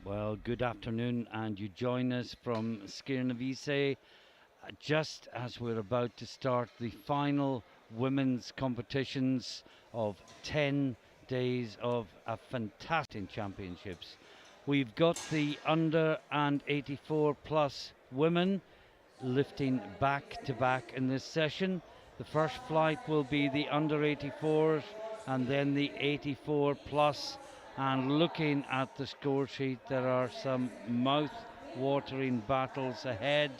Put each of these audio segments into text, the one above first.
Well, good afternoon, and you join us from Skierniewice just as we're about to start the final women's competitions of 10 days of a fantastic championships. We've got the under and 84 plus women lifting back to back in this session. The first flight will be the under 84s and then the 84 plus. And looking at the score sheet, there are some mouth-watering battles ahead.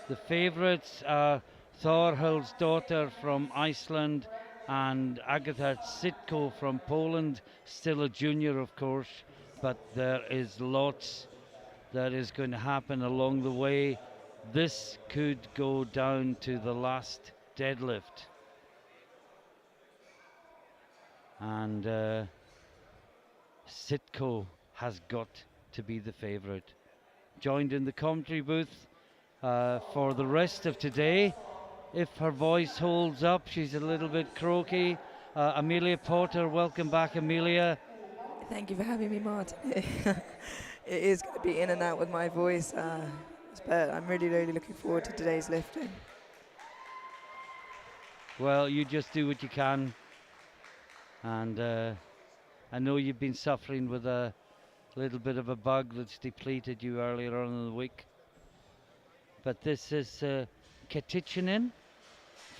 The favourites are Thorhild's daughter from Iceland and Agatha Sitko from Poland, still a junior of course, but there is lots that is going to happen along the way. This could go down to the last deadlift. And Sitko has got to be the favourite. Joined in the commentary booth for the rest of today. If her voice holds up, she's a little bit croaky. Amelia Porter, welcome back, Amelia. Thank you for having me, Martin. It is going to be in and out with my voice, but I'm really, really looking forward to today's lifting. Well, you just do what you can. And I know you've been suffering with a little bit of a bug that's depleted you earlier on in the week. But this is Katicinin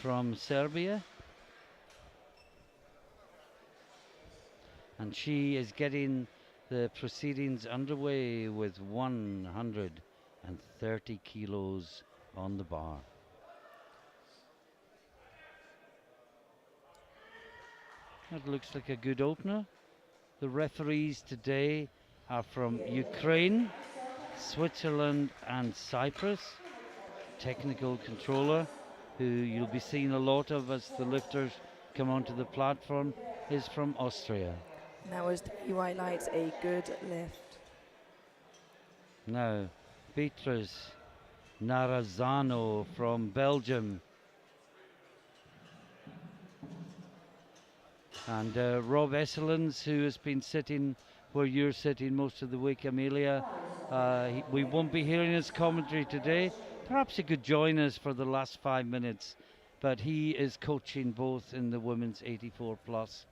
from Serbia. And she is getting the proceedings underway with 130 kilos on the bar. That looks like a good opener. The referees today are from Ukraine, Switzerland and Cyprus. Technical controller, who you'll be seeing a lot of as the lifters come onto the platform, is from Austria. And that was 3 white lights, a good lift. Now, Beatrice Narazano from Belgium. And Rob Esselins, who has been sitting where you're sitting most of the week, Amelia. We won't be hearing his commentary today. Perhaps he could join us for the last 5 minutes. But he is coaching both in the women's 84 plus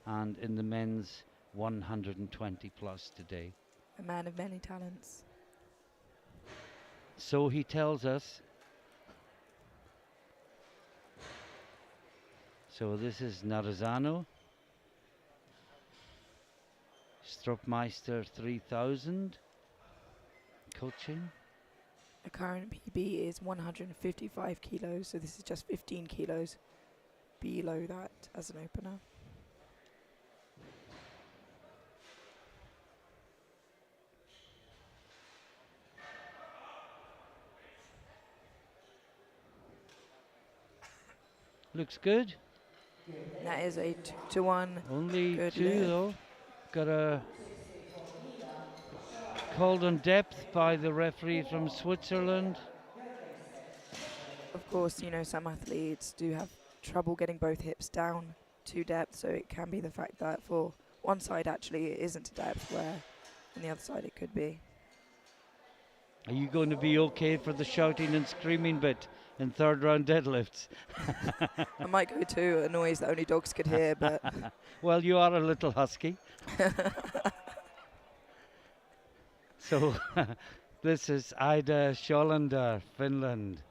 and in the men's 120 plus today. A man of many talents. So he tells us. So this is Narazano. Stropmeister 3000 coaching. The current PB is 155 kilos, so this is just 15 kilos below that as an opener. Looks good. And that is a 2-1. Only good two lift. though. Got a called on depth by the referee from Switzerland. Of course, you know, some athletes do have trouble getting both hips down to depth, so it can be the fact that for one side actually it isn't to depth, where on the other side it could be. Are you going to be okay for the shouting and screaming bit in third round deadlifts? I might go to a noise that only dogs could hear, but Well, you are a little husky. So this is Ida Scholander, Finland,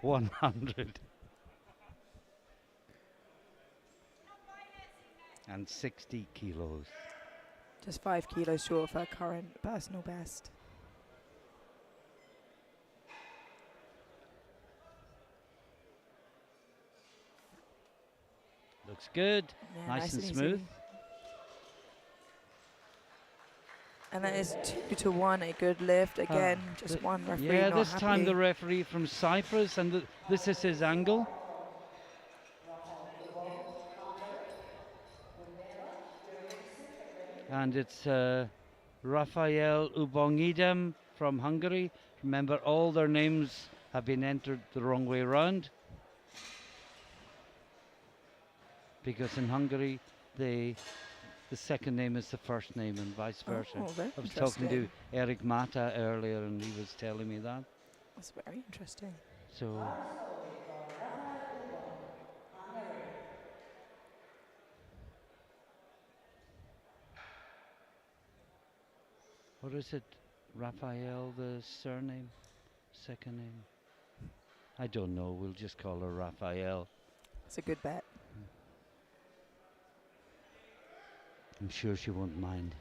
160 kilos. just 5 kilos short of her current personal best. Looks good, Yeah, nice and easy. smooth. And that is 2-1, a good lift. Again, just one referee Yeah, not this time happy. the referee from Cyprus, and this is his angle. And it's Rafael Ubongidem from Hungary. Remember, all their names have been entered the wrong way around, because in Hungary the the second name is the first name and vice versa. Oh, very I was talking to interesting. Eric Mata earlier and he was telling me that. That's very interesting. So, what is it? Raphael, the surname? Second name? I don't know. We'll just call her Raphael. It's a good bet. I'm sure she won't mind.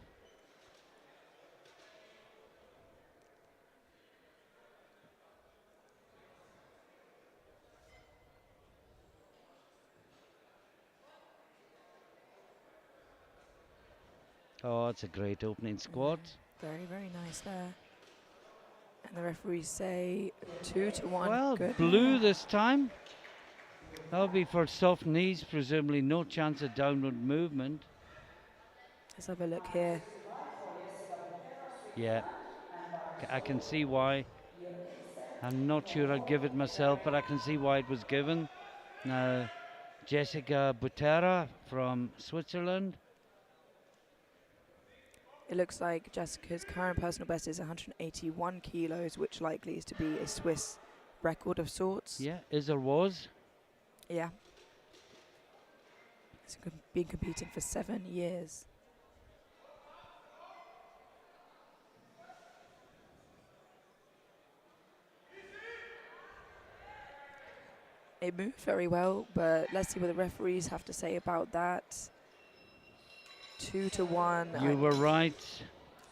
Oh, it's a great opening squat. Very, very nice there. And the referees say 2-1. Well, Good. blue this time. That'll be for soft knees, presumably no chance of downward movement. Let's have a look here. Yeah, I can see why. I'm not sure I'd give it myself, but I can see why it was given. Now, Jessica Butera from Switzerland. It looks like Jessica's current personal best is 181 kilos, which likely is to be a Swiss record of sorts. Yeah, is or was. Yeah. She's been competing for 7 years. It moved very well, but let's see what the referees have to say about that. 2-1. You were right.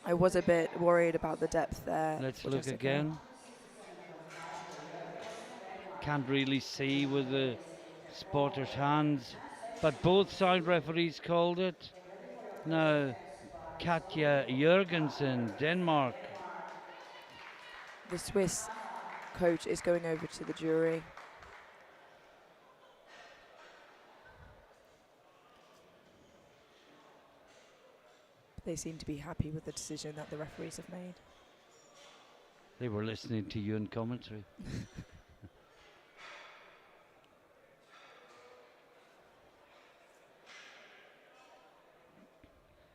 I was a bit worried about the depth there. Let's for look Jessica. again. Can't really see with the spotter's hands, but both side referees called it. Now, Katja Jurgensen, Denmark. The Swiss coach is going over to the jury. They seem to be happy with the decision that the referees have made. They were listening to you in commentary.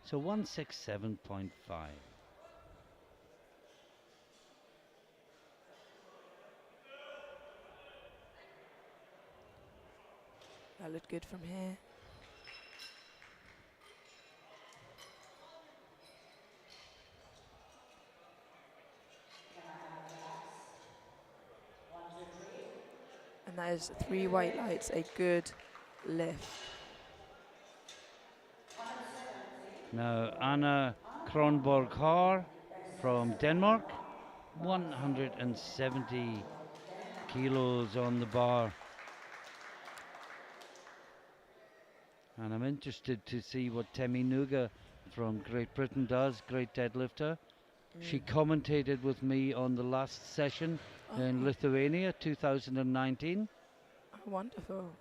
So 167.5. That looked good from here. And that is 3 white lights, a good lift. Now Anna Kronborg Har from Denmark, 170 kilos on the bar. And I'm interested to see what Temi Nuga from Great Britain does, great deadlifter. She commentated with me on the last session in Lithuania, 2019. Oh, wonderful.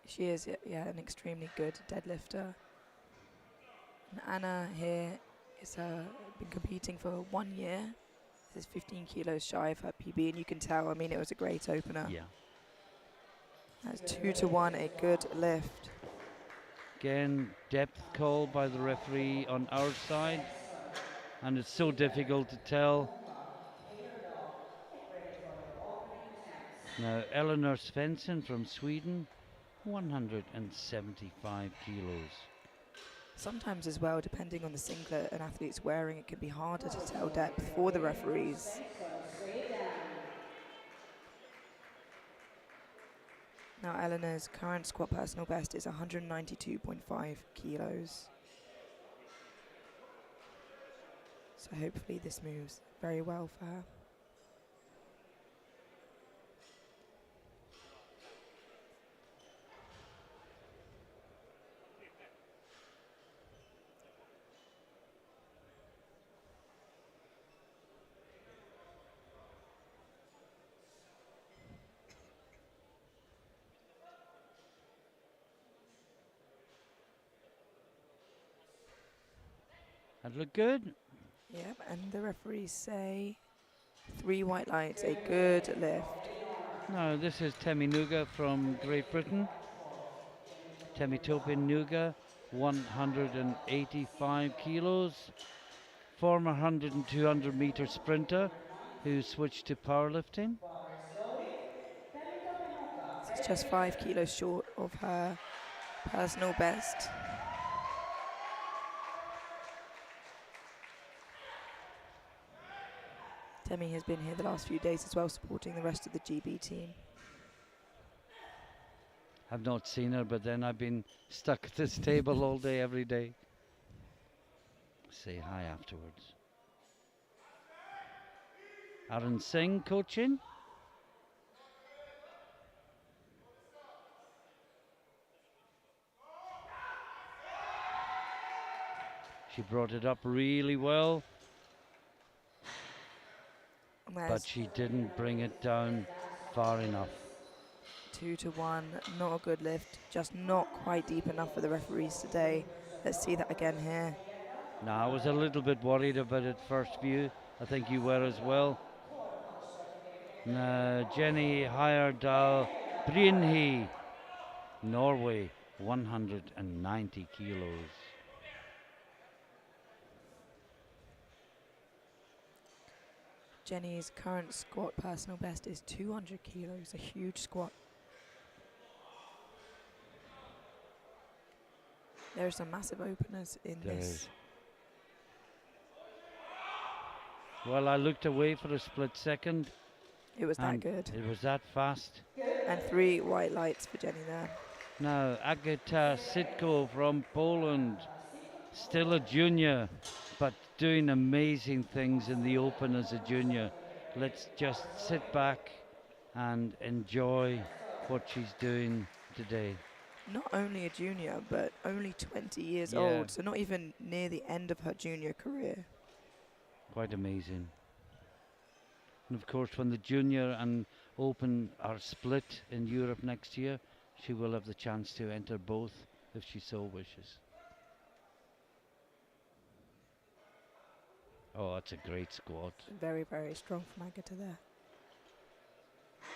She is, yeah, an extremely good deadlifter. And Anna here is been competing for 1 year. This is 15 kilos shy of her PB, and you can tell, I mean, it was a great opener. Yeah. That's 2-1, a good lift. Again, depth call by the referee on our side, and it's so difficult to tell. Now, Eleanor Svensson from Sweden, 175 kilos. Sometimes as well, depending on the singlet an athlete's wearing, it can be harder to tell depth for the referees. Now Eleanor's current squat personal best is 192.5 kilos. So hopefully this moves very well for her. That look good. Yep, and the referees say 3 white lights, a good lift. Now, this is Temi Nuga from Great Britain. Temi Topin Nuga, 185 kilos. Former 100 and 200 meter sprinter who switched to powerlifting. This is just 5 kilos short of her personal best. Demi has been here the last few days as well, supporting the rest of the GB team. I've not seen her, but then I've been stuck at this table all day, every day. Say hi afterwards. Arun Singh coaching. She brought it up really well, but she didn't bring it down far enough. 2 to 1, not a good lift, just not quite deep enough for the referees today. Let's see that again here. Now, I was a little bit worried about it first view. I think you were as well. Now, Jenny Heyerdahl Brynhi, Norway, 190 kilos. Jenny's current squat personal best is 200 kilos, a huge squat. There are some massive openers in There this. is. Well, I looked away for a split second. It was that good. It was that fast. And 3 white lights for Jenny there. Now, Agata Sitko from Poland, still a junior, but doing amazing things in the open as a junior. Let's just sit back and enjoy what she's doing today. Not only a junior, but only 20 years Yeah. old, so not even near the end of her junior career. Quite amazing. And of course, when the junior and open are split in Europe next year, she will have the chance to enter both if she so wishes. Oh, that's a great squat. Very, very strong from Agata there.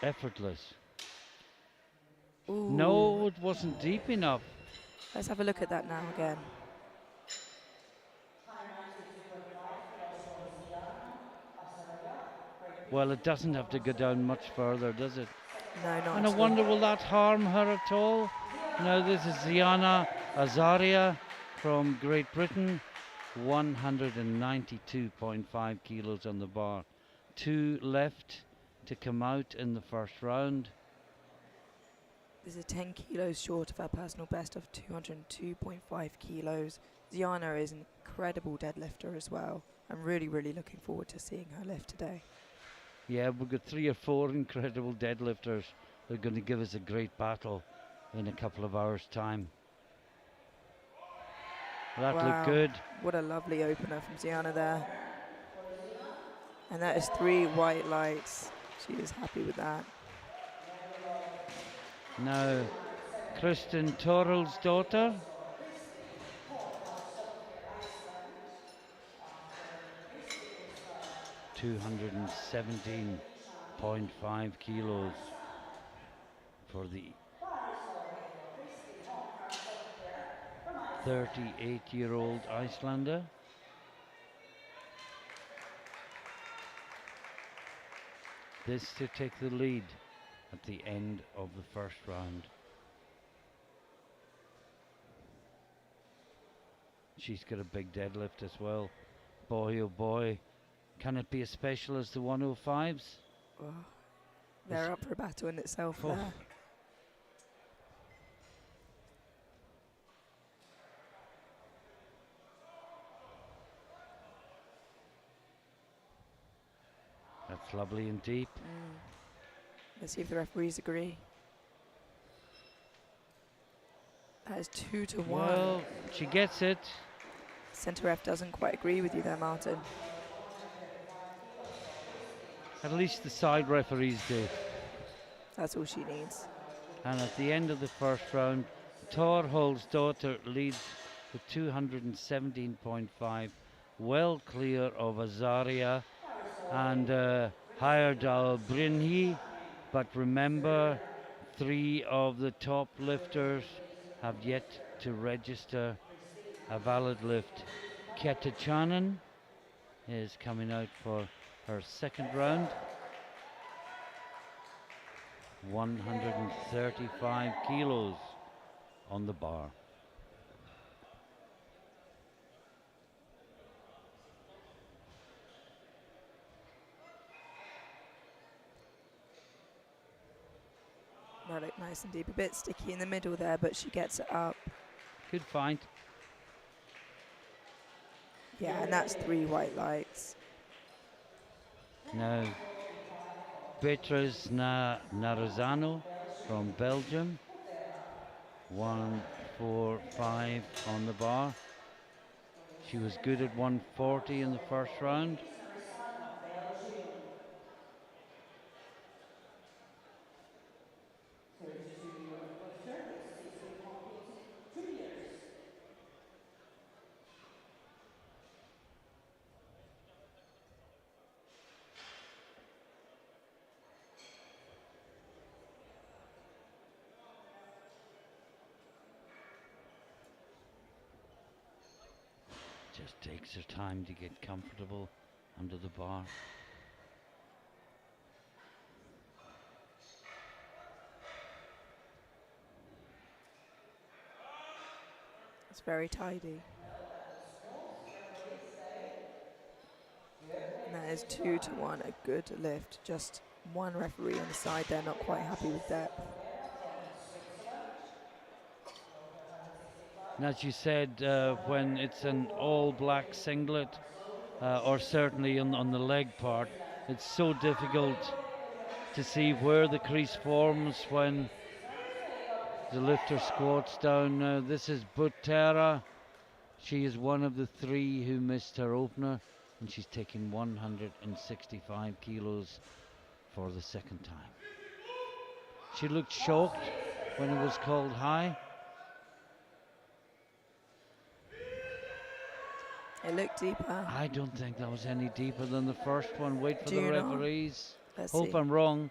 Effortless. Ooh. No, it wasn't deep enough. Let's have a look at that now again. Well, it doesn't have to go down much further, does it? No, not And I at all. wonder, will that harm her at all? Now, this is Ziana Azaria from Great Britain, 192.5 kilos on the bar. 2 left to come out in the first round. This is 10 kilos short of her personal best of 202.5 kilos. Ziana is an incredible deadlifter as well. I'm really, really looking forward to seeing her lift today. Yeah, we've got 3 or 4 incredible deadlifters who are going to give us a great battle in a couple of hours' time. That looked good. What a lovely opener from Ziana there. And that is 3 white lights. She is happy with that. Now, Kristen Torrell's daughter. $217.5 kilos for the 38-year-old Icelander. This to take the lead at the end of the first round. She's got a big deadlift as well. Boy, oh boy. Can it be as special as the 105s? Oh, they're up for a battle in itself there. That's lovely and deep. Let's see if the referees agree. That is 2 to 1. Well, she gets it. Centre ref doesn't quite agree with you there, Martin. At least the side referees do. That's all she needs. And at the end of the first round, Torhol's daughter leads with 217.5, well clear of Azaria and Heyerdahl Brynhi. But remember, 3 of the top lifters have yet to register a valid lift. Ketachanan is coming out for her second round. 135 kilos on the bar. Right, like nice and deep. A bit sticky in the middle there, but she gets it up. Good find. Yeah, and that's 3 white lights. Now, Beatriz Narazano from Belgium. 145 on the bar. She was good at 140 in the first round. Just takes her time to get comfortable under the bar. It's very tidy. And that is 2-1, a good lift. Just one referee on the side there, not quite happy with that. And as you said, when it's an all-black singlet, or certainly on the leg part, it's so difficult to see where the crease forms when the lifter squats down. Now this is Butera. She is one of the 3 who missed her opener, and she's taking 165 kilos for the second time. She looked shocked when it was called high. It looked deeper. I don't think that was any deeper than the first one. Wait for Do the you not? referees. Let's Hope see. I'm wrong.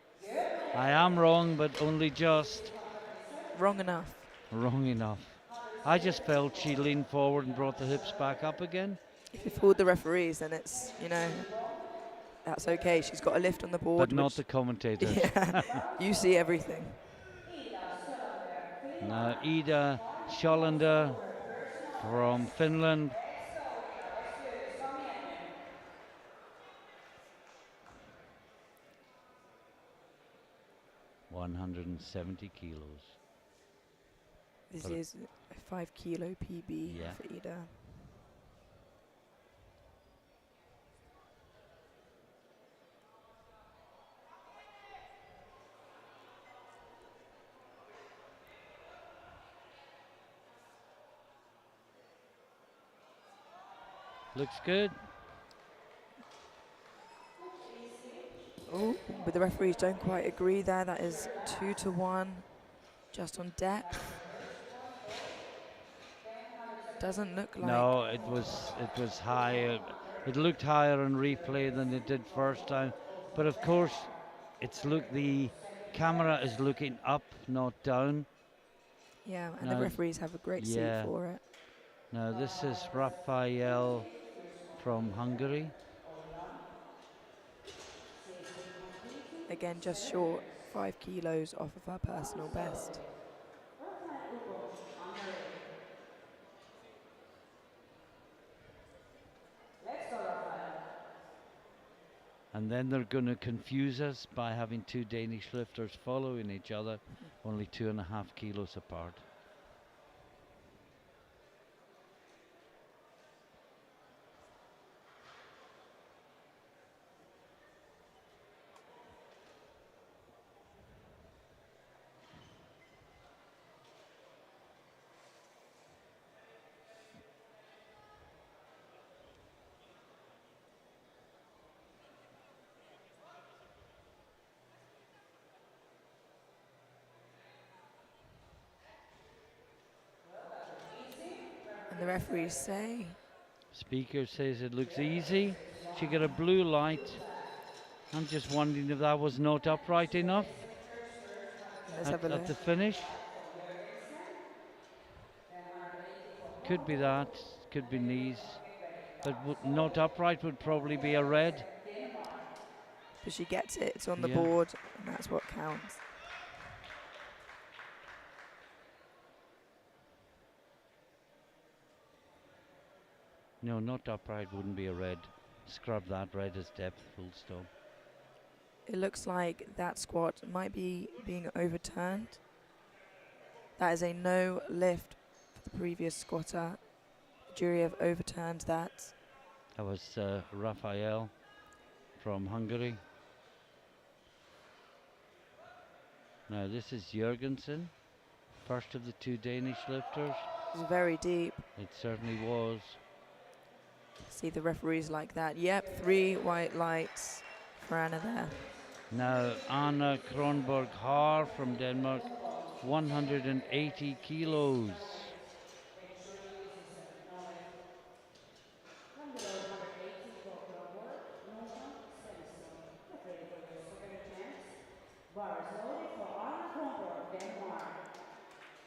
I am wrong, but only just. Wrong enough. Wrong enough. I just felt she leaned forward and brought the hips back up again. If you fooled the referees, then it's, you know, that's okay. She's got a lift on the board. But not the commentators. Yeah, you see everything. Now Ida Schollander from Finland. ...170 kilos. This But is a 5 kilo PB Yeah. for Ida. Looks good. Oh, but the referees don't quite agree there. That is 2-1, just on depth. Doesn't look like. No, it was high. It looked higher on replay than it did first time. But of course, the camera is looking up, not down. Yeah, and No, the referees have a great yeah. seat for it. Now this is Rafael from Hungary. Again, just short, 5 kilos off of her personal best. And then they're going to confuse us by having 2 Danish lifters following each other, only 2.5 kilos apart. And the referees say. Speaker says it looks easy. She got a blue light. I'm just wondering if that was not upright enough Let's have a at look. the finish. Could be that, could be knees, but not upright would probably be a red. But she gets it, it's on the Yeah. board, and that's what counts. No, not upright wouldn't be a red. Scrub that, red is depth, full stop. It looks like that squat might be being overturned. That is a no lift for the previous squatter. The jury have overturned that. That was Raphael from Hungary. Now this is Jurgensen, first of the two Danish lifters. It was very deep. It certainly was. See the referees like that. Yep, 3 white lights for Anna there. Now Anna Kronborg Har from Denmark, 180 kilos.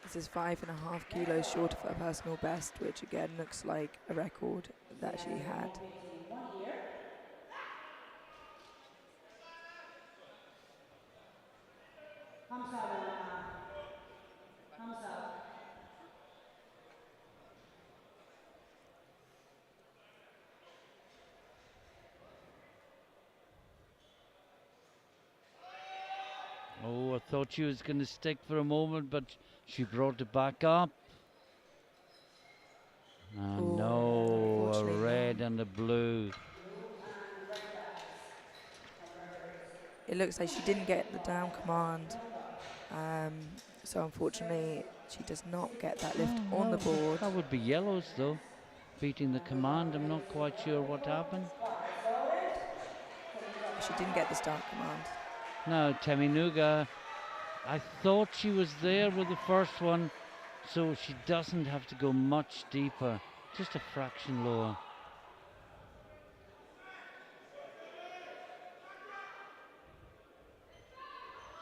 This is 5.5 kilos short of her personal best, which again looks like a record that she had. Oh, I thought she was going to stick for a moment, but she brought it back up. Ooh, No, a unfortunately red no. and a blue. It looks like she didn't get the down command. So unfortunately, she does not get that lift on the board. That would be yellows though. Beating the command, I'm not quite sure what happened. She didn't get the start command. Now, Teminuga, I thought she was there with the first one, so she doesn't have to go much deeper, just a fraction lower.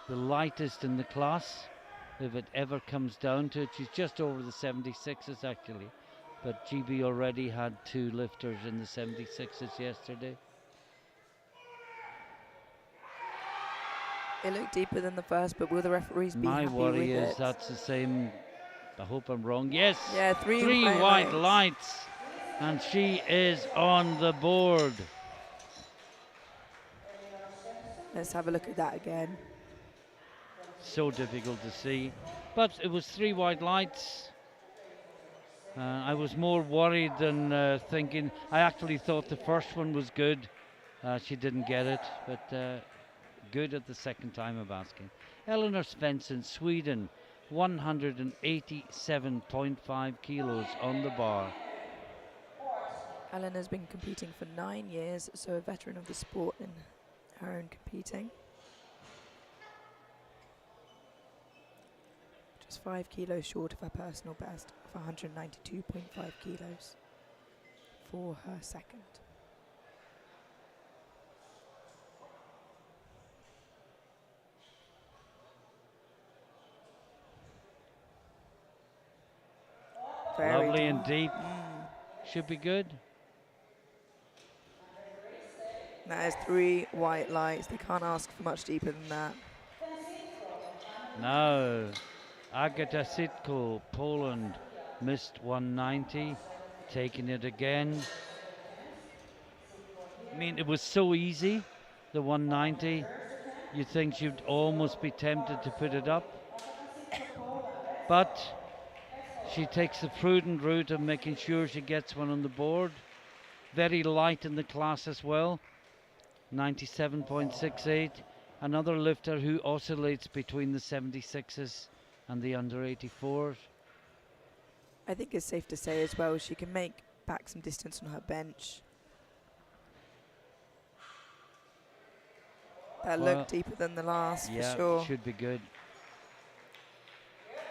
The lightest in the class, if it ever comes down to it. She's just over the 76s actually, but GB already had 2 lifters in the 76s yesterday. It looked deeper than the first, but will the referees be My happy worry with is it? that's the same. I hope I'm wrong. Yes, Yeah, 3 white lights, and she is on the board. Let's have a look at that again. So difficult to see, but it was 3 white lights. I was more worried than thinking. I actually thought the first one was good. She didn't get it, but good at the second time of asking. Eleanor Svensson, Sweden, 187.5 kilos on the bar. Ellen has been competing for 9 years, so a veteran of the sport in her own competing. Just 5 kilos short of her personal best of 192.5 kilos for her second. Very Lovely and deep. Mm. Should be good. That is 3 white lights. They can't ask for much deeper than that. Now, Agata Sitko, Poland, missed 190, taking it again. I mean, it was so easy, the 190. You'd think she'd almost be tempted to put it up. But she takes the prudent route of making sure she gets one on the board. Very light in the class as well, 97.68. Another lifter who oscillates between the 76s and the under 84s. I think it's safe to say as well, she can make back some distance on her bench. That looked deeper than the last, for sure. Yeah, should be good.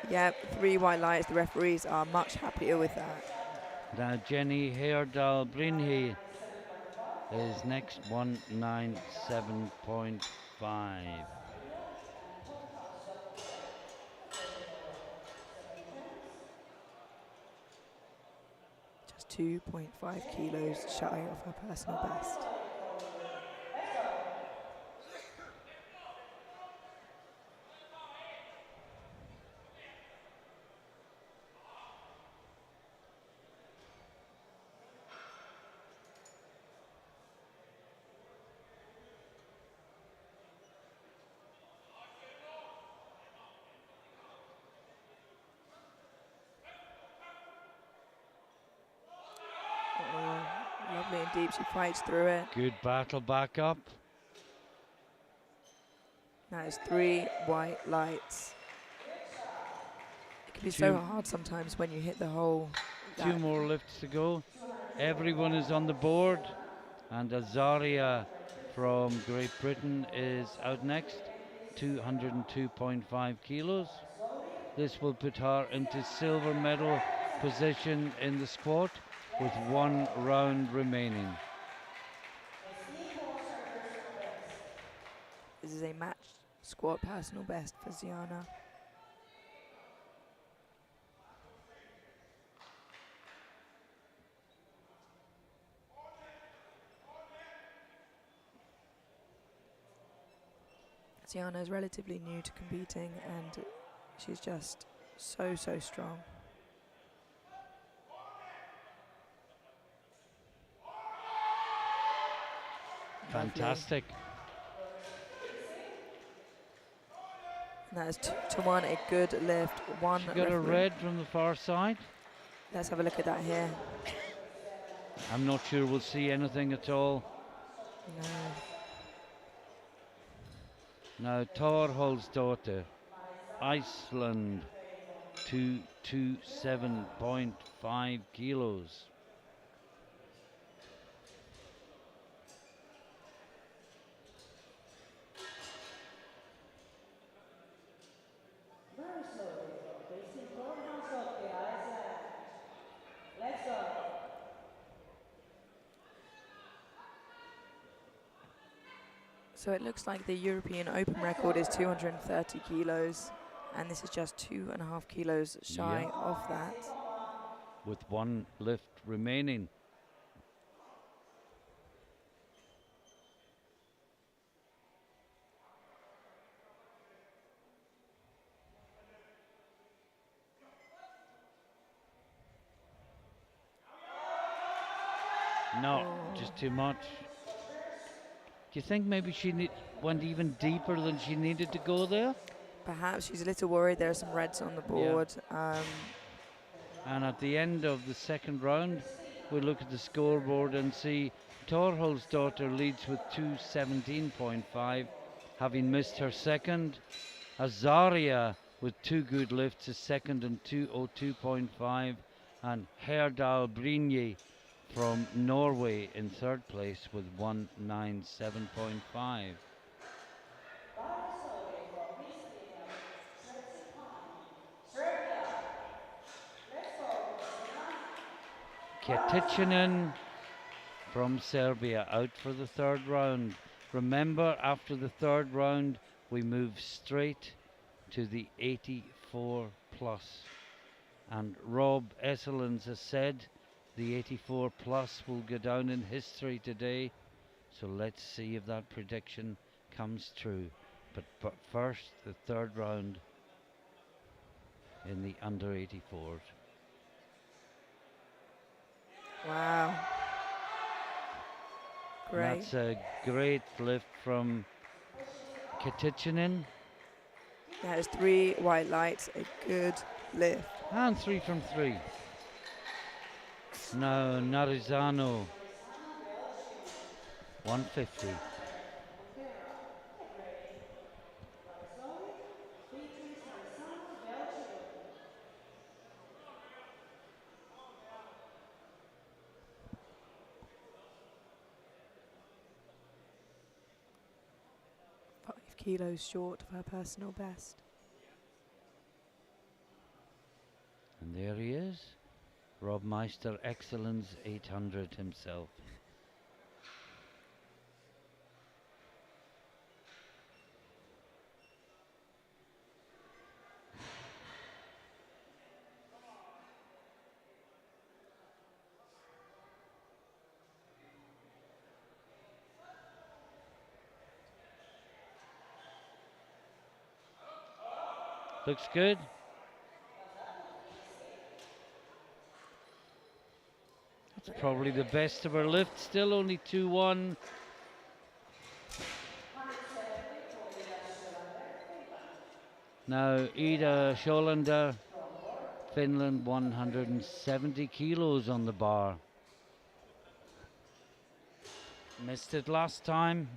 Yeah, 3 white lights. The referees are much happier with that. Now Jenny Heyerdahl Brynhe is next, 197.5. 2.5 kilos shy of her personal best. Oh, lovely and deep, she fights through it. Good battle back up. That is 3 white lights. It can be Two- so hard sometimes when you hit the hole. 2 more lifts to go. Everyone is on the board, and Azaria from Great Britain is out next, 202.5 kilos. This will put her into silver medal position in the squat with 1 round remaining. This is a match squat personal best for Ziana. Ziana is relatively new to competing and she's just so strong. Fantastic. And that is 2-1, a good lift. One She got a referee. red from the far side. Let's have a look at that here. I'm not sure we'll see anything at all. No. Now Thorholdsdottir, Iceland, 227.5 kilos. So it looks like the European Open record is 230 kilos, and this is just 2.5 kilos shy of that. With 1 lift remaining. No, just too much. Do you think maybe she went even deeper than she needed to go there? Perhaps she's a little worried. There are some reds on the board. And at the end of the second round, we'll look at the scoreboard and see Thorholdsdottir leads with 217.5, having missed her second. Azaria with 2 good lifts is second and 202.5, and Herdal Brynje from Norway in third place with 197.5. Ketitschinen from Serbia out for the third round. Remember, after the third round, we move straight to the 84 plus. And Rob Esselins has said the 84 plus will go down in history today. So let's see if that prediction comes true. But first, the third round in the under 84s. Wow. Great. That's a great lift from Ketitschinen. That is 3 white lights, a good lift. And 3 from 3. Now Narizano, 150. Kilos short of her personal best. And there he is, Rob Meister, Excellence 800 himself. Looks good. That's probably the best of her lift. Still only 2-1. Now Ida Sjolander, Finland, 170 kilos on the bar. Missed it last time,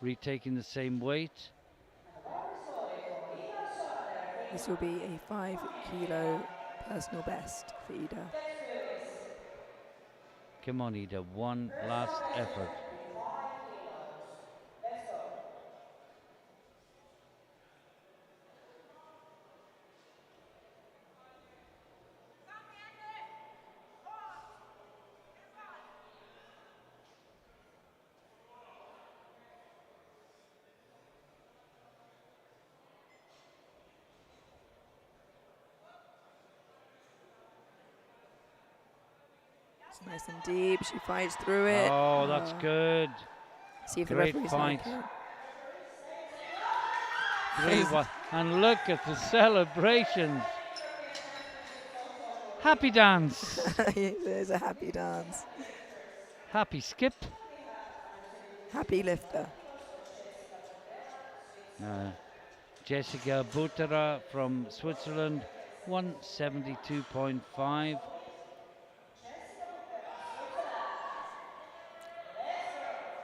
retaking the same weight. This will be a 5-kilo personal best for Ida. Come on, Ida, one last effort. It's nice and deep. She fights through it. Oh, that's good. See if Great the referee's fight. like it. 3-1. And look at the celebrations. Happy dance. There's a happy dance. Happy skip. Happy lifter. Jessica Butera from Switzerland, 172.5.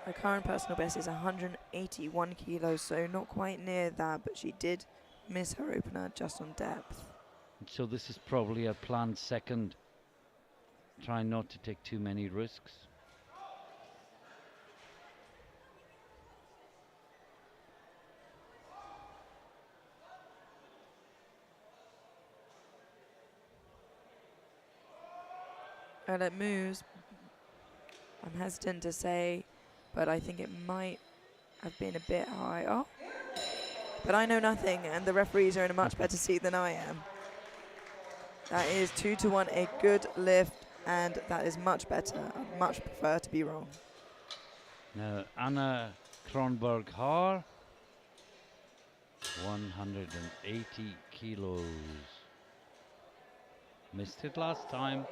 Her current personal best is 181 kilos, so not quite near that, but she did miss her opener just on depth. So this is probably a planned second. Try not to take too many risks. And it moves. I'm hesitant to say, but I think it might have been a bit high. Oh, but I know nothing, and the referees are in a much better seat than I am. That is 2-1, a good lift, and that is much better. I much prefer to be wrong. Now Anna Kronberg-Haar, 180 kilos. Missed it last time.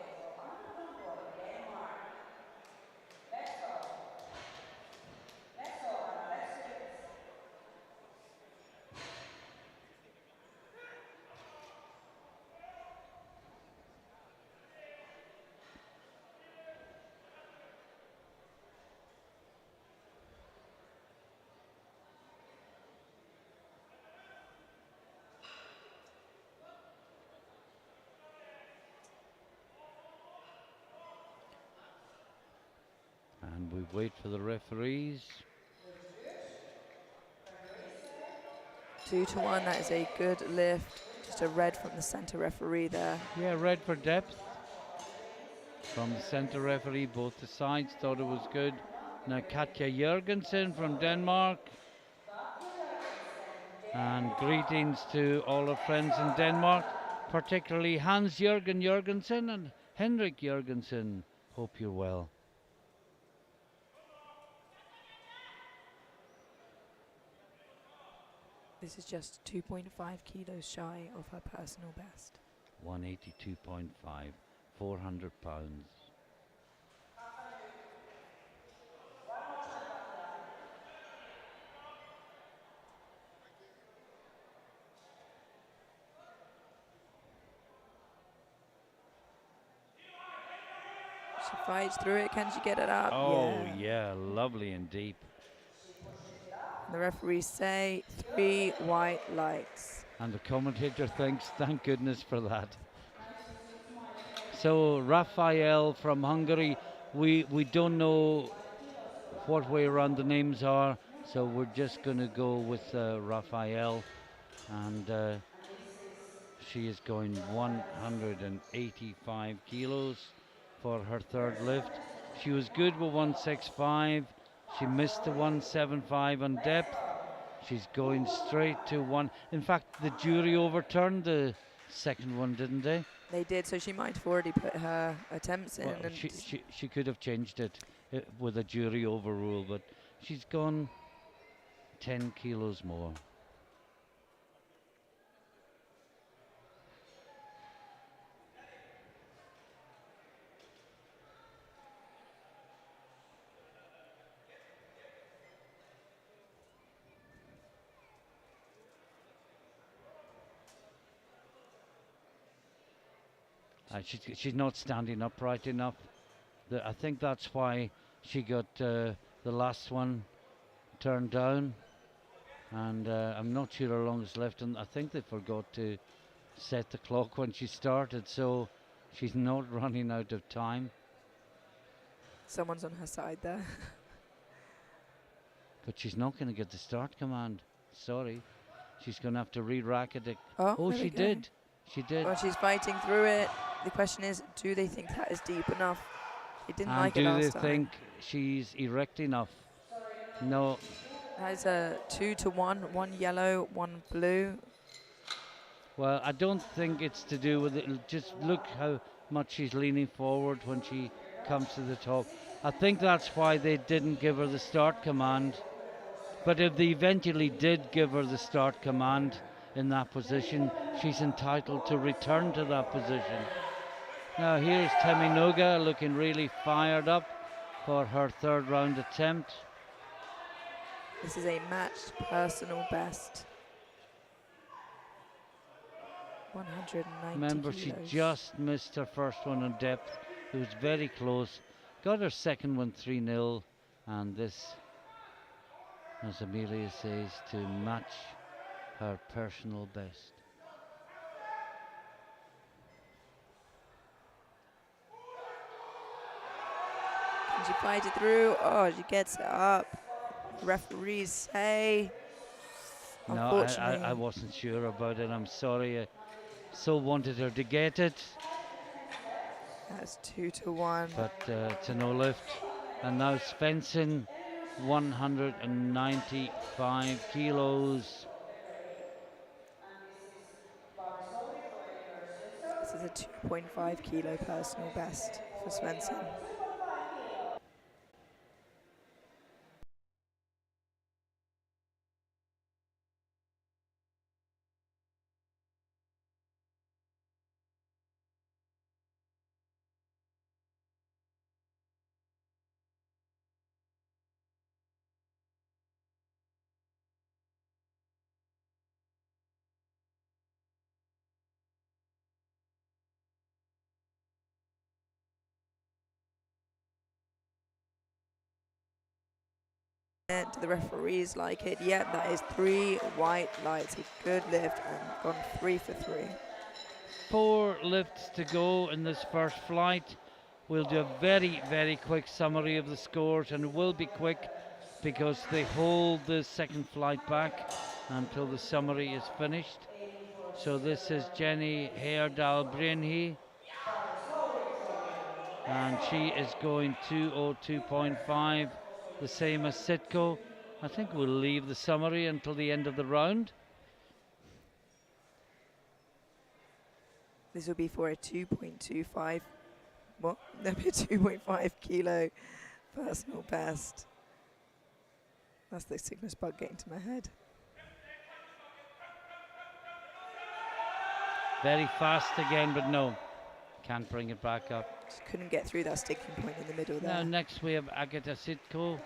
And we wait for the referees. 2-1, that is a good lift. Just a red from the center referee there. Yeah, red for depth. From the center referee, both the sides thought it was good. Now Katja Jørgensen from Denmark. And greetings to all our friends in Denmark, particularly Hans-Jørgen Jørgensen and Henrik Jørgensen. Hope you're well. This is just 2.5 kilos shy of her personal best. 182.5, 400 pounds. She fights through it. Can she get it up? Oh, yeah, lovely and deep. The referees say 3 white lights. And the commentator thinks, thank goodness for that. So Raphael from Hungary, we don't know what way around the names are, so we're just going to go with Raphael, and she is going 185 kilos for her third lift. She was good with 165. She missed the 175 on depth. She's going straight to one. In fact, the jury overturned the second one, didn't they? They did, so she might have already put her attempts in. Well, And she could have changed it with a jury overrule, but she's gone 10 kilos more. She's not standing upright enough. I think that's why she got the last one turned down. And I'm not sure how long is left, and I think they forgot to set the clock when she started, so she's not running out of time. Someone's on her side there. But she's not going to get the start command. Sorry. She's going to have to re-rack it. Oh, She did. She did. Well, she's fighting through it. The question is, do they think that is deep enough? They didn't And like it do last they time. think she's erect enough? No. That is a 2-to-1, 1 yellow, 1 blue. Well, I don't think it's to do with it. Just look how much she's leaning forward when she comes to the top. I think that's why they didn't give her the start command. But if they eventually did give her the start command in that position, she's entitled to return to that position. Now here's Teminoga looking really fired up for her third round attempt. This is a matched personal best. 190 Remember, kilos. she just missed her first one on depth. It was very close. Got her second one 3-0, and this, as Amelia says, to match her personal best. Can she fight it through? Oh, she gets it up. Referees say. No, I wasn't sure about it. I'm sorry. I so wanted her to get it. That's 2-to-1. But to no lift. And now Svensson, 195 kilos. This is a 2.5 kilo personal best for Svensson. Do the referees like it? Yep, that is 3 white lights. A good lift and gone 3 for 3. 4 lifts to go in this first flight. We'll do a very, very quick summary of the scores, and it will be quick because they hold the second flight back until the summary is finished. So this is Jenny Heyerdahl Brynhi, and she is going 2:02.5, the same as Sitko. I think we'll leave the summary until the end of the round. This will be for a 2.25, what? That'll be a 2.5 kilo personal best. That's the sickness bug getting to my head. Very fast again, but no, can't bring it back up. Just couldn't get through that sticking point in the middle there. Now next we have Agata Sitko,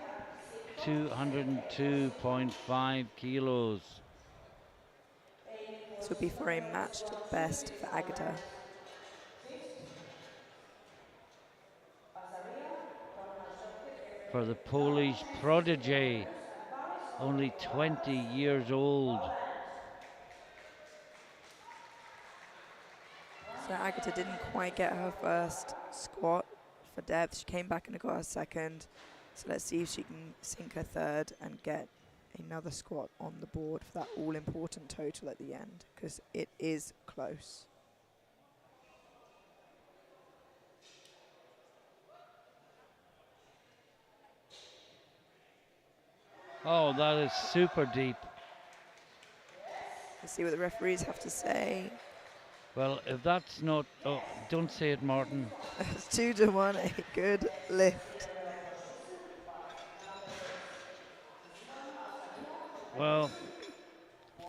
202.5 kilos. This will be for a matched best for Agata. For the Polish prodigy, only 20 years old. So Agata didn't quite get her first squat for depth. She came back and got her second. So let's see if she can sink her third and get another squat on the board for that all-important total at the end, because it is close. Oh, that is super deep. Let's see what the referees have to say. Well, if that's not, oh, don't say it, Martin. It's 2-to-1, a good lift. Well,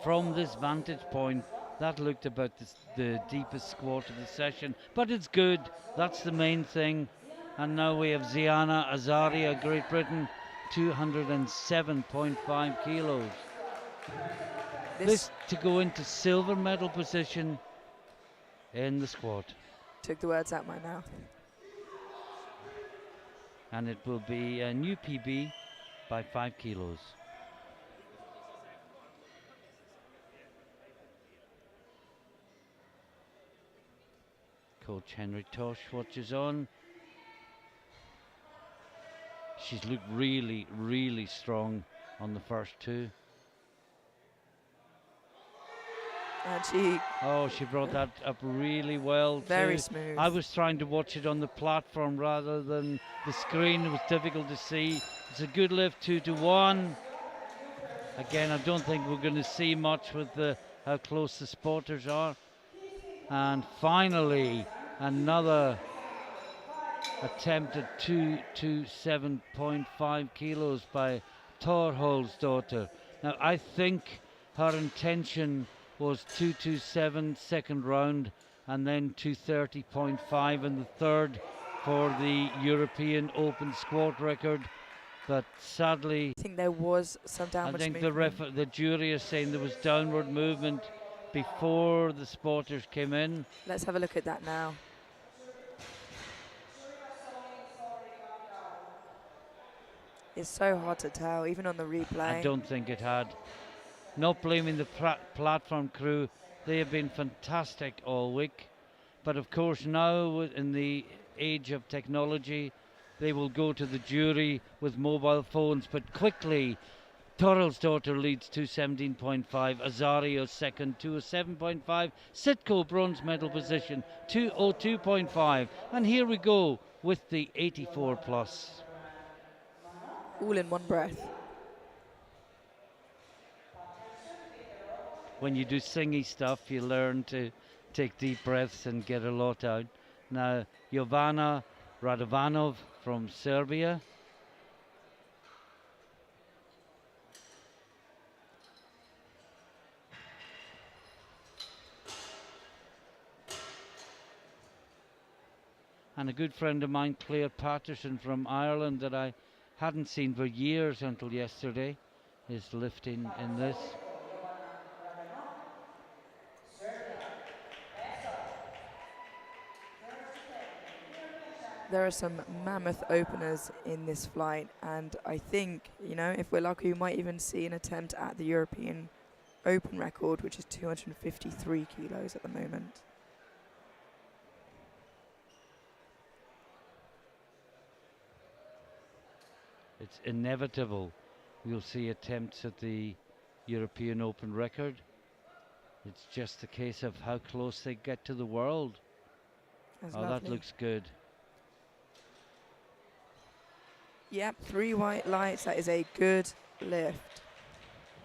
from this vantage point, that looked about the deepest squat of the session, but it's good. That's the main thing. And now we have Ziana Azaria, Great Britain, 207.5 kilos. This to go into silver medal position in the squad. took the words out of my mouth. And it will be a new PB by 5 kilos. Coach Henry Tosh watches on. She's looked really, really strong on the first two. And she brought that up really well very too. smooth. I was trying to watch it on the platform rather than the screen. It was difficult to see. It's a good lift, 2-1. Again, I don't think we're going to see much with how close the spotters are. And finally, another attempt at 227.5 kilos by Thorhol's daughter. Now, I think her intention was 227 second round and then 230.5 in the third for the European Open squat record. But sadly, I think there was some downward I think movement. the jury is saying there was downward movement before the spotters came in. Let's have a look at that now. It's so hard to tell, even on the replay. I don't think it had. Not blaming the platform crew. They have been fantastic all week. But of course now, in the age of technology, they will go to the jury with mobile phones. But quickly, Torrell's daughter leads 217.5, Azario second, 207.5, Sitko bronze medal position, 202.5. And here we go with the 84 plus. All in one breath. When you do singy stuff, you learn to take deep breaths and get a lot out. Now, Jovana Radovanov from Serbia. And a good friend of mine, Claire Patterson from Ireland, that I hadn't seen for years until yesterday, is lifting in this. There are some mammoth openers in this flight, and I think, you know, if we're lucky, we might even see an attempt at the European Open record, which is 253 kilos at the moment. It's inevitable we'll see attempts at the European Open record. It's just a case of how close they get to the world. That's oh, lovely. That looks good. Yep, 3 white lights. That is a good lift.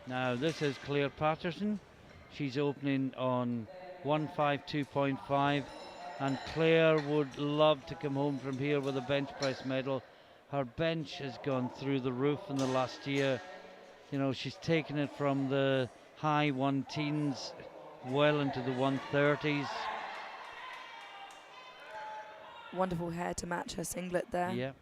Now this is Claire Patterson. She's opening on 152.5, and Claire would love to come home from here with a bench press medal. Her bench has gone through the roof in the last year. You know, she's taken it from the high 110s well into the 130s. Wonderful hair to match her singlet there. Yeah.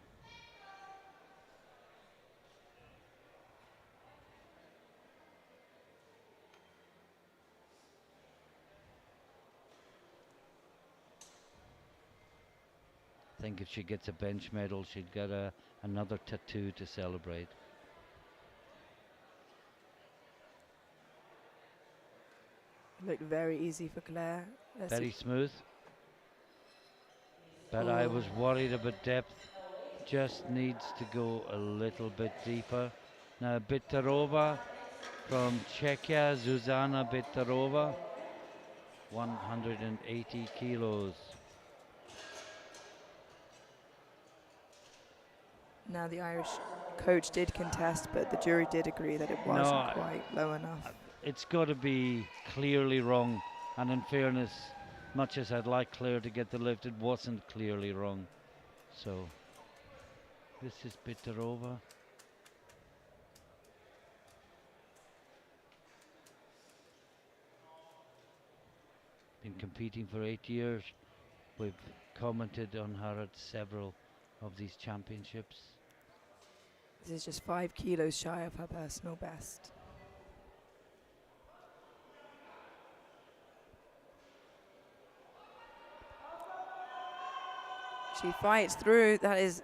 I think if she gets a bench medal, she'd get another tattoo to celebrate. Looked very easy for Claire. Very smooth. But I was worried about depth. Just needs to go a little bit deeper. Now Bitarova from Czechia, Zuzana Bitarova, 180 kilos. Now the Irish coach did contest, but the jury did agree that it wasn't quite low enough. It's got to be clearly wrong, and in fairness, much as I'd like Claire to get the lift, it wasn't clearly wrong. So this is Bitarova. Been competing for 8 years. We've commented on her at several of these championships. This is just 5 kilos shy of her personal best. She fights through. That is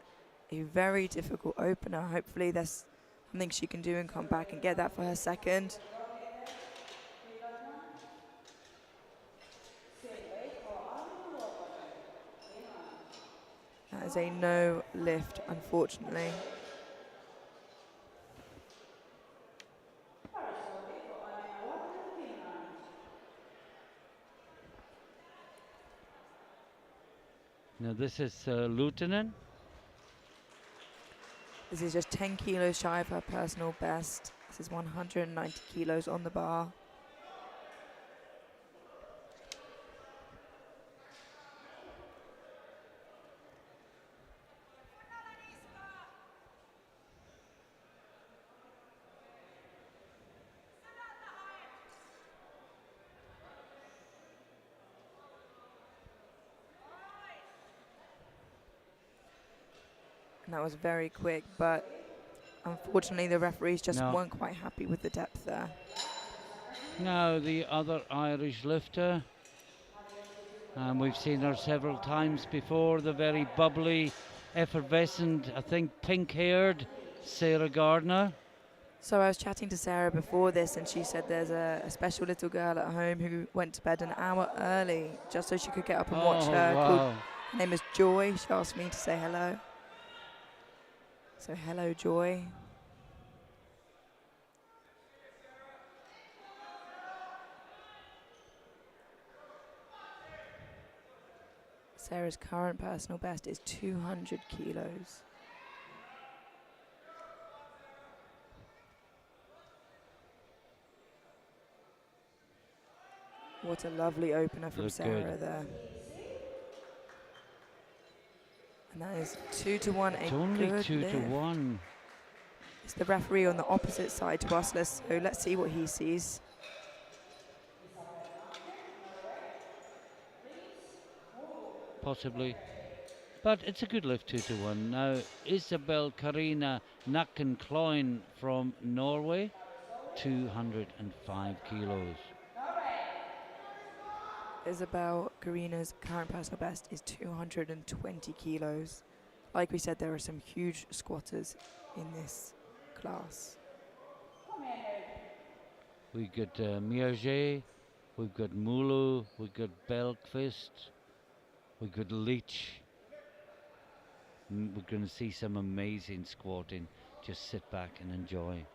a very difficult opener. Hopefully there's something she can do and come back and get that for her second. That is a no lift, unfortunately. Now this is Lieutenant. This is just 10 kilos shy of her personal best. This is 190 kilos on the bar. And that was very quick, but unfortunately the referees just weren't quite happy with the depth there. Now the other Irish lifter, and we've seen her several times before, the very bubbly, effervescent, I think pink-haired Sarah Gardner. So I was chatting to Sarah before this, and she said there's a special little girl at home who went to bed an hour early just so she could get up and watch her. Wow. Her name is Joy. She asked me to say hello. So hello, Joy. Sarah's current personal best is 200 kilos. What a lovely opener from Sarah there. And that is 2-1. It's only 2-1. It's the referee on the opposite side to us. So let's see what he sees. Possibly. But it's a good lift, 2-1. Now, Isabel Karina Nakkenkloin from Norway, 205 kilos. Isabel Karina's current personal best is 220 kilos. Like we said, there are some huge squatters in this class. We've got Mierge, we've got Mulu, we've got Belkvist, we've got Leach. We're going to see some amazing squatting. Just sit back and enjoy.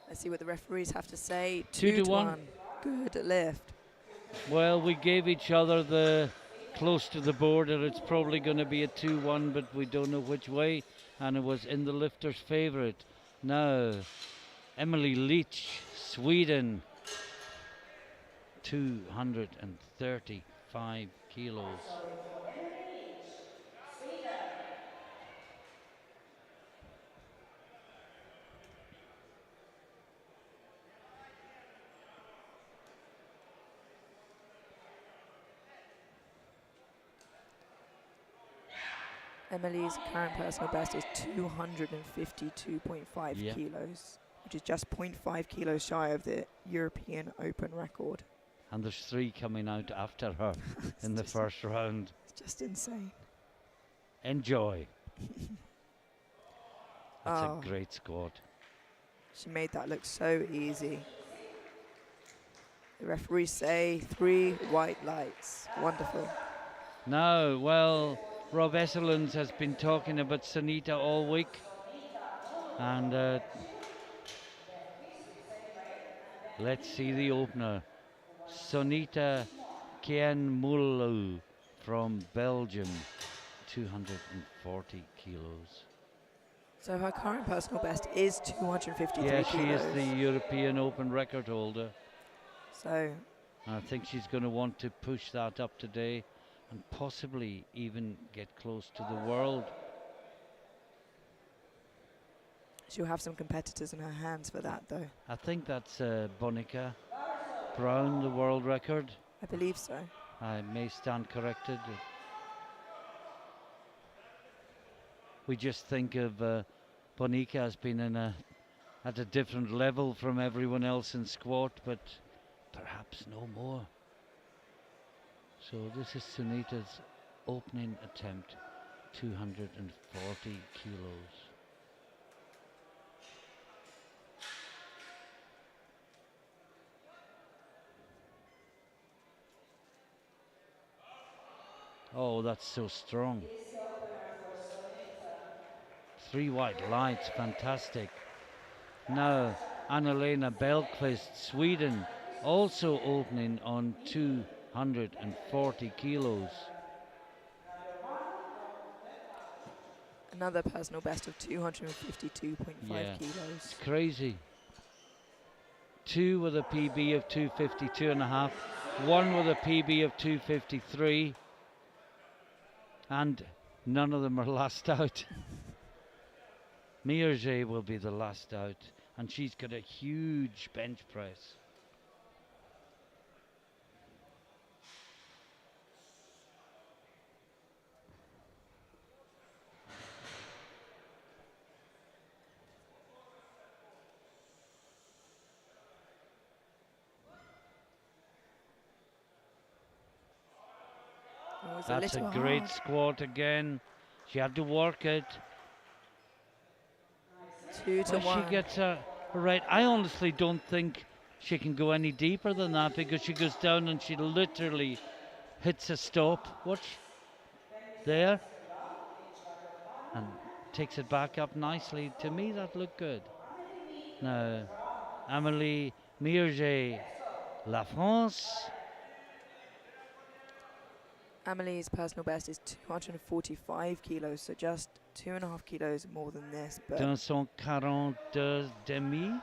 Let's see what the referees have to say. 2-1. Good lift. Well, we gave each other the close to the border. It's probably going to be a 2-1, but we don't know which way. And it was in the lifter's favourite. Now, Emily Leach, Sweden, 235 kilos. Emily's current personal best is 252.5 kilos, which is just 0.5 kilos shy of the European Open record. And there's 3 coming out after her in the first round. It's just insane. Enjoy. That's a great squat. She made that look so easy. The referees say 3 white lights. Wonderful. Now, well, Rob Esselins has been talking about Sunita all week, and let's see the opener. Sunita Kienmulu from Belgium, 240 kilos. So her current personal best is 253 Yeah, kilos. she is the European Open record holder. So I think she's going to want to push that up today and possibly even get close to the world. She'll have some competitors in her hands for that, though. I think that's Bonica Brown, the world record. I believe so. I may stand corrected. We just think of Bonica has been at a different level from everyone else in squat, but perhaps no more. So this is Sunita's opening attempt, 240 kilos. Oh, that's so strong. 3 white lights, fantastic. Now, Anna-Lena Bellqvist, Sweden, also opening on 240 kilos. Another personal best of 252.5 Yeah, kilos. it's crazy. 2 with a PB of 252.5, 1 with a PB of 253, and none of them are last out. Mirje will be the last out, and she's got a huge bench press. Oh, it's That's a little great hard. squat again. She had to work it. 2 to Well, 1. she gets her right. I honestly don't think she can go any deeper than that, because she goes down and she literally hits a stop. Watch there, and takes it back up nicely. To me, that looked good. Now, Amélie Mirje, La France. Amelie's personal best is 245 kilos, so just 2.5 kilos more than this. But 242 demi.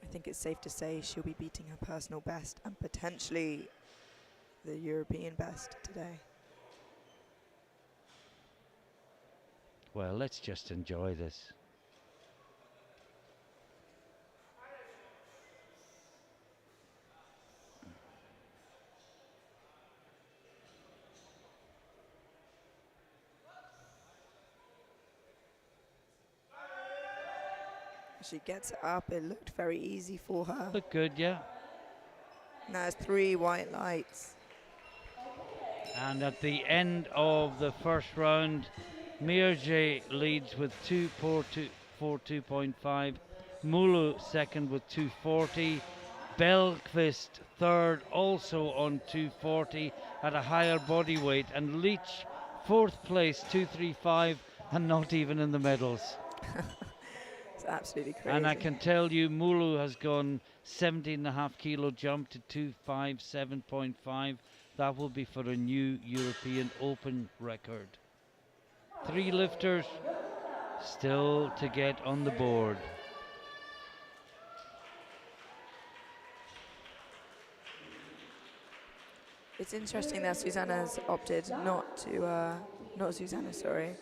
I think it's safe to say she'll be beating her personal best and potentially the European best today. Well, let's just enjoy this. She gets it up. It looked very easy for her. Look good, yeah. Now it's 3 white lights. And at the end of the first round, Mirje leads with 242.5. Mulu second with 240. Bellqvist third, also on 240 at a higher body weight. And Leach fourth place, 235, and not even in the medals. It's absolutely crazy. And I can tell you, Mulu has gone 17.5 kilo jump to 257.5. That will be for a new European Open record. 3 lifters still to get on the board. It's interesting that Susanna's opted not to, not Susanna, sorry.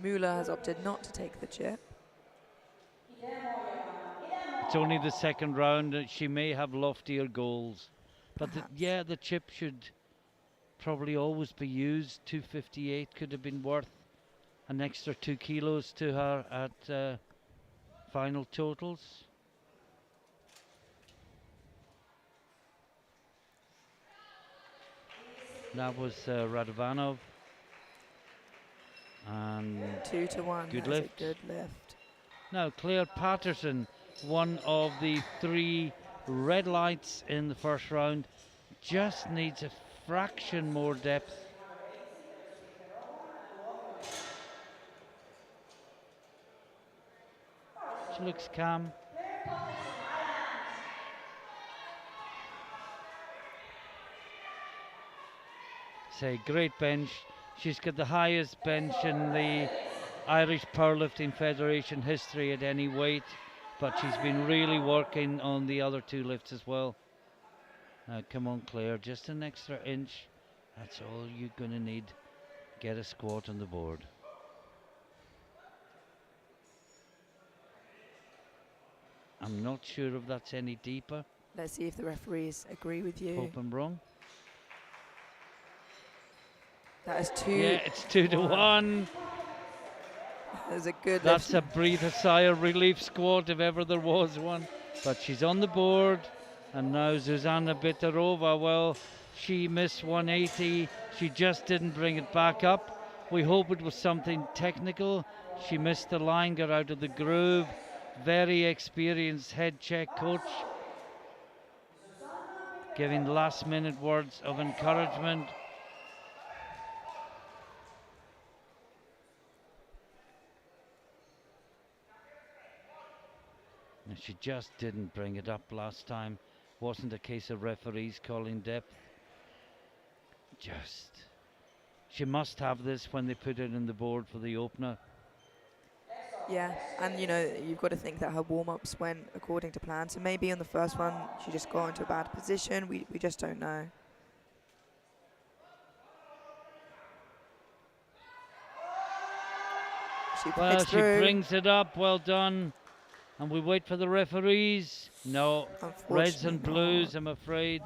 Müller has opted not to take the chip. It's only the second round. She may have loftier goals. But Perhaps. the chip should probably always be used. 258 could have been worth an extra 2 kilos to her at final totals. That was Radovanov. And 2 to 1. good That's lift. a good lift. Now Claire Patterson, one of the 3 red lights in the first round, just needs a fraction more depth. She looks calm. Say, great bench. She's got the highest bench in the Irish Powerlifting Federation history at any weight, but she's been really working on the other 2 lifts as well. Come on, Claire, just an extra inch. That's all you're going to need. Get a squat on the board. I'm not sure if that's any deeper. Let's see if the referees agree with you. Hope I'm wrong. That is 2. Yeah, it's 2-1. That is a good That's lift. a breathe a sigh of relief squat if ever there was one. But she's on the board. And now Zuzana Bitarova, well, she missed 180. She just didn't bring it back up. We hope it was something technical. She missed the line, got out of the groove. Very experienced head check coach, giving last minute words of encouragement. And she just didn't bring it up last time. Wasn't a case of referees calling depth. She must have this when they put it in the board for the opener. Yeah, and you know, you've got to think that her warm-ups went according to plan. So maybe on the first one, she just got into a bad position. We just don't know. Well, she brings it up. Well done. And we wait for the referees. No, reds and blues, I'm afraid.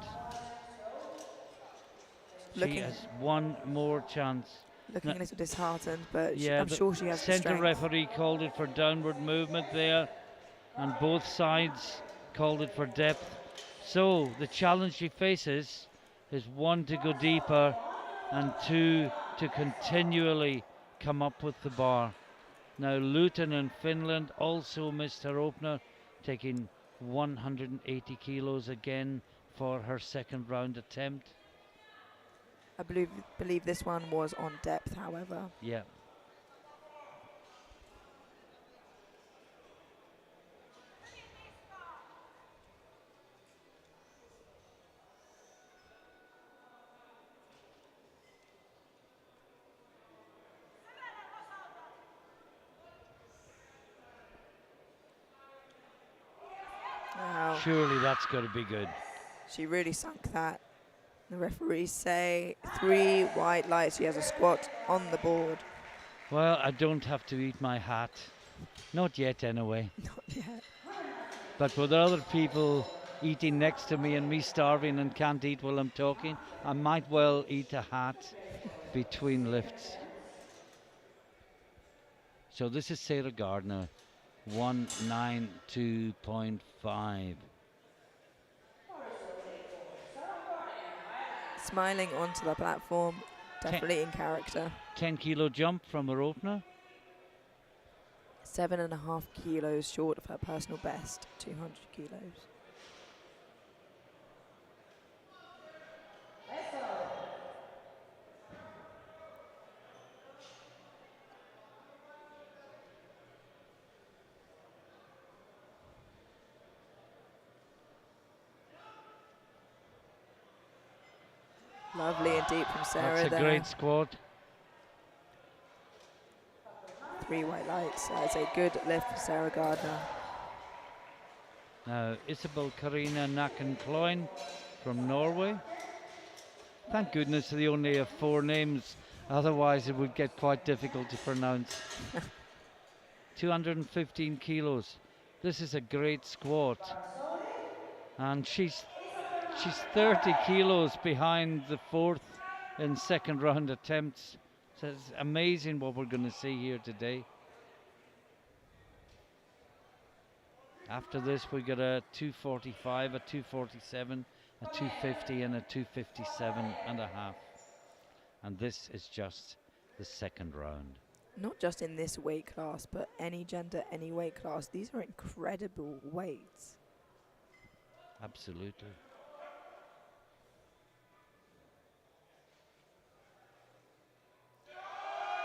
She has one more chance. Looking a little disheartened, but yeah, I'm sure she has the centre strength. referee called it for downward movement there, and both sides called it for depth. So the challenge she faces is 1, to go deeper, and 2, to continually come up with the bar. Now Luton in Finland also missed her opener, taking 180 kilos again for her second round attempt. I believe this one was on depth, however. Yeah. Wow. Surely that's got to be good. She really sunk that. The referees say 3 white lights. She has a squat on the board. Well, I don't have to eat my hat. Not yet, anyway. Not yet. But with other people eating next to me and me starving and can't eat while I'm talking, I might well eat a hat between lifts. So this is Sarah Gardner, 192.5. Smiling onto the platform, definitely in character. 10 kilo jump from her opener. 7.5 kilos short of her personal best, 200 kilos. Lovely and deep from Sarah. That's a great squat. 3 white lights. That's a good lift for Sarah Gardner. Now Isabel Karina Nakken-Kloin from Norway. Thank goodness they only have 4 names, otherwise it would get quite difficult to pronounce. 215 kilos. This is a great squat. And she's 30 kilos behind the 4th in second round attempts. So it's amazing what we're going to see here today. After this we got a 245, a 247, a 250 and a 257.5. And this is just the second round. Not just in this weight class, but any gender, any weight class. These are incredible weights. Absolutely.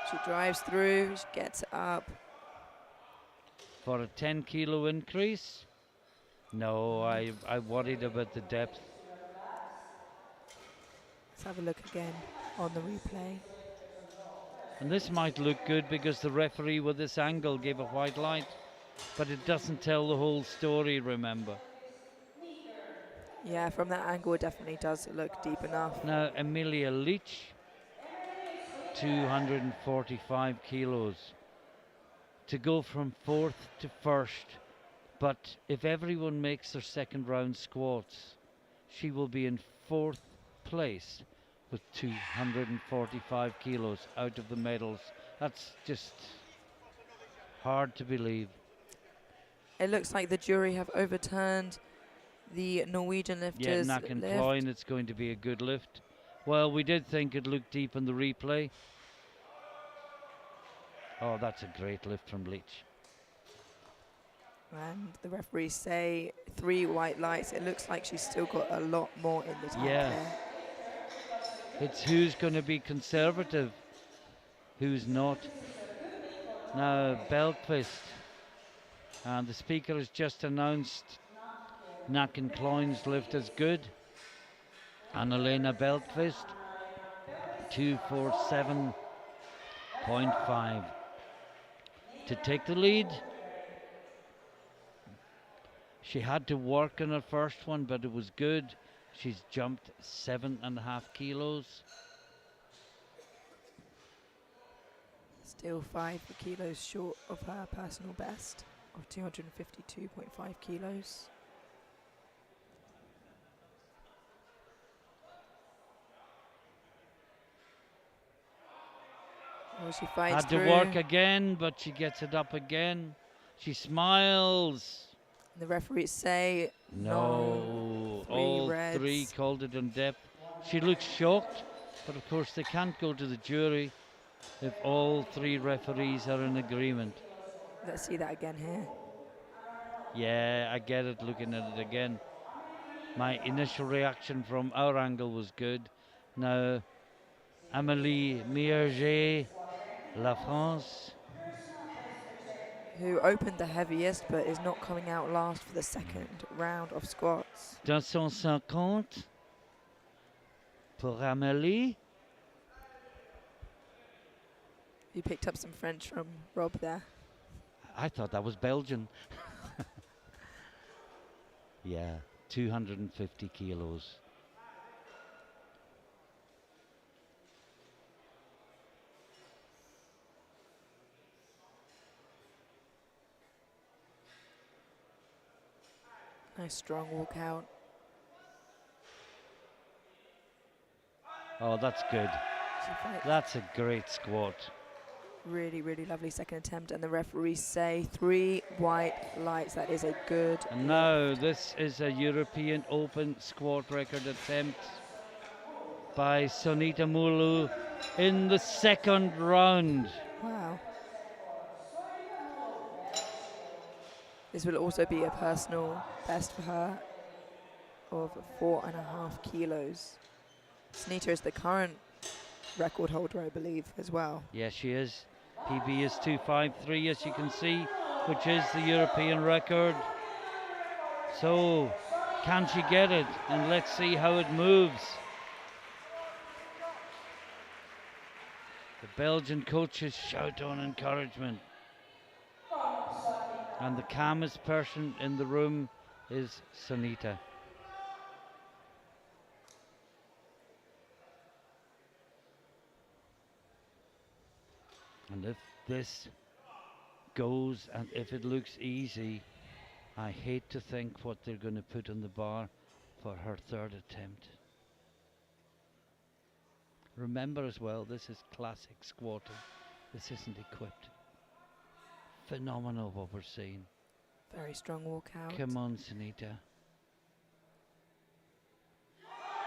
She drives through, she gets it up. For a 10 kilo increase? No, I worried about the depth. Let's have a look again on the replay. And this might look good because the referee with this angle gave a white light, but it doesn't tell the whole story, remember. Yeah, from that angle it definitely does look deep enough. Now Emilia Leach, 245 kilos. To go from 4th to 1st, but if everyone makes their second round squats, she will be in 4th place with 245 kilos out of the medals. That's just hard to believe. It looks like the jury have overturned the Norwegian Yeah, lifters Nack and lift. Klein, it's going to be a good lift. Well, we did think it looked deep in the replay. Oh, that's a great lift from Leach. And the referees say 3 white lights. It looks like she's still got a lot more in the tank there. It's who's going to be conservative, who's not. Now, Belkvist. And the speaker has just announced Nack and Klein's lift is good. And Elena Belkvist, 247.5 to take the lead. She had to work on her first one, but it was good. She's jumped 7.5 kilos. Still 5 kilos short of her personal best of 252.5 kilos. Oh, she fights Had through. to work again, but she gets it up again. She smiles. The referees say No, 3 all reds. 3 called it in depth. She looks shocked, but of course they can't go to the jury if all 3 referees are in agreement. Let's see that again here. Yeah, I get it looking at it again. My initial reaction from our angle was good. Now, Amélie Mierger, La France. Who opened the heaviest but is not coming out last for the second round of squats. 250 pour Amélie. You picked up some French from Rob there. I thought that was Belgian. Yeah, 250 kilos. Nice strong walkout. Oh, that's good. That's a great squat. Really, really lovely second attempt, and the referees say 3 white lights. That is a good. And now this is a European Open squat record attempt by Sonita Mulu in the second round. Wow. This will also be a personal best for her of 4.5 kilos. Sonita is the current record holder, I believe, as well. Yes, she is. PB is 253, as you can see, which is the European record. So, can she get it? And let's see how it moves. The Belgian coaches shout on encouragement. And the calmest person in the room is Sonita. And if this goes and if it looks easy, I hate to think what they're going to put on the bar for her third attempt. Remember as well, this is classic squatting. This isn't equipped. Phenomenal what we're seeing. Very strong walkout. Come on, Sonita.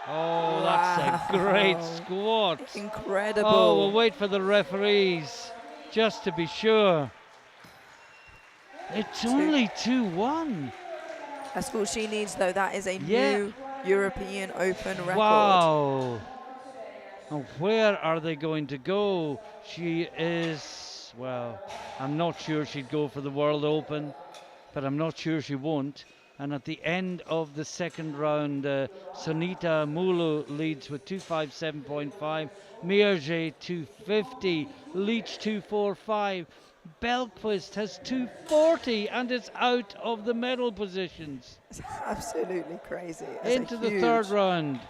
Oh, that's a great squat. Incredible. Oh, we'll wait for the referees just to be sure. It's only 2-1. That's all she needs, though. That is a new European Open record. Wow. And where are they going to go? She is, well, I'm not sure she'd go for the World Open, but I'm not sure she won't. And at the end of the second round, Sonita Mulu leads with 257.5, Mierge 250, Leach 245, Belkvist has 240 and is out of the medal positions. It's absolutely crazy. Into the third round.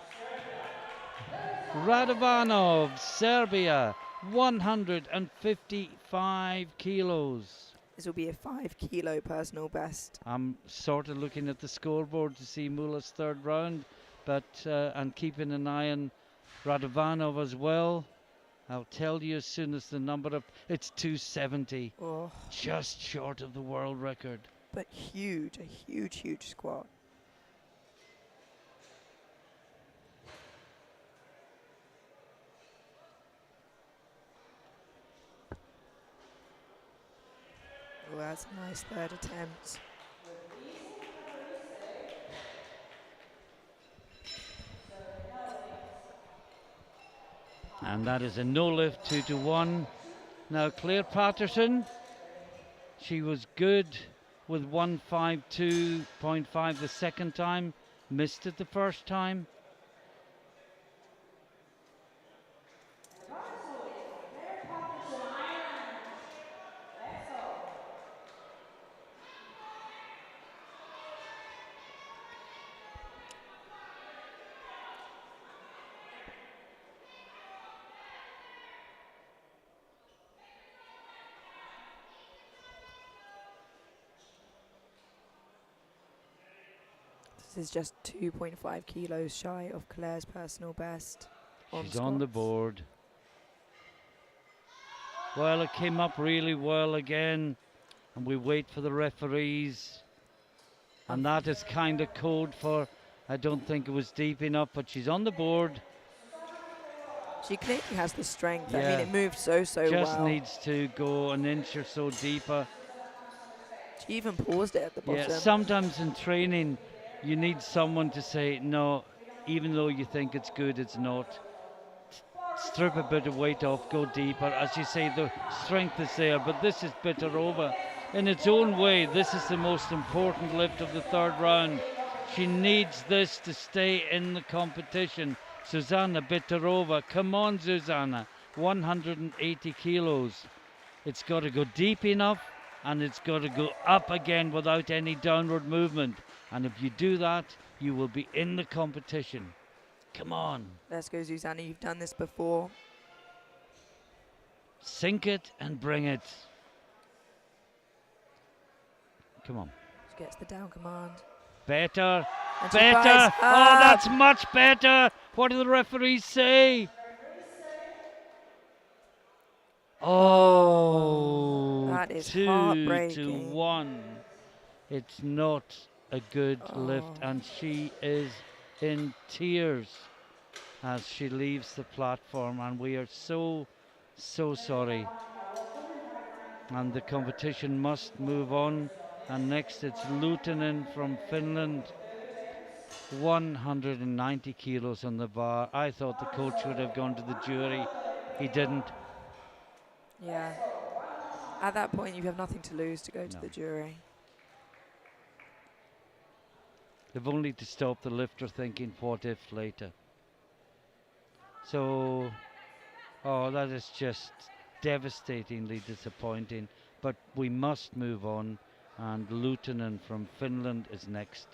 Radovanov, Serbia, 155 kilos. This will be a 5 kilo personal best. I'm sort of looking at the scoreboard to see Mula's third round, but and keeping an eye on Radovanov as well. I'll tell you as soon as the number up. It's 270, Oh, just short of the world record. but huge, a huge, huge squat. Oh, that's a nice third attempt. And that is a no lift, 2-1. Now Claire Patterson, she was good with 152.5 the second time, missed it the first time. This is just 2.5 kilos shy of Claire's personal best. She's on the squats. board. Well, it came up really well again, and we wait for the referees. And that is kind of code for, I don't think it was deep enough, but she's on the board. She clearly has the strength. I Yeah. mean, it moved so Just well. needs to go an inch or so deeper. She even paused it at the bottom. Yeah, sometimes in training, you need someone to say, no, even though you think it's good, it's not. Strip a bit of weight off, go deeper. As you say, the strength is there, but this is Bitarova. In its own way, this is the most important lift of the third round. She needs this to stay in the competition. Susanna Bitarova, come on, Susanna, 180 kilos. It's got to go deep enough, and it's got to go up again without any downward movement. And if you do that, you will be in the competition. Come on. Let's go, Susanna. You've done this before. Sink it and bring it. Come on. She gets the down command. Better. And she Better. fires Oh, up. that's much better. What do the referees say? Oh, That is 2-1. heartbreaking. It's not a good lift, Oh. and she is in tears as she leaves the platform, and we are so sorry. And the competition must move on, and next it's Luutinen from Finland. 190 kilos on the bar. I thought the coach would have gone to the jury. He didn't. Yeah. At that point, you have nothing to lose to go to No. the jury. They've only to stop the lifter thinking, what if later? So, oh, that is just devastatingly disappointing. But we must move on, and Luutinen from Finland is next.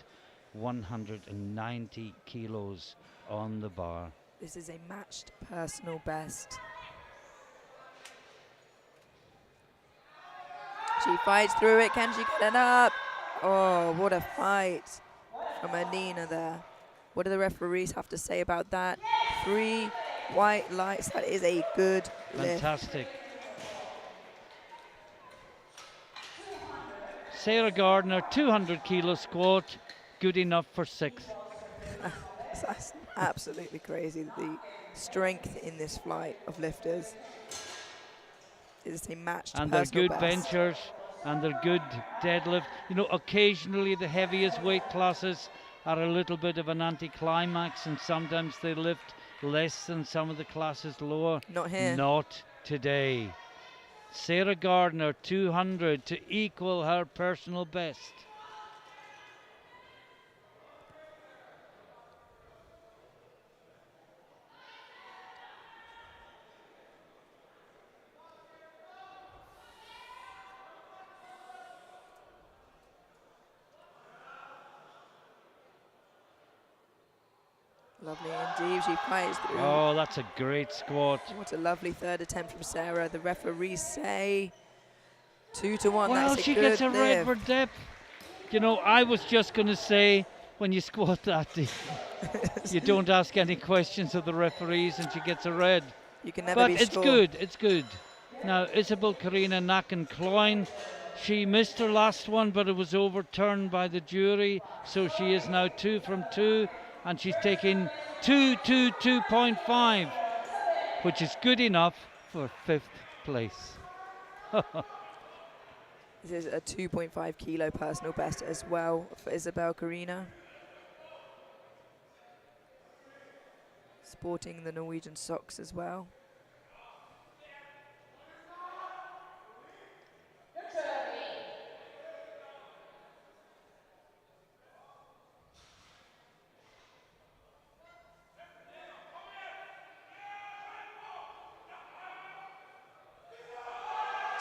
190 kilos on the bar. This is a matched personal best. She fights through it. Can she get it up? Oh, what a fight from Alina there. What do the referees have to say about that? 3 white lights. That is a good lift. Fantastic. Sarah Gardner, 200 kilo squat, good enough for 6th. That's absolutely crazy. The strength in this flight of lifters. It is a matched And they're personal good best. benchers, and they're good deadlift. You know, occasionally the heaviest weight classes are a little bit of an anticlimax, and sometimes they lift less than some of the classes lower. Not here. Not today. Sarah Gardner, 200 to equal her personal best. Lovely indeed. She fights through. Oh, that's a great squat. What a lovely third attempt from Sarah. The referees say 2-1. Well, That's a she good gets a red lift. for depth. You know, I was just going to say when you squat that deep. You don't ask any questions of the referees and she gets a red. You can never But be it's sure. good, it's good. Now, Isabel Karina Nacken-Kloin, she missed her last one, but it was overturned by the jury, so she is now 2 from 2, and she's taking 2.5, which is good enough for 5th place. This is a 2.5 kilo personal best as well for Isabel Karina. Sporting the Norwegian socks as well.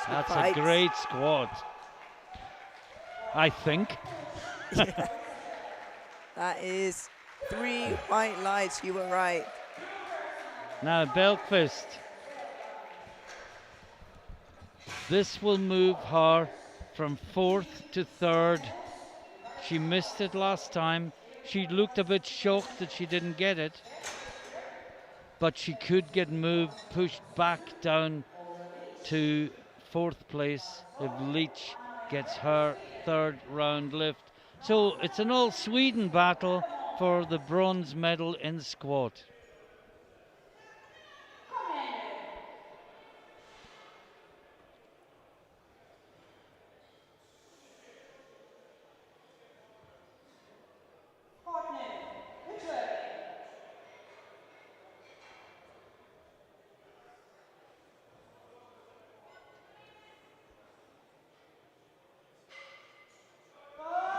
That's a great squat, I think. Yeah. That is 3 white lights, you were right. Now, Belkvist. This will move her from 4th to 3rd. She missed it last time. She looked a bit shocked that she didn't get it, but she could get moved, pushed back down to 4th place if Leach gets her 3rd round lift. So it's an all Sweden battle for the bronze medal in squat.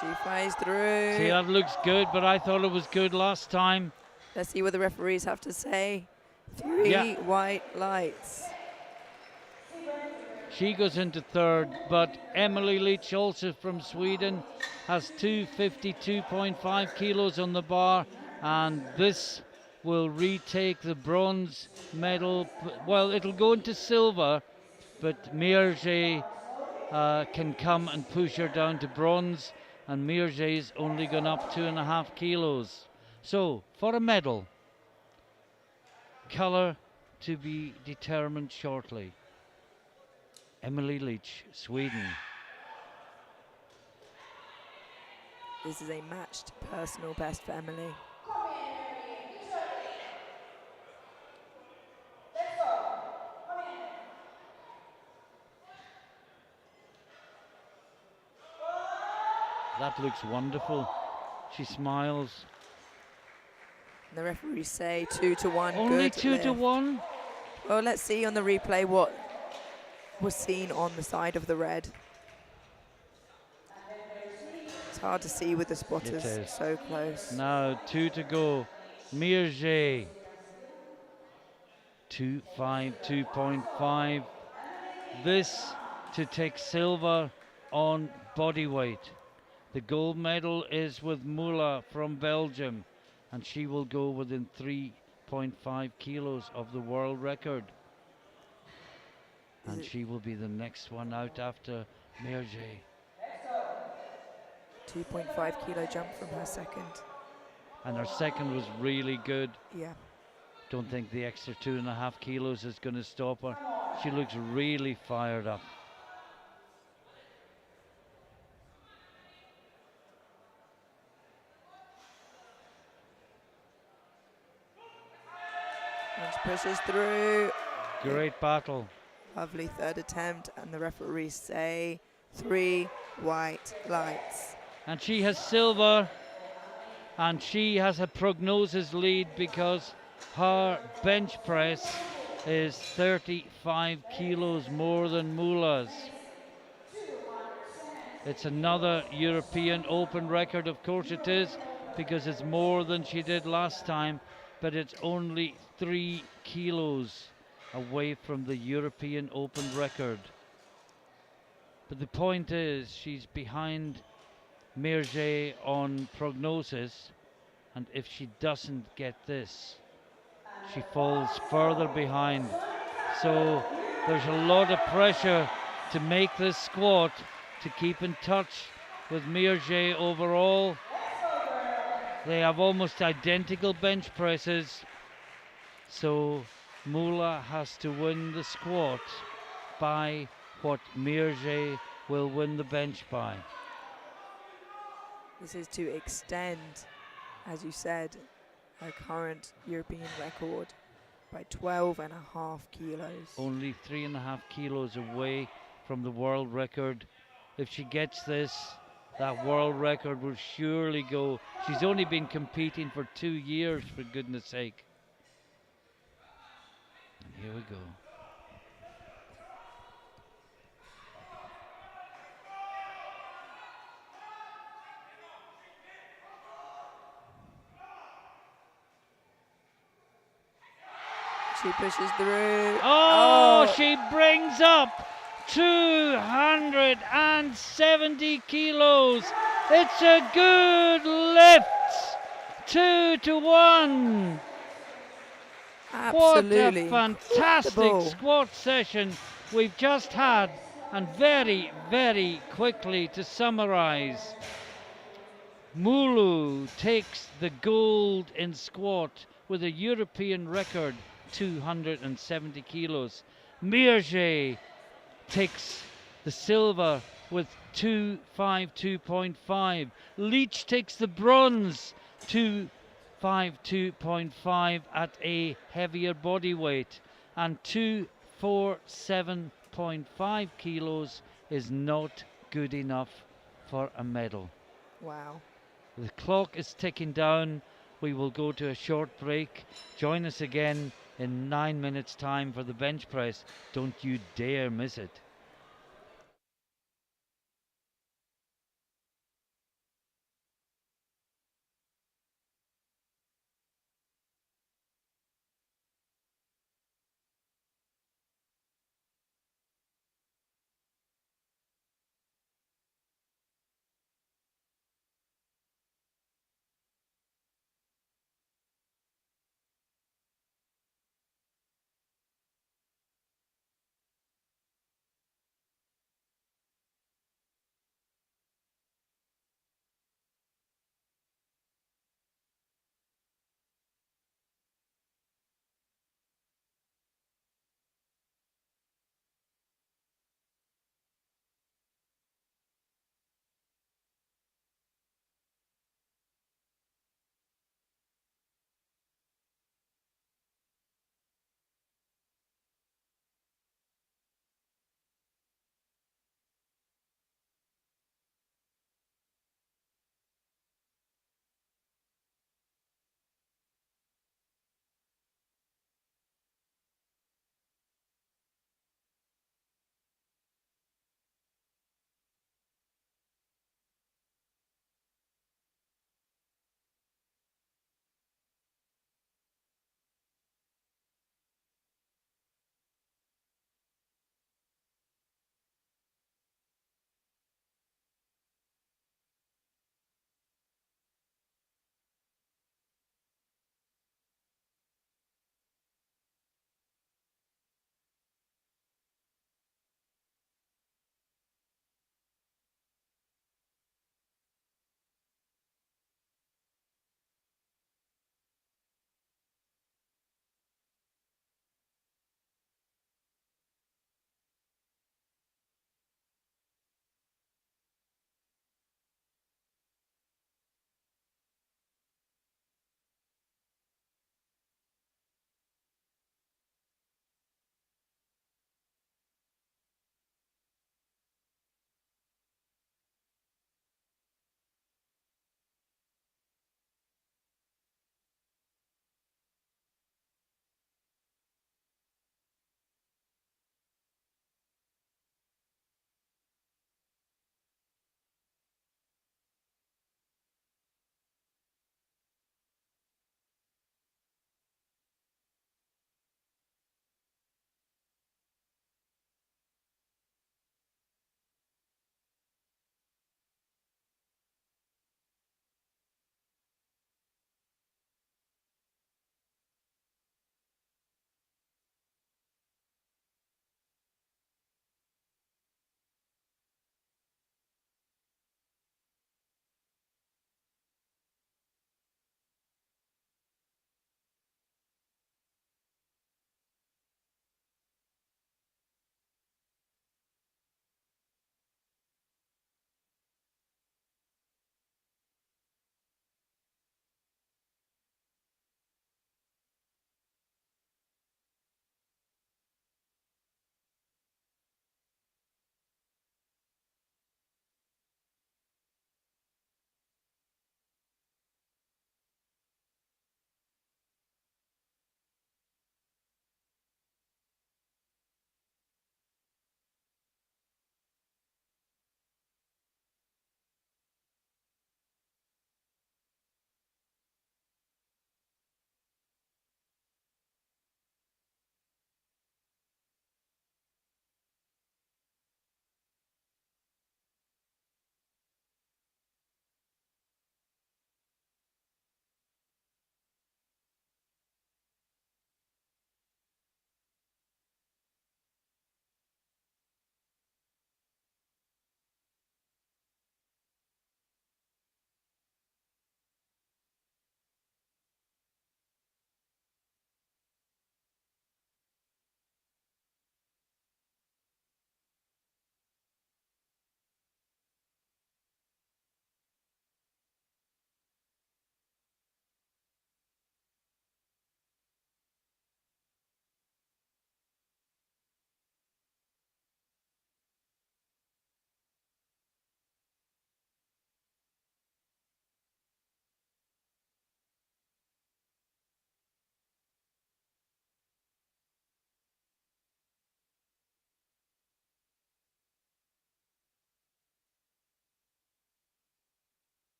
She flies through. See, that looks good, but I thought it was good last time. Let's see what the referees have to say. 3 white lights. She goes into 3rd, but Emily Leach, also from Sweden, has 252.5 kilos on the bar, and this will retake the bronze medal. Well, it'll go into silver, but Mierge can come and push her down to bronze, and Mierge's only gone up 2.5 kilos. So, for a medal, colour to be determined shortly. Emily Leach, Sweden. This is a matched personal best for Emily. That looks wonderful. She smiles. And the referees say 2 to 1. Only good 2 to lift. 1? Well, let's see on the replay what was seen on the side of the red. It's hard to see with the spotters so close. Now 2 to go. Mierge. 2.5. This to take silver on body weight. The gold medal is with Mula from Belgium, and she will go within 3.5 kilos of the world record. And she will be the next one out after Mierge. 2.5 kilo jump from her second. And her second was really good. Yeah. Don't think the extra 2.5 kilos is going to stop her. She looks really fired up. And she pushes through. Great battle. Lovely 3rd attempt, and the referees say 3 white lights. And she has silver, and she has a prognosis lead because her bench press is 35 kilos more than Mula's. It's another European Open record, of course it is, because it's more than she did last time, but it's only 3 kilos away from the European Open record. But the point is, she's behind Mierge on prognosis, and if she doesn't get this, she falls further behind. So there's a lot of pressure to make this squat, to keep in touch with Mierge overall. They have almost identical bench presses. So Mula has to win the squat by what Mirje will win the bench by. This is to extend, as you said, her current European record by 12.5 kilos. Only 3.5 kilos away from the world record. If she gets this, that world record will surely go. She's only been competing for 2 years, for goodness sake. And here we go. She pushes through. Oh, she brings up 270 kilos. It's a good lift. 2-1. Absolutely What a fantastic incredible. squat session we've just had. And very, very quickly to summarize, Mulu takes the gold in squat with a European record 270 kilos. Mirje takes the silver with 252.5. Leach takes the bronze 252.5 at a heavier body weight, and 247.5 kilos is not good enough for a medal. Wow. The clock is ticking down. We will go to a short break. Join us again in 9 minutes' time for the bench press. Don't you dare miss it.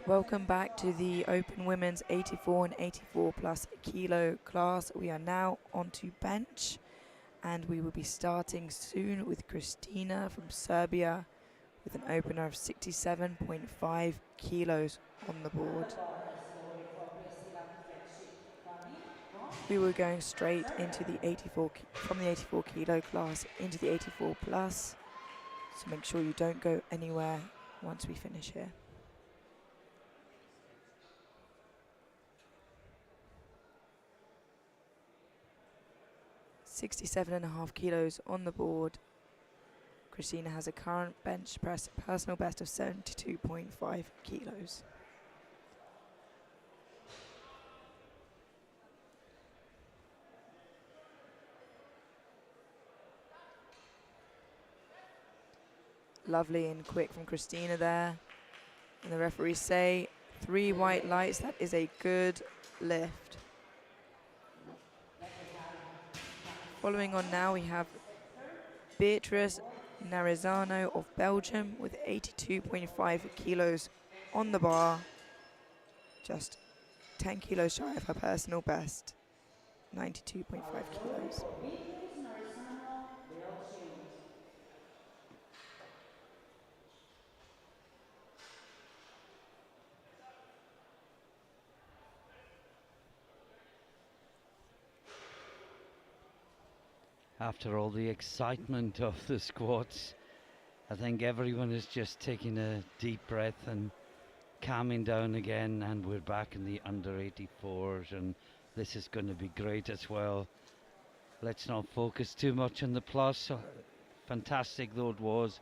Welcome back to the Open Women's 84 and 84 plus kilo class. We are now onto bench and we will be starting soon with Christina from Serbia with an opener of 67.5 kilos on the board. We were going straight into the 84, from the 84 kilo class into the 84 plus. So make sure you don't go anywhere once we finish here. $67.5 kilos on the board. Christina has a current bench press personal best of 72.5 kilos. Lovely and quick from Christina there. And the referees say 3 white lights, that is a good lift. Following on now, we have Beatrice Narizano of Belgium with 82.5 kilos on the bar. Just 10 kilos shy of her personal best, 92.5 kilos. After all the excitement of the squats, I think everyone is just taking a deep breath and calming down again, and we're back in the under 84s, and this is going to be great as well. Let's not focus too much on the plus. Fantastic though it was,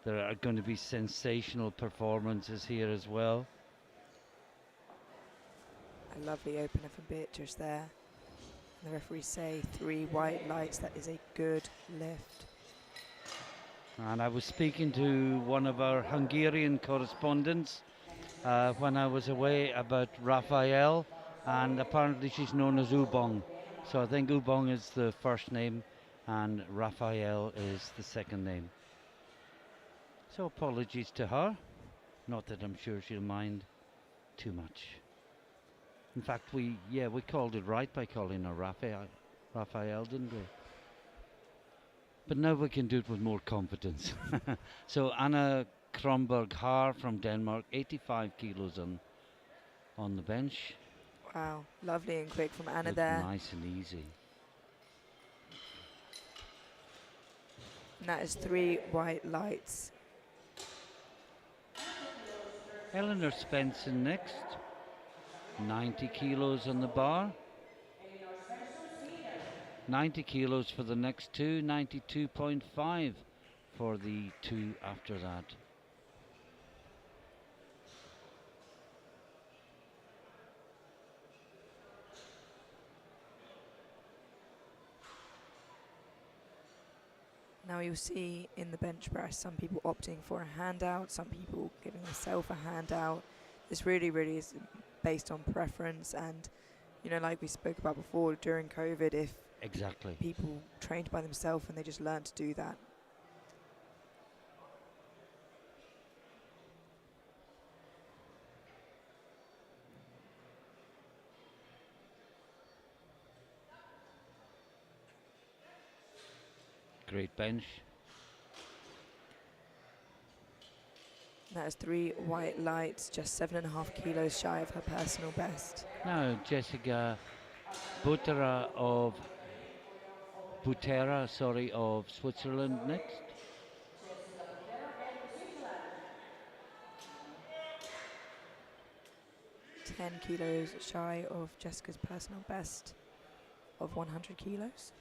there are going to be sensational performances here as well. A lovely opener for Beatrice there. The referees say 3 white lights, that is a good lift. And I was speaking to one of our Hungarian correspondents when I was away about Raphael, and apparently she's known as Ubong. So I think Ubong is the first name and Raphael is the second name. So apologies to her, not that I'm sure she'll mind too much. In fact, we called it right by calling her Raphael, didn't we? But now we can do it with more confidence. So Anna Kronberg Haar from Denmark, 85 kilos on the bench. Wow, lovely and quick from Anna Looked there. nice and easy. And that is 3 white lights. Eleanor Spencer next, 90 kilos on the bar. 90 kilos for the next two, 92.5 for the two after that. Now you'll see in the bench press some people opting for a handout, some people giving themselves a handout. This really is based on preference, and you know, like we spoke about before, during COVID, if exactly people trained by themselves and they just learned to do that. Great bench. That is 3 white lights, just 7.5 kilos shy of her personal best. Now Jessica Butera of Switzerland next. .10 kilos shy of Jessica's personal best of 100 kilos.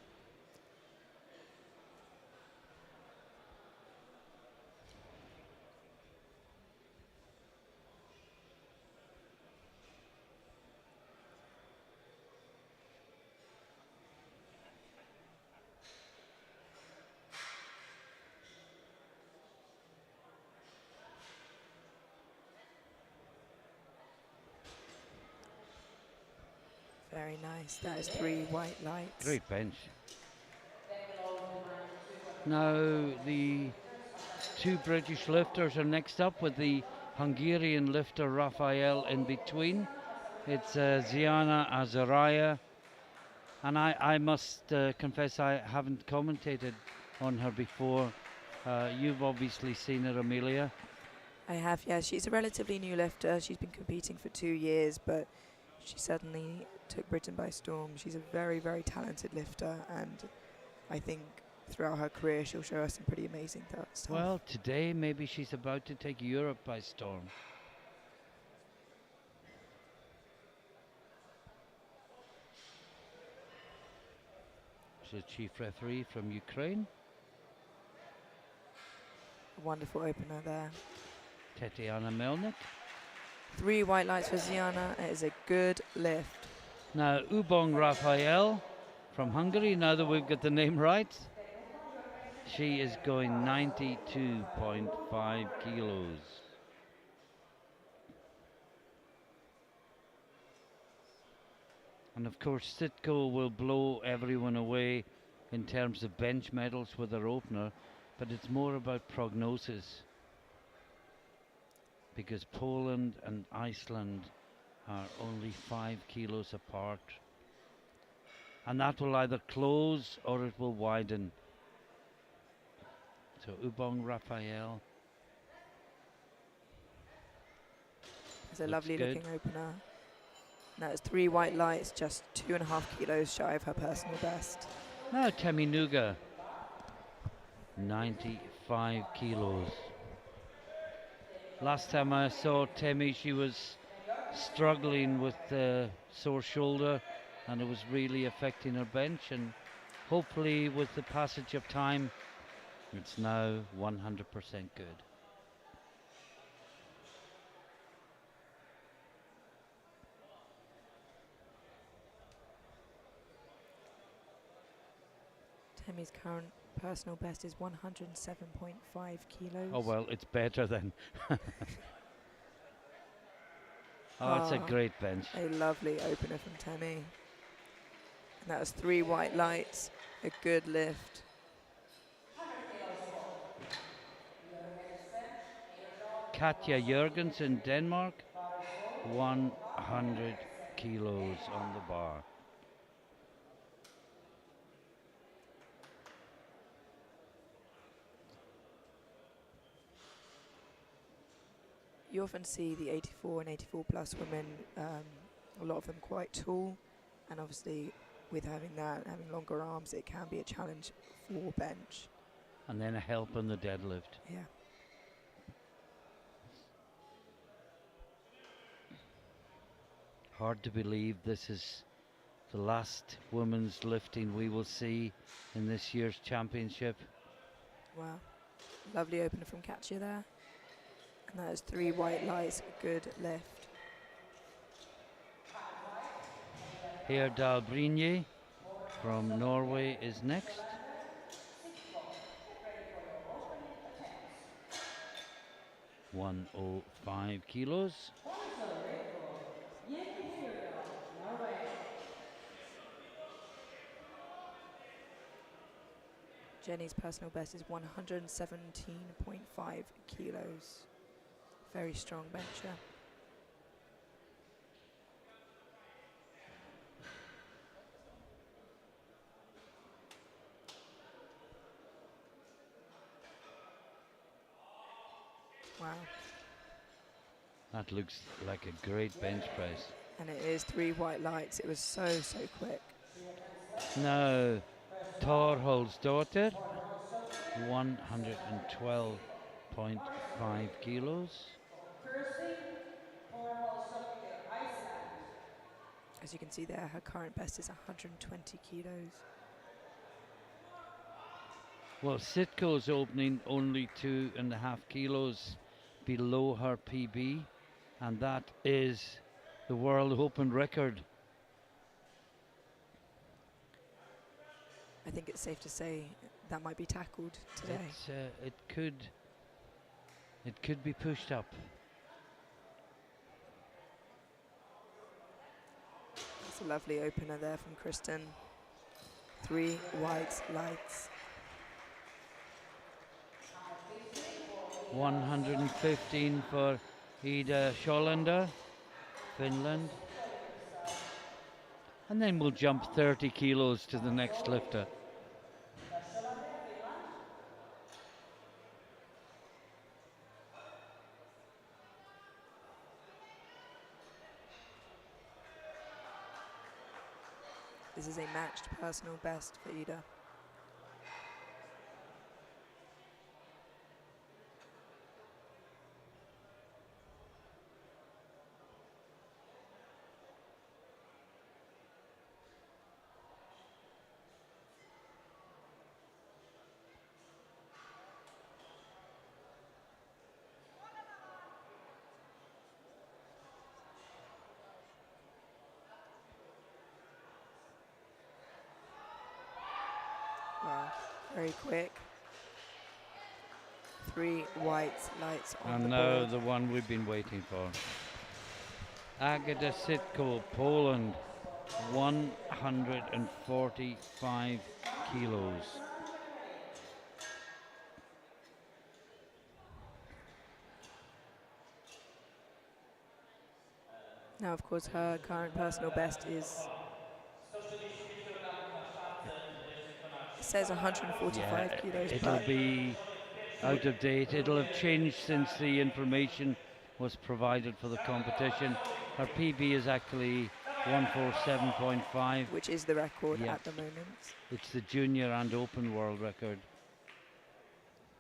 Very nice. That is 3 white lights. Great bench. Now the two British lifters are next up with the Hungarian lifter Rafael in between. It's Ziana Azaraya. And I must confess I haven't commentated on her before. You've obviously seen her, Amelia. I have, yeah. She's a relatively new lifter. She's been competing for 2 years, but she suddenly took Britain by storm. She's a very, very talented lifter, and I think throughout her career she'll show us some pretty amazing stuff. Well, today maybe she's about to take Europe by storm. She's the chief referee from Ukraine. A wonderful opener there. Tetiana Melnik. 3 white lights for Ziana. It is a good lift. Now Ubong Rafael from Hungary, now that we've got the name right. She is going 92.5 kilos. And of course Sitko will blow everyone away in terms of bench medals with her opener, but it's more about prognosis, because Poland and Iceland are only 5 kilos apart, and that will either close or it will widen. So Ubong Rafael. It's a lovely looking opener. Now it's 3 white lights, just 2.5 kilos shy of her personal best. Now Temi Nuga, 95 kilos. Last time I saw Temi, she was struggling with the sore shoulder, and it was really affecting her bench, and hopefully with the passage of time it's now 100% good. Temi's current personal best is 107.5 kilos. Oh well, it's better then. Oh, it's a great bench. A lovely opener from Temi. And that was 3 white lights, a good lift. Katja Jørgensen, Denmark, 100 kilos on the bar. You often see the 84 and 84 plus women, a lot of them quite tall, and obviously with having longer arms, it can be a challenge for bench. And then a help on the deadlift. Yeah. Hard to believe this is the last women's lifting we will see in this year's championship. Wow. Lovely opener from Katja there. And that is 3 white lights, a good lift. Herdal Brinje from Norway is next. (105 kilos). Jenny's personal best is 117.5 kilos. Very strong bencher. Wow. That looks like a great bench press. And it is 3 white lights. It was so quick. Now, Torholdsdottir, 112.5 kilos. As you can see there, her current best is 120 kilos. Well, Sitko's opening only 2.5 kilos below her PB, and that is the World Open record. I think it's safe to say that might be tackled today. It could be pushed up. That's a lovely opener there from Kristen. 3 white lights. 115 for Ida Sjolander, Finland. And then we'll jump 30 kilos to the next lifter. This is a matched personal best for Ida. Wow, very quick. 3 white lights on And the now board. the one we've been waiting for. Agata Sitko, Poland, 145 kilos. Now, of course, her current personal best is, it says 145 kilos, it'll but be out of date. It'll have changed since the information was provided for the competition. Her PB is actually 147.5. which is the record Yeah. at the moment. It's the junior and open world record.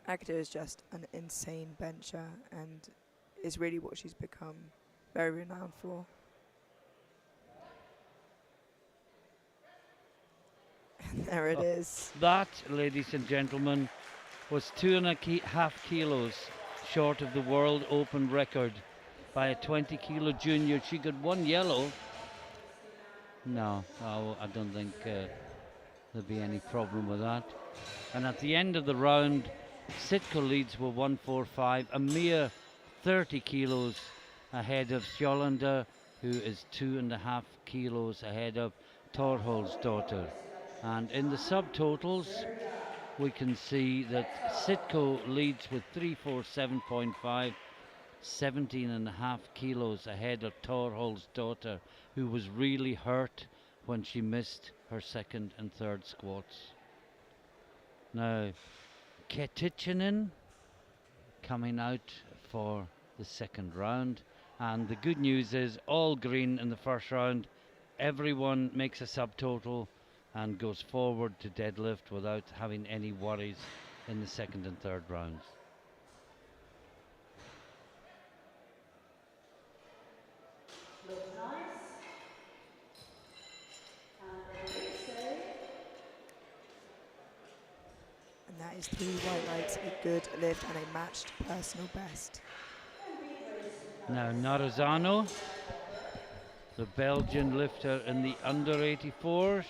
Agata is just an insane bencher and is really what she's become very renowned for. And there it is. That, ladies and gentlemen, was 2.5 kilos short of the world open record by a 20 kilo junior. She got 1 yellow. No, I don't think there'll be any problem with that. And at the end of the round, Sitko leads with 145, a mere 30 kilos ahead of Sjolander, who is 2.5 kilos ahead of Torhol's daughter. And in the subtotals, we can see that Sitko leads with 347.5, 17.5 kilos ahead of Torhol's daughter, who was really hurt when she missed her second and third squats. Now, Ketitschinen coming out for the second round, and the good news is all green in the first round. Everyone makes a subtotal and goes forward to deadlift without having any worries in the second and third rounds. And that is 3 white lights, a good lift and a matched personal best. Now Narazano, the Belgian lifter in the under 84s.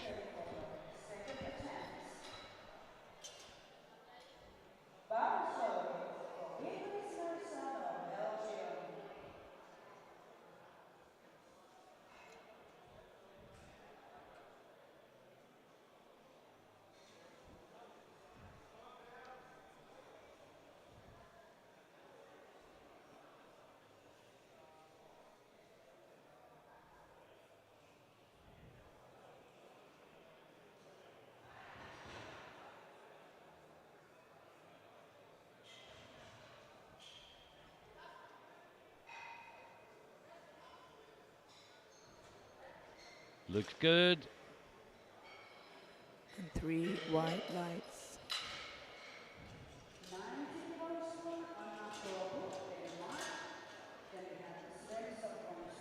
Looks good. And 3 white lights.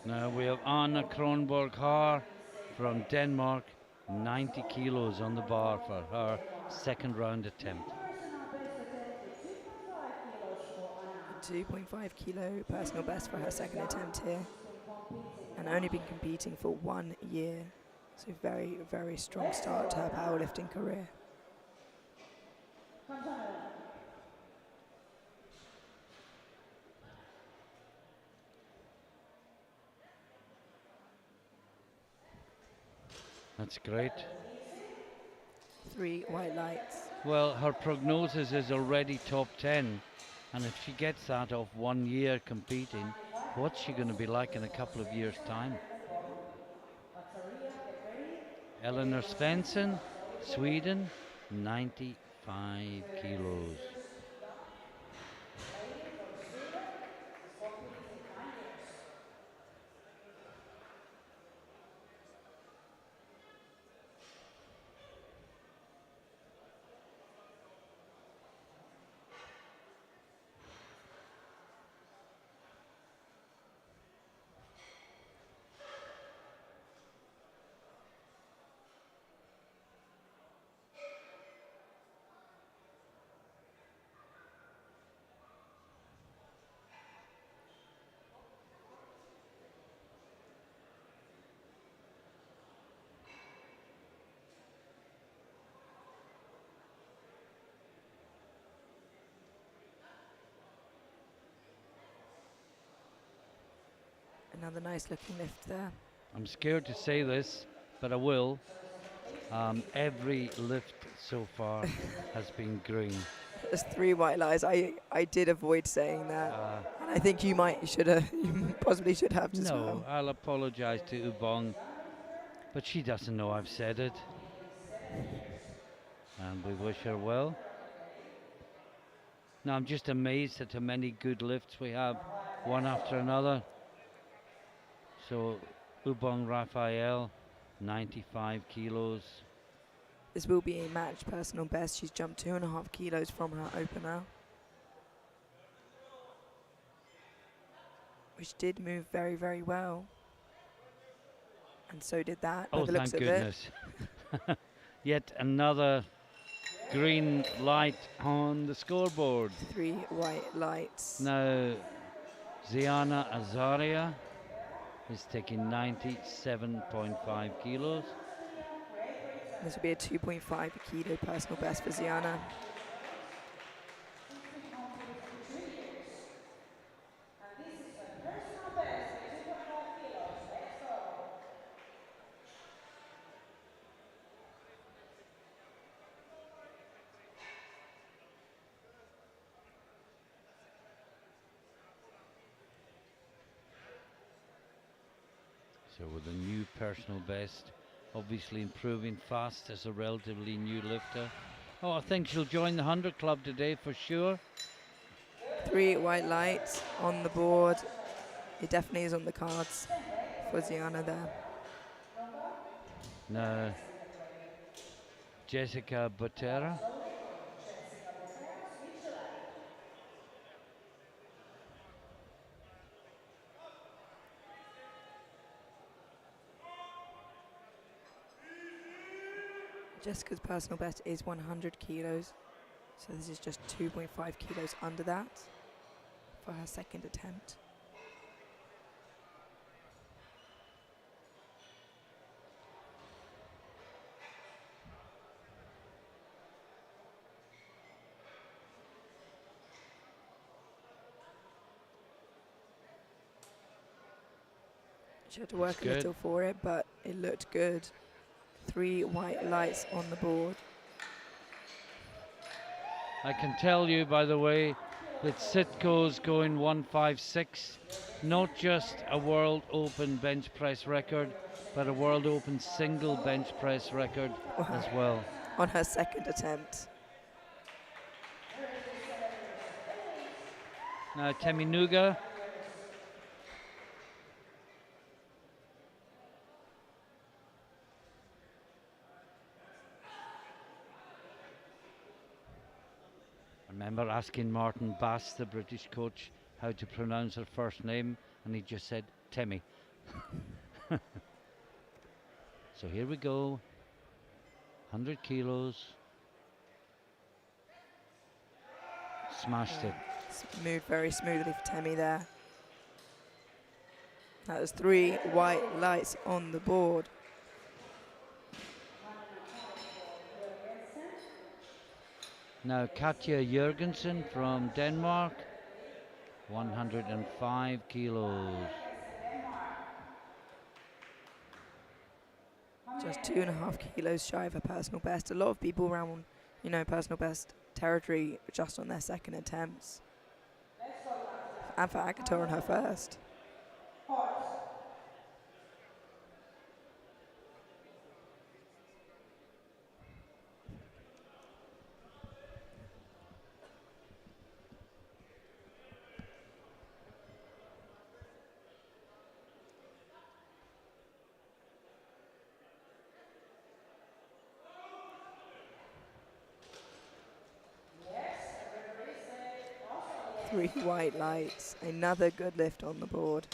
Now we have Anna Kronborg Haar from Denmark, 90 kilos on the bar for her second round attempt. A 2.5 kilo personal best for her second attempt here. And only been competing for 1 year. So very, very strong start to her powerlifting career. That's great. 3 white lights. Well, her prognosis is already top 10, and if she gets that off 1 year competing, What's she going to be like in a couple of years' time? Eleanor Svensson, Sweden, 95 kilos. Another nice looking lift there. I'm scared to say this, but I will. Every lift so far has been green. There's 3 white lies. I did avoid saying that. And I think you should have, you possibly should have as No, well. I'll apologize to Ubong, but she doesn't know I've said it. And we wish her well. Now, I'm just amazed at how many good lifts we have, one after another. So, Ubong Raphael, 95 kilos. This will be a match personal best. She's jumped 2.5 kilos from her opener, which did move very, very well. And so did that, by Oh, the looks thank of goodness. Yet another green light on the scoreboard. it. 3 white lights. Now, Ziana Azaria is taking 97.5 kilos. This will be a 2.5 kilo personal best for Ziana. So with a new personal best, obviously improving fast as a relatively new lifter. Oh, I think she'll join the 100 club today for sure. 3 white lights on the board. It definitely is on the cards for Ziana there. Now, Jessica Botera. Jessica's personal best is 100 kilos. So this is just 2.5 kilos under that for her second attempt. She had to work a little for it, but it looked good. 3 white lights on the board. I can tell you, by the way, that Sitko's going 156, not just a World Open bench press record, but a World Open single bench press record as well. On her second attempt. Now, Teminuga. I remember asking Martin Bass, the British coach, how to pronounce her first name, and he just said, Temi. So here we go. 100 kilos. Smashed it. Moved very smoothly for Temi there. That was 3 white lights on the board. Now Katja Jørgensen from Denmark, 105 kilos. Just 2.5 kilos shy of her personal best. A lot of people around, personal best territory just on their second attempts. And for Agatha on her first. 3 white lights. Another good lift on the board.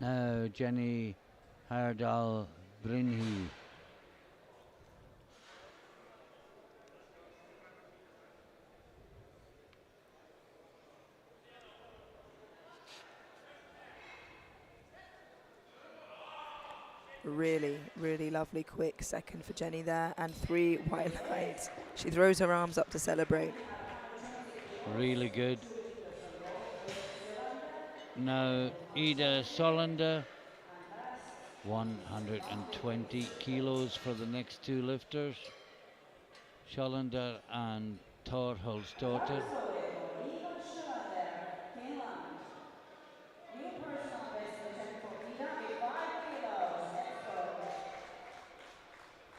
Now Jenny Heyerdahl Brynhi. Really, really lovely quick second for Jenny there, and 3 white lights. She throws her arms up to celebrate. Really good. Now Ida Solander, 120 kilos for the next two lifters. Solander and Thor Holsdottir.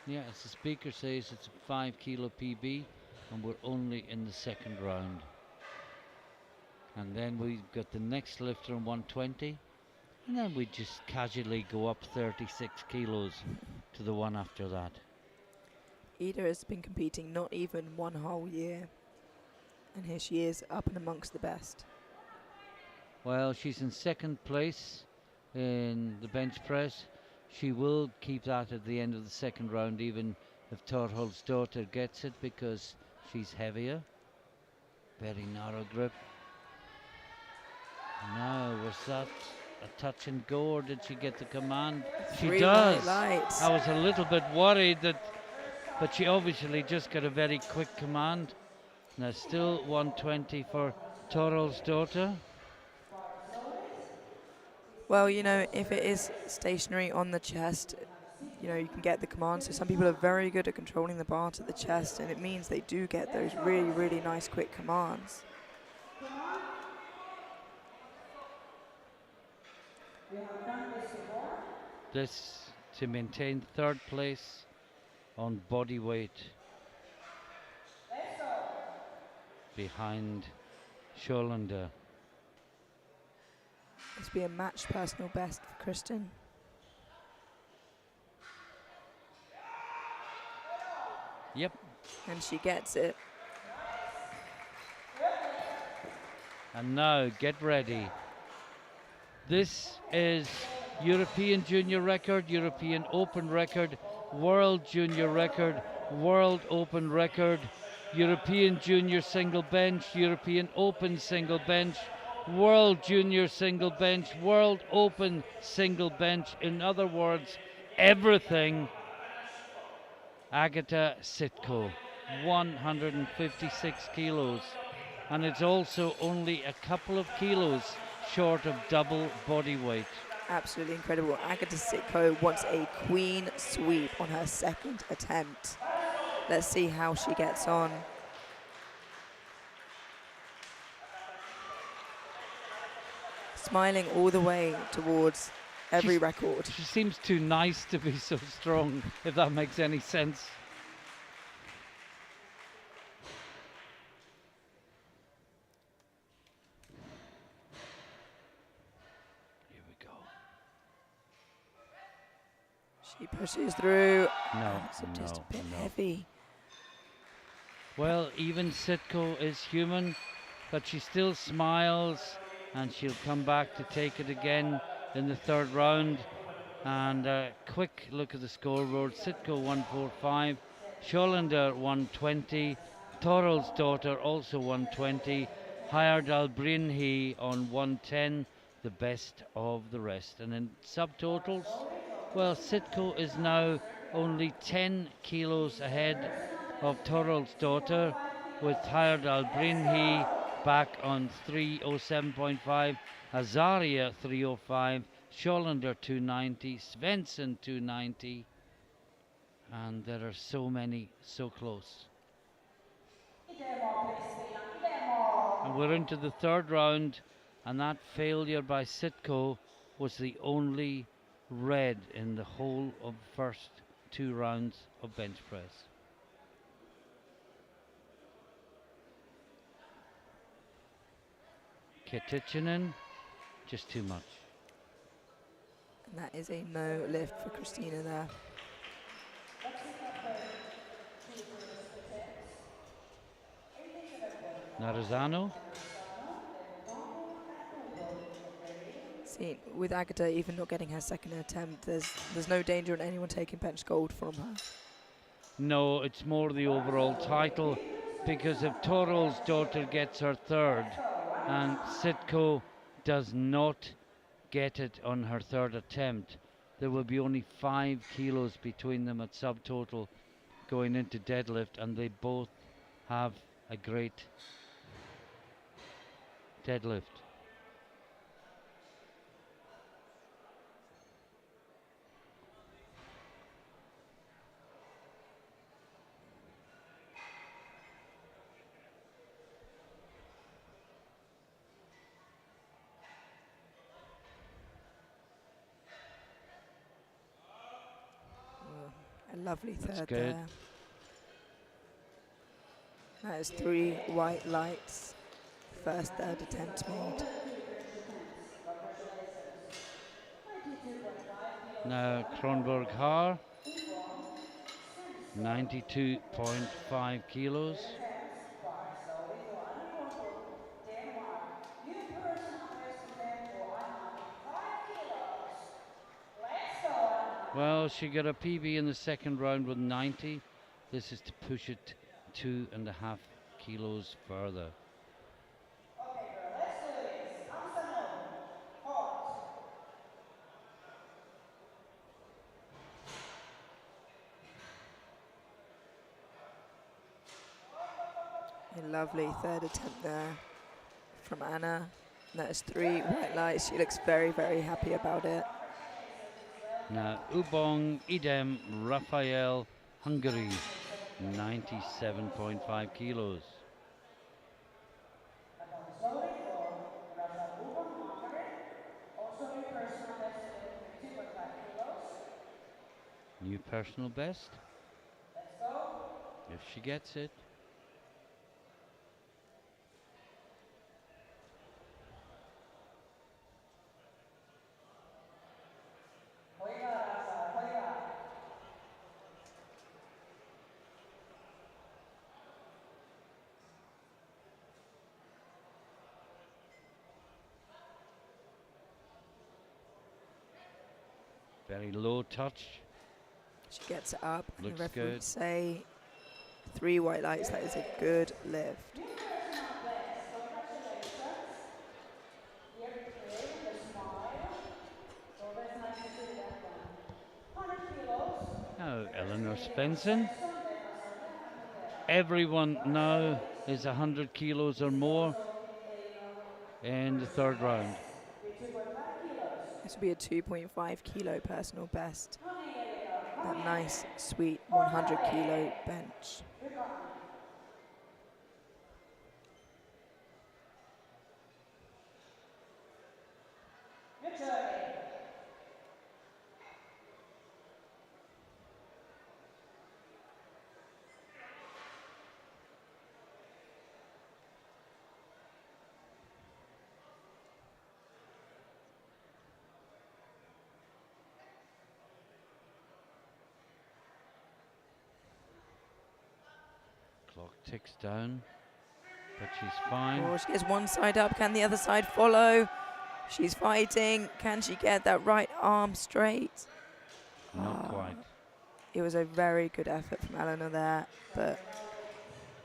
Yeah, as the speaker says, it's a 5 kilo PB, and we're only in the second round. And then we've got the next lifter on 120, and then we just casually go up 36 kilos to the one after that. Ida has been competing not even 1 whole year, and here she is up and amongst the best. Well, she's in second place in the bench press. She will keep that at the end of the second round, even if Thor Holsdottir gets it, because she's heavier. Very narrow grip. Now, was that a touch and go, or did she get the command? She 3 does. white lights. I was a little bit worried but she obviously just got a very quick command. Now still 120 for Thor Holsdottir. Well, you know, if it is stationary on the chest, you know, you can get the command. So some people are very good at controlling the bar to the chest, and it means they do get those really, really nice quick commands. This to maintain third place on body weight behind Solander. This will be a match personal best for Kristen. Yep. And she gets it. And now get ready. This is European Junior record, European Open record, World Junior record, World Open record, European Junior single bench, European Open single bench, World Junior single bench, World Open single bench. In other words, everything. Agata Sitko, 156 kilos. And it's also only a couple of kilos short of double body weight. Absolutely incredible. Agata Sitko wants a queen sweep on her second attempt. Let's see how she gets on. Smiling all the way towards every record. She seems too nice to be so strong, if that makes any sense. Here we go. She pushes through. No, It's just a bit no. heavy. Well, even Sitko is human, but she still smiles, and she'll come back to take it again in the third round. And a quick look at the scoreboard. Sitko 145, Solander 120, Thor Holsdottir also 120, Heyerdahl Brynhi on 110, the best of the rest. And in subtotals, well, Sitko is now only 10 kilos ahead of Thor Holsdottir, with Heyerdahl Brynhi back on 307.5, Azaria 305, Solander 290, Svensson 290, and there are so many so close. And we're into the third round, and that failure by Sitko was the only red in the whole of the first two rounds of bench press. Ketitschinen, just too much. And that is a no lift for Christina there. Narazano, See, with Agata even not getting her second attempt, there's no danger in anyone taking bench gold from her. no, it's more the overall title, because if Toro's daughter gets her third and Sitko does not get it on her third attempt, there will be only 5 kilos between them at subtotal going into deadlift, and they both have a great deadlift. A lovely That's third good. there. That is 3 white lights. First third attempt made. Now Kronberg Haar, 92.5 kilos. Well, she got a PB in the second round with 90. This is to push it 2.5 kilos further. A lovely third attempt there from Anna. That is 3 white lights. She looks very, very happy about it. Now Ubong Idem Raphael, Hungary, 97.5 kilos. New personal best, if she gets it. Very low touch. She gets it up. And Looks the referee good. say 3 white lights. That is a good lift. Now Eleanor Svensson. Everyone now is 100 kilos or more in the third round. This will be a 2.5 kilo personal best. That nice, sweet 100 kilo bench. Clock ticks down, but she's fine. Oh, she gets one side up. Can the other side follow? She's fighting. Can she get that right arm straight? Not quite. It was a very good effort from Eleanor there, but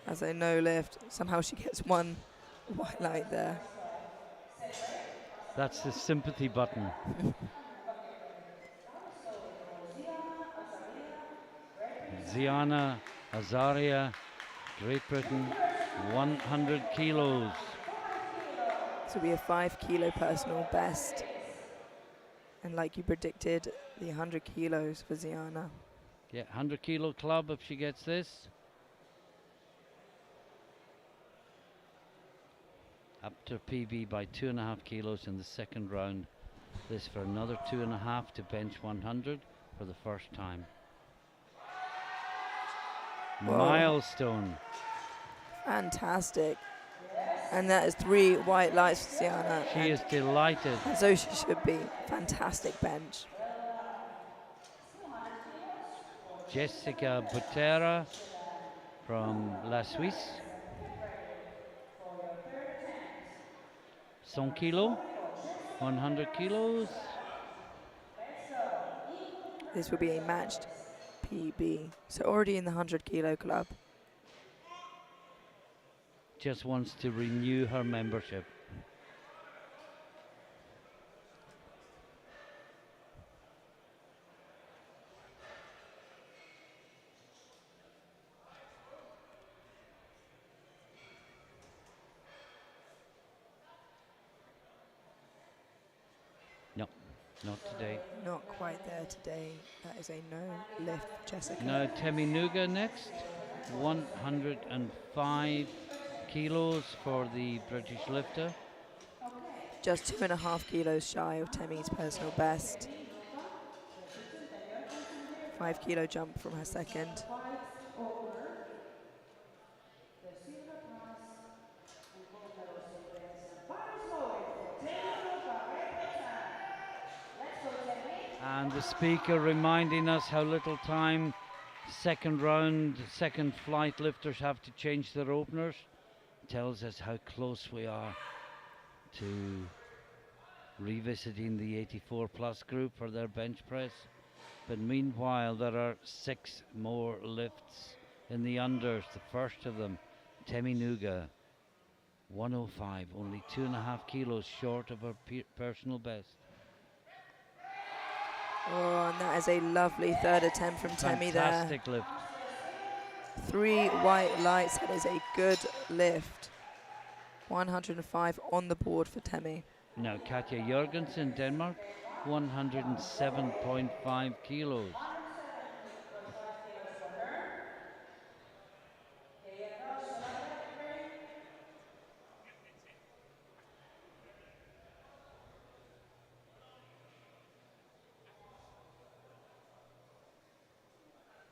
as a no lift, somehow she gets one white light there. That's the sympathy button. Ziana Azaria, Great Britain, 100 kilos. This will be a 5 kilo personal best. And like you predicted, the 100 kilos for Ziana. Yeah, 100 kilo club if she gets this. Up to PB by 2.5 kilos in the second round. This for another 2.5 to bench 100 for the first time. Whoa. Milestone. Fantastic. And that is 3 white lights for Sienna. She is delighted. And so she should be. Fantastic bench. Jessica Butera from La Suisse. 100 kilo, 100 kilos. This will be a matched PB. So already in the 100 kilo club. Just wants to renew her membership. No, not today. Not quite there today. That is a no lift for Jessica. Now Teminuga next. 105 kilos for the British lifter. Just 2.5 kilos shy of Temi's personal best. 5 kilo jump from her second. And the speaker reminding us how little time second round, second flight lifters have to change their openers. Tells us how close we are to revisiting the 84 plus group for their bench press. But meanwhile, there are 6 more lifts in the unders. The first of them, Teminuga, 105, only 2.5 kilos short of her personal best. Oh, and that is a lovely third attempt from Temi there. Fantastic lift. 3 white lights. That is a good lift. 105 on the board for Temi. Now Katja Jørgensen, Denmark, 107.5 kilos.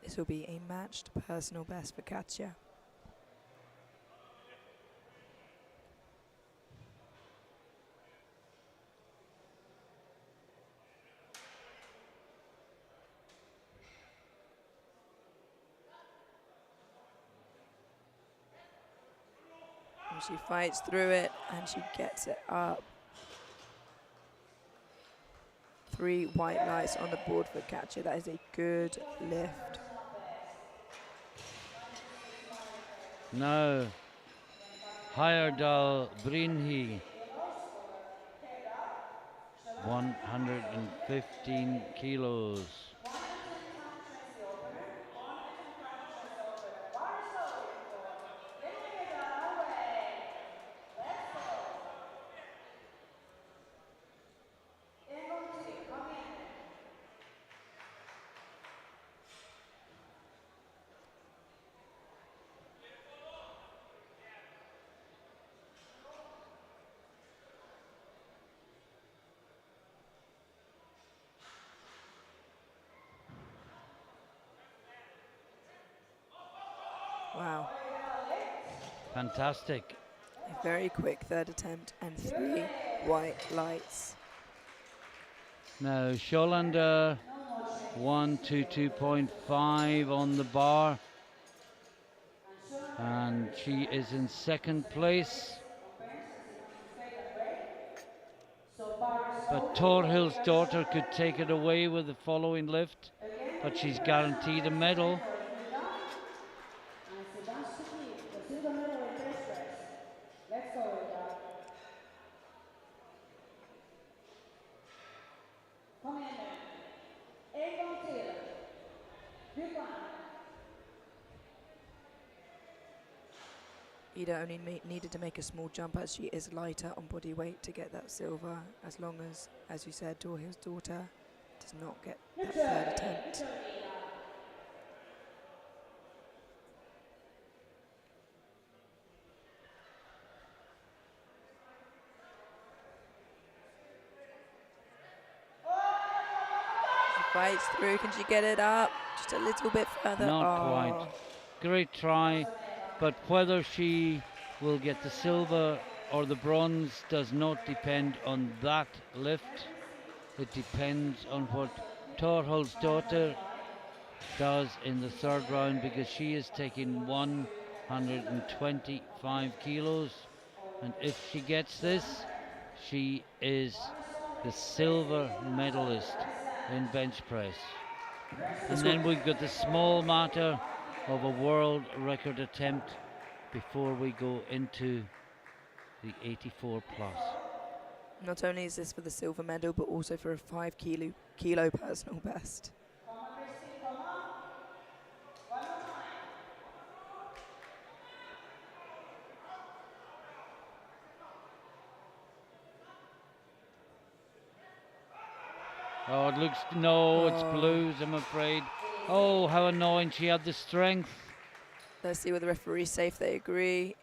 This will be a matched personal best for Katja. And she fights through it and she gets it up. 3 white lights on the board for Katja. That is a good lift. Now Heyerdahl Brynhi, 115 kilos. Wow. Fantastic. A very quick third attempt and 3 white lights. Now Schollander, 122.5 on the bar. And she is in second place. But Thorhild's daughter could take it away with the following lift, but she's guaranteed a medal. Ida only needed to make a small jump as she is lighter on body weight to get that silver, as long as you said, Thorhild's daughter does not get that third attempt. She fights through, can she get it up? Just a little bit further. Not quite. Great try, but whether she will get the silver or the bronze does not depend on that lift. It depends on what Torhol's daughter does in the third round, because she is taking 125 kilos, and if she gets this, she is the silver medalist in bench press. And then we've got the small matter of a world record attempt before we go into the 84 plus. Not only is this for the silver medal, but also for a 5 kilo personal best. Oh, it looks, no, it's blues, I'm afraid. Oh, how annoying, she had the strength. Let's see what the referees say if they agree.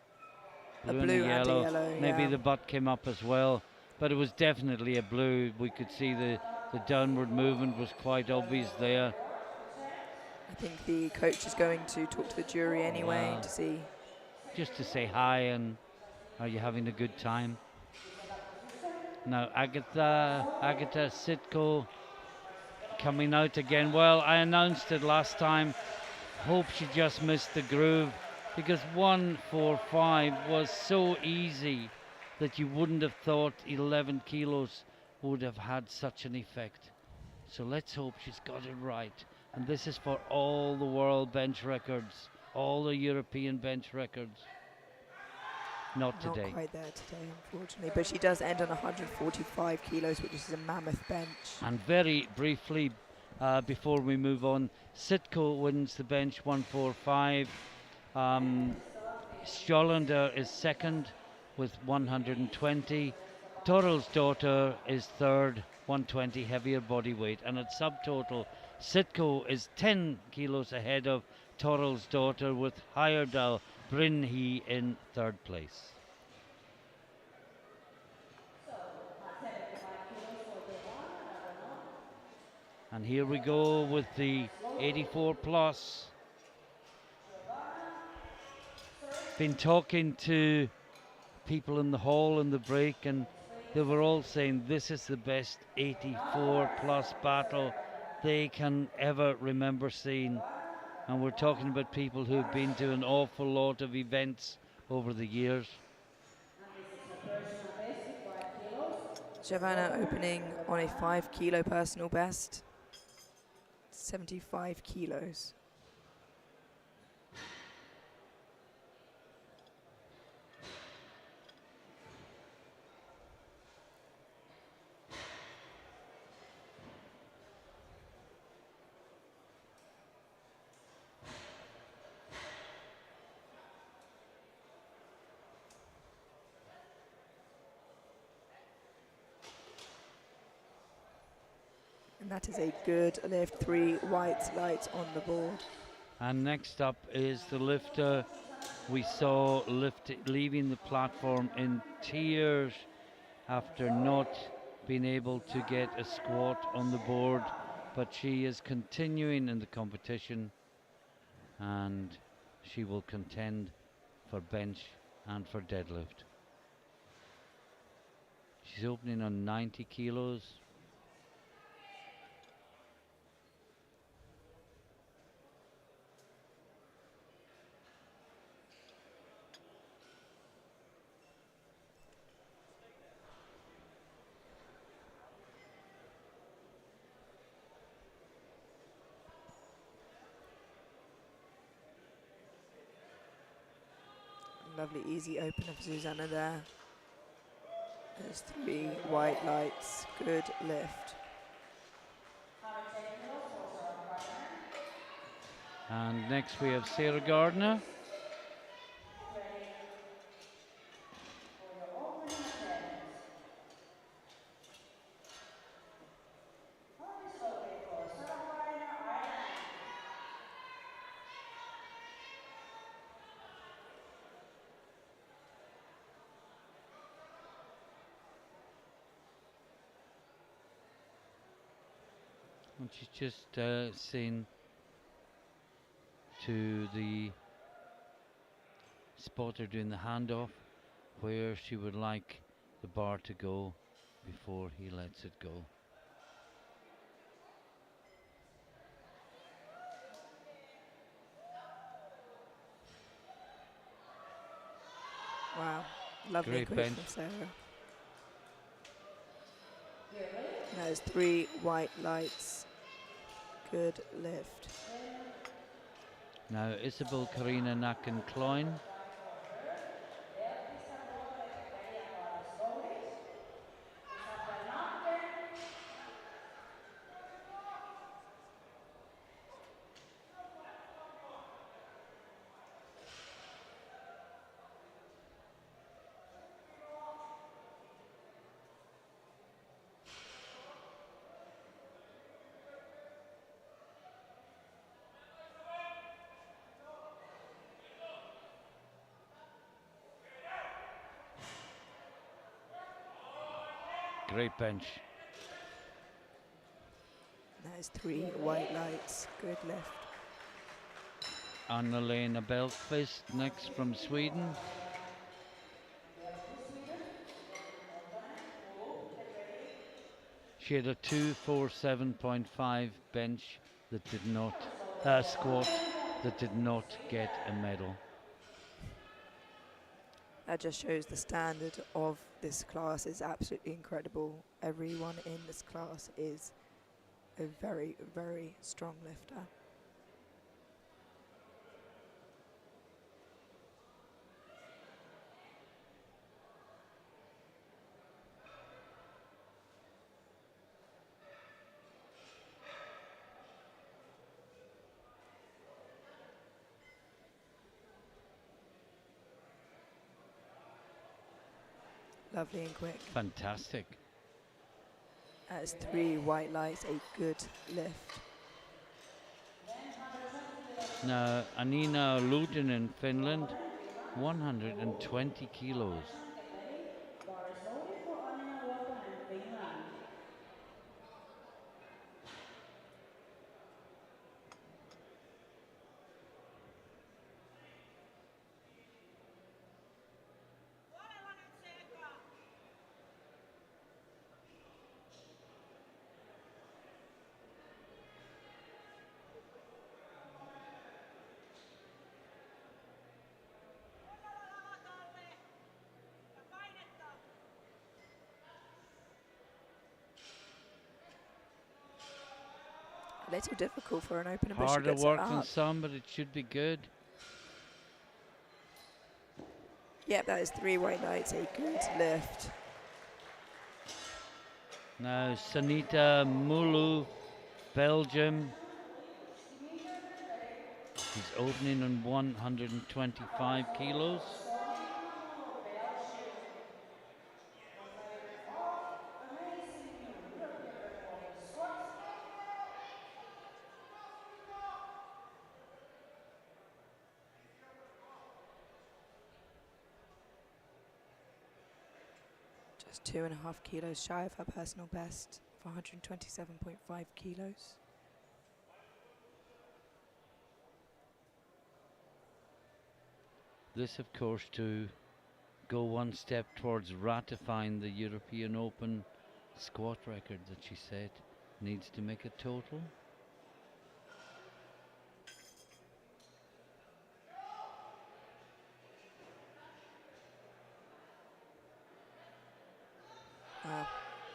Blue a blue and and a a yellow, Maybe yeah. the butt came up as well, but it was definitely a blue. We could see the downward movement was quite obvious there. I think the coach is going to talk to the jury anyway to see. Just to say hi and are you having a good time? Now Agatha Sitko coming out again. Well, I announced it last time. Hope she just missed the groove, because 145 was so easy that you wouldn't have thought 11 kilos would have had such an effect. So let's hope she's got it right. And this is for all the world bench records, all the European bench records. Not today. Not quite there today, unfortunately. But she does end on 145 kilos, which is a mammoth bench. And very briefly, before we move on, Sitko wins the bench 145. Schollander is second with 120. Torrell's daughter is third, 120 heavier body weight. And at subtotal, Sitko is 10 kilos ahead of Torrell's daughter, with Heyerdahl Brynhi in third place. And here we go with the 84 plus. Been talking to people in the hall in the break, and they were all saying this is the best 84 plus battle they can ever remember seeing. And we're talking about people who've been to an awful lot of events over the years. Giovanna opening on a 5 kilo personal best, 75 kilos. And that is a good lift, 3 white lights on the board. And next up is the lifter we saw leaving the platform in tears after not being able to get a squat on the board, but she is continuing in the competition, and she will contend for bench and for deadlift. She's opening on 90 kilos. Lovely easy open of Susanna there. There's 3 white lights, good lift. And next we have Sarah Gardner. And she's just saying to the spotter doing the handoff where she would like the bar to go before he lets it go. Wow, lovely Great and quick bench. from Sarah. There's 3 white lights. Good lift. Now Isabel Karina Nacken-Kloin. Great bench. There's 3 white lights. Good lift. Anna-Lena Belfast next from Sweden. She had a 247.5 bench that did not, squat that did not get a medal. That just shows the standard of this class is absolutely incredible. Everyone in this class is a very, very strong lifter. Lovely and quick. Fantastic. That's 3 white lights, a good lift. Now Anina Luten in Finland, 120 kilos. A little difficult for an opener, but she Harder gets it work up. than some, but it should be good. Yep, that is 3 white lights, a good lift. Now Sanita Mulu, Belgium. She's opening on 125 kilos. Just 2.5 kilos shy of her personal best for 127.5 kilos. This, of course, to go one step towards ratifying the European Open squat record that she said needs to make a total.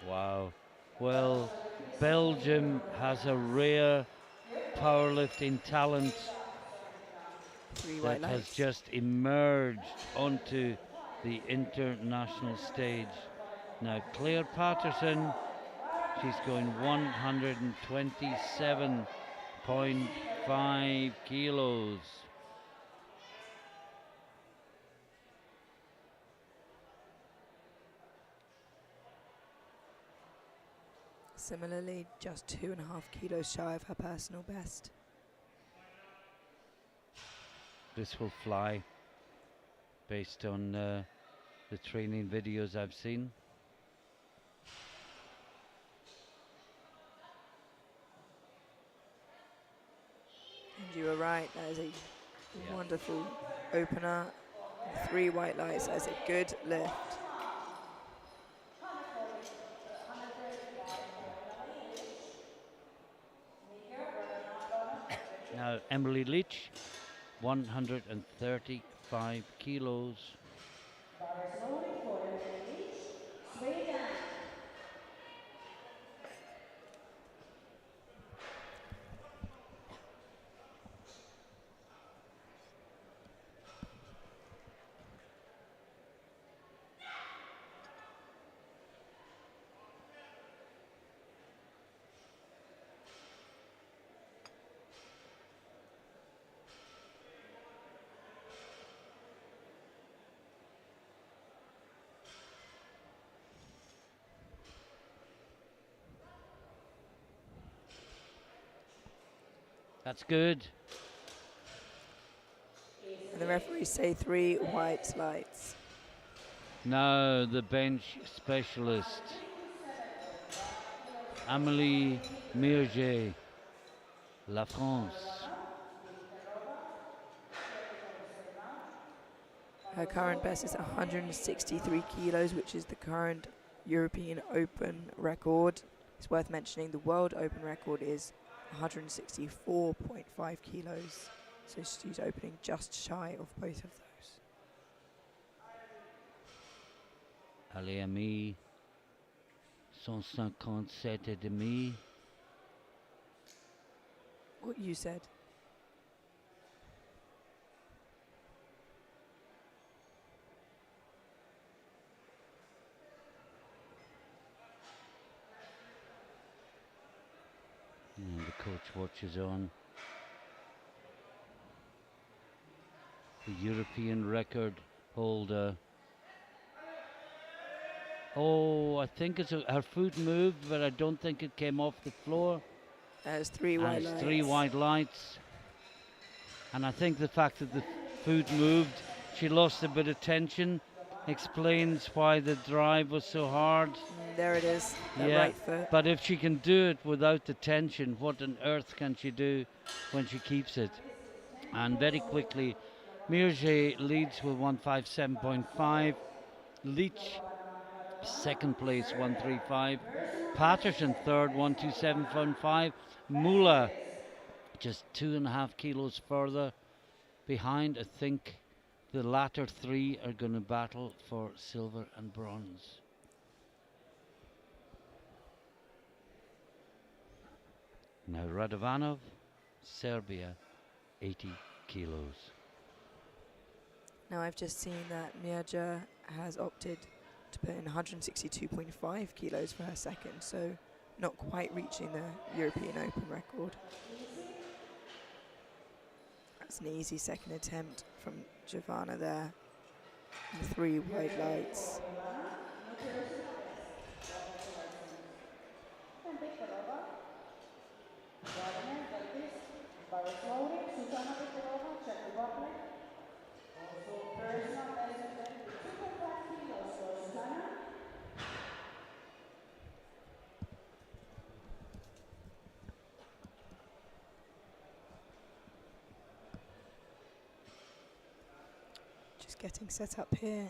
Wow. Well, Belgium has a rare powerlifting talent 3 white that has lights. just emerged onto the international stage. Now Claire Patterson, she's going 127.5 kilos. Similarly, just 2.5 kilos shy of her personal best. This will fly based on the training videos I've seen. And you were right, that is a wonderful opener. 3 white lights. That's a good lift. Now Emily Leach, 135 kilos. That's good. And the referees say 3 white lights. Now the bench specialist, Amélie Mirger, La France. Her current best is 163 kilos, which is the current European Open record. It's worth mentioning the World Open record is 164.5 kilos. So she's opening just shy of both of those. Aléami, 157,5. What you said. And the coach watches on. The European record holder. Oh, I think her foot moved, but I don't think it came off the floor. There's 3 white And lights. it's 3 white lights. And I think the fact that the foot moved, she lost a bit of tension, explains why the drive was so hard. There it is, that Yeah, right foot. but if she can do it without the tension, what on earth can she do when she keeps it? And very quickly, Mirge leads with 157.5. Leach, second place, 135. Patterson, third, 127.5. Mula, just 2.5 kilos further behind. I think the latter 3 are going to battle for silver and bronze. Now Radovanov, Serbia, 80 kilos. Now I've just seen that Mirja has opted to put in 162.5 kilos for her second, so not quite reaching the European Open record. That's an easy second attempt from Giovanna there. And 3 white lights. Just getting set up here.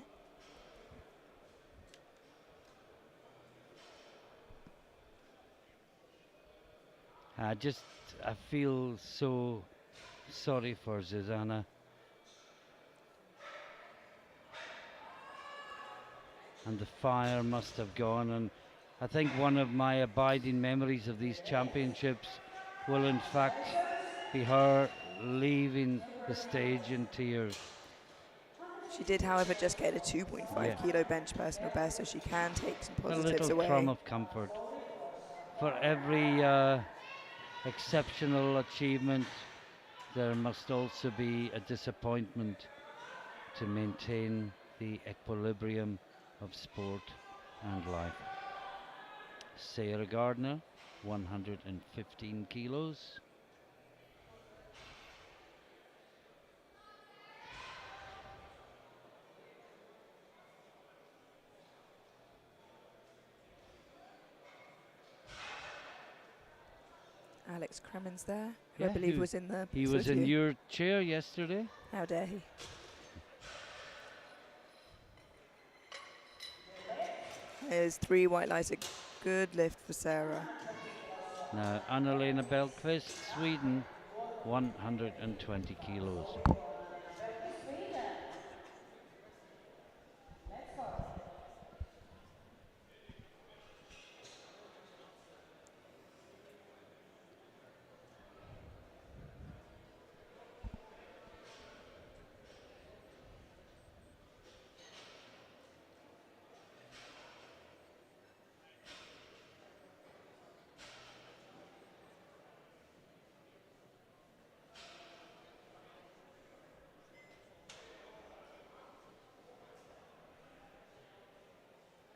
I feel so sorry for Zuzana. And the fire must have gone, and I think one of my abiding memories of these championships will in fact be her leaving the stage in tears. She did, however, just get a 2.5 kilo bench personal best, so she can take some positives a little away. crumb of comfort. For every exceptional achievement, there must also be a disappointment to maintain the equilibrium of sport and life. Sarah Gardner, 115 kilos. Alex Kremens there, who I believe was in the He was in your chair yesterday. How dare he? There's 3 white lights. A good lift for Sarah. Now, Anna-Lena Belqvist, Sweden, 120 kilos.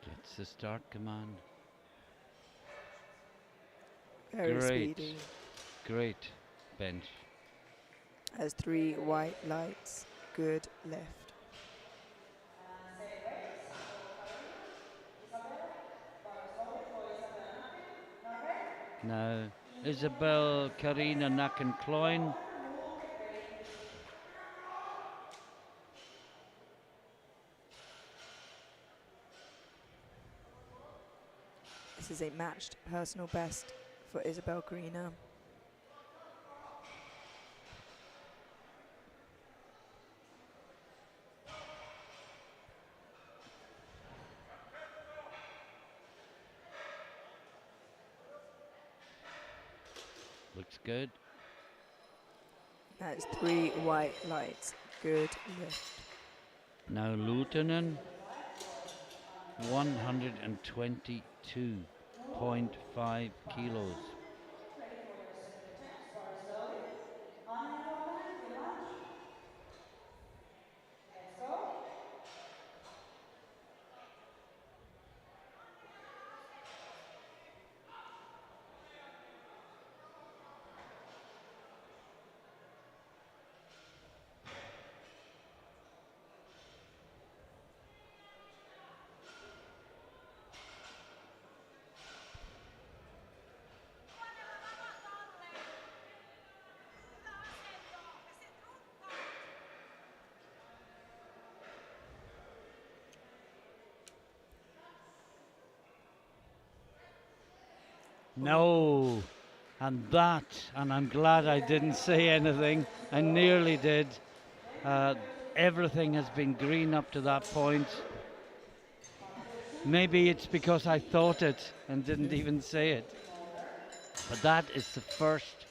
Gets the start command. Very Great. speedy. Great bench. Has 3 white lights. Good lift. Now, Isabel Karina Nacken-Kloin. This is a matched personal best for Isabel Karina. Looks good. That is 3 white lights. Good lift. Now Lutonen, 122.5 kilos. No, and I'm glad I didn't say anything. I nearly did. Everything has been green up to that point. Maybe it's because I thought it and didn't even say it. But that is the first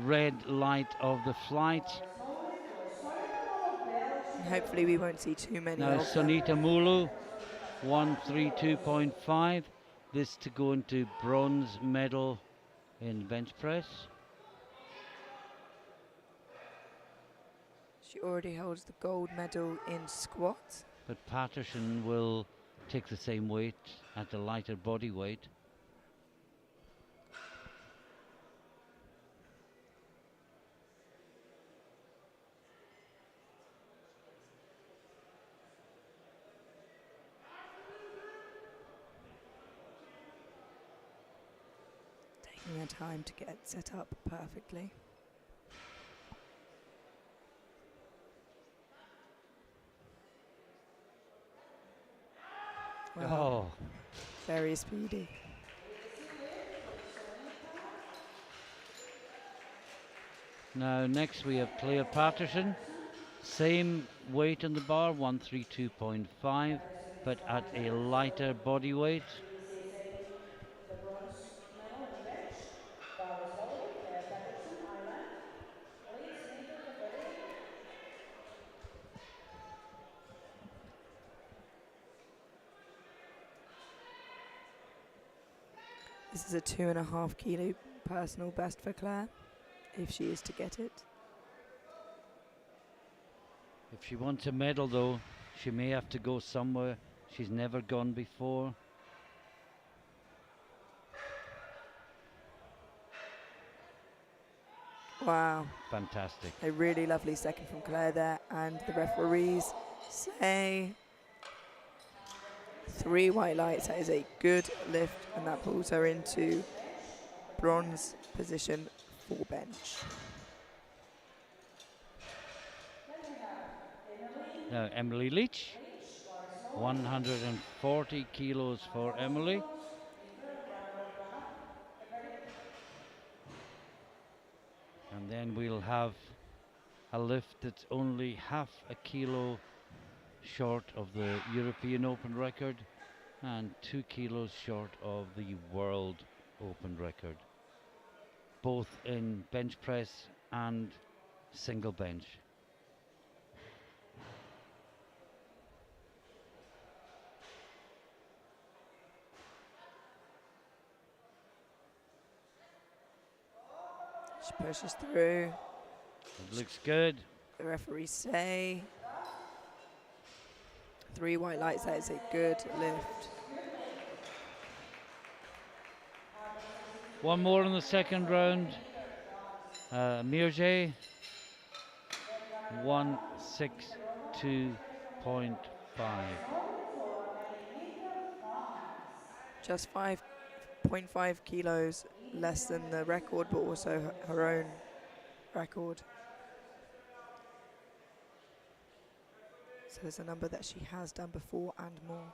red light of the flight. And hopefully we won't see too many Now of them. Sunita Mulu, 132.5. This to go into bronze medal in bench press. She already holds the gold medal in squat. But Patterson will take the same weight at the lighter body weight. Taking their time to get set up perfectly. Wow. Oh, Very speedy. now next we have Claire Patterson. Same weight on the bar, 132.5, but at a lighter body weight. This is a 2.5 kilo personal best for Claire, if she is to get it. If she wants a medal though, she may have to go somewhere she's never gone before. Wow, Fantastic. a really lovely second from Claire there, and the referees say 3 white lights. That is a good lift, and that pulls her into bronze position for bench. Now Emily Leach, 140 kilos for Emily. And then we'll have a lift that's only half a kilo short of the European Open record and 2 kilos short of the World Open record, both in bench press and single bench. She pushes through. It looks good. The referees say 3 white lights, that is a good lift. One more in the second round. Mirje, 162.5. Just 5.5 kilos less than the record, but also her own record. So it's a number that she has done before and more.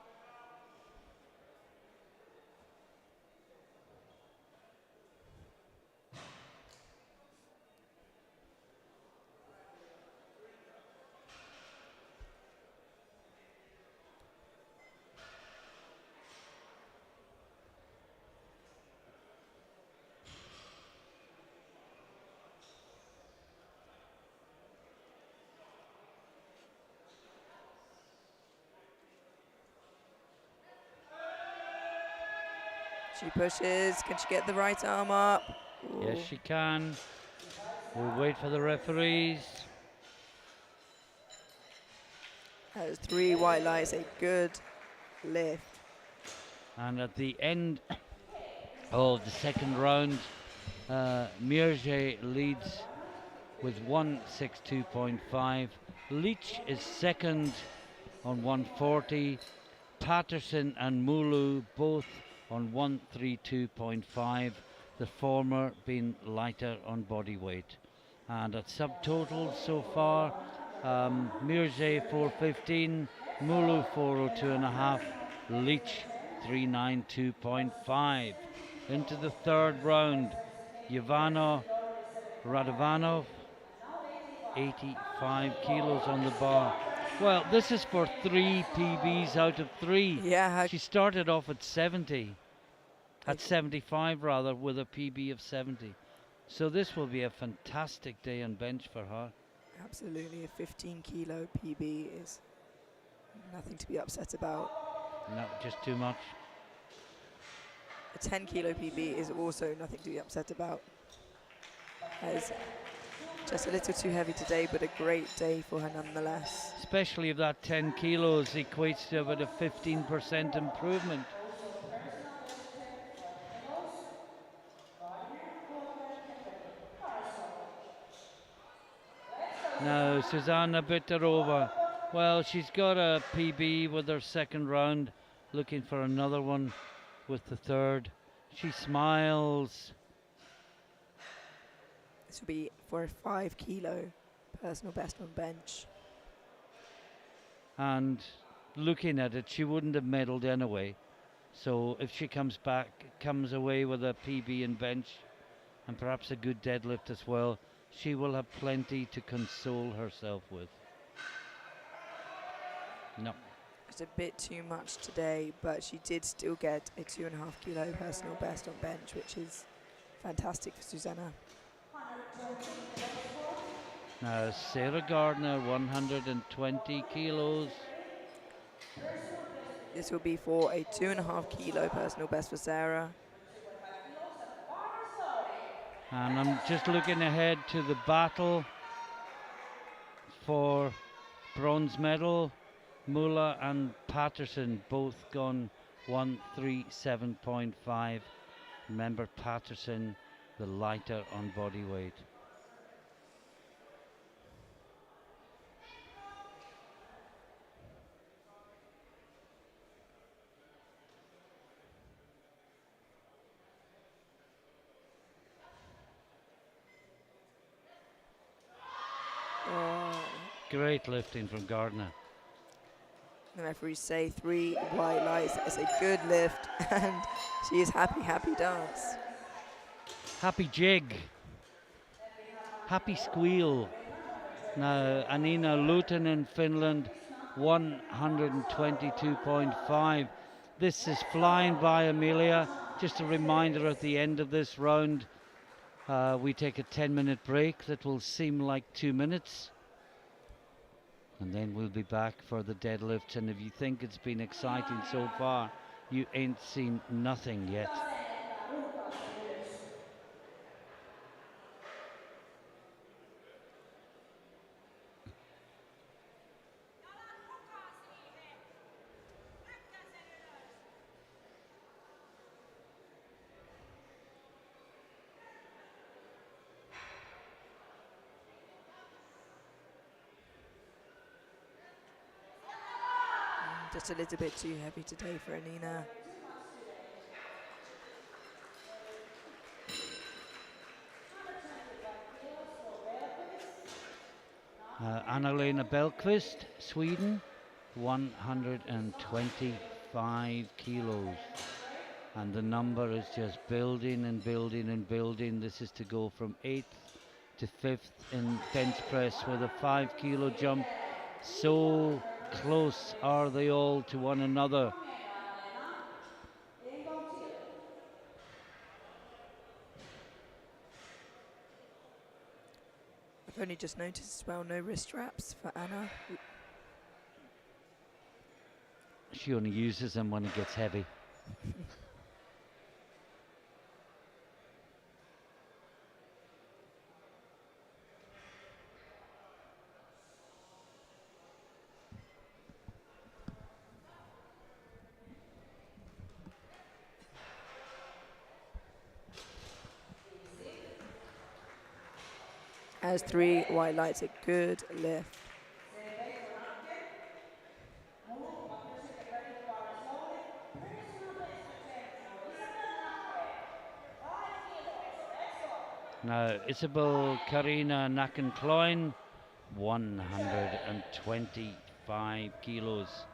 She pushes. Can she get the right arm up? Ooh. Yes, she can. We'll wait for the referees. That is 3 white lights, a good lift. And at the end of the second round, Mirje leads with 162.5. Leach is second on 140. Patterson and Mulu both on 132.5. The former being lighter on body weight. And at subtotals so far, Mirje 415, Mulu 402.5, Leach 392.5. Into the third round, Yvano Radovanov, 85 kilos on the bar. Well, this is for 3 PBs out of 3. Yeah. She started off at 70, at 75 rather, with a PB of 70. So this will be a fantastic day on bench for her. Absolutely, a 15 kilo PB is nothing to be upset about. No, just too much. A 10 kilo PB is also nothing to be upset about. That is just a little too heavy today, but a great day for her nonetheless. Especially if that 10 kilos equates to about a 15% improvement. Now, Susanna Bitterova. Well, she's got a PB with her second round, looking for another one with the third. She smiles. This will be for a 5 kilo personal best on bench. And looking at it, she wouldn't have medalled anyway. So if she comes away with a PB in bench and perhaps a good deadlift as well, she will have plenty to console herself with. No. It's a bit too much today, but she did still get a 2.5 kilo personal best on bench, which is fantastic for Susanna. Now Sarah Gardner, 120 kilos. This will be for a 2.5 kilo personal best for Sarah. And I'm just looking ahead to the battle for bronze medal. Mula and Patterson both gone 137.5. Remember, Patterson, the lighter on body weight. Great lifting from Gardner. The referees say 3 white lights. That's a good lift, and she is happy, happy dance. Happy jig. Happy squeal. Now, Anina Luton, Finland, 122.5. This is flying by, Amelia. Just a reminder at the end of this round, we take a 10-minute break that will seem like 2 minutes. And then we'll be back for the deadlift. And if you think it's been exciting so far, you ain't seen nothing yet. Just a little bit too heavy today for Anina. Anna-Lena Bellqvist, Sweden, 125 kilos. And the number is just building and building and building. This is to go from 8th to 5th in bench press with a 5 kilo jump. So close are they all to one another. I've only just noticed as well, no wrist straps for Anna. She only uses them when it gets heavy. As 3 white lights, a good lift. Now, Isabel Karina Nacken-Kloin, 125 kilos.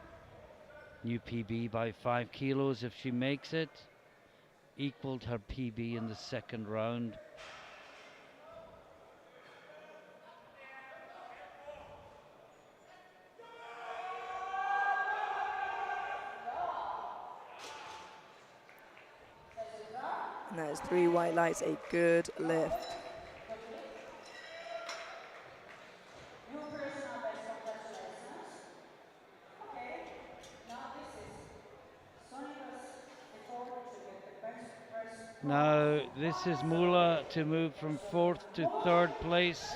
New PB by 5 kilos if she makes it. Equaled her PB in the second round. And that is 3 white lights, a good lift. Now, this is Mula to move from 4th to 3rd place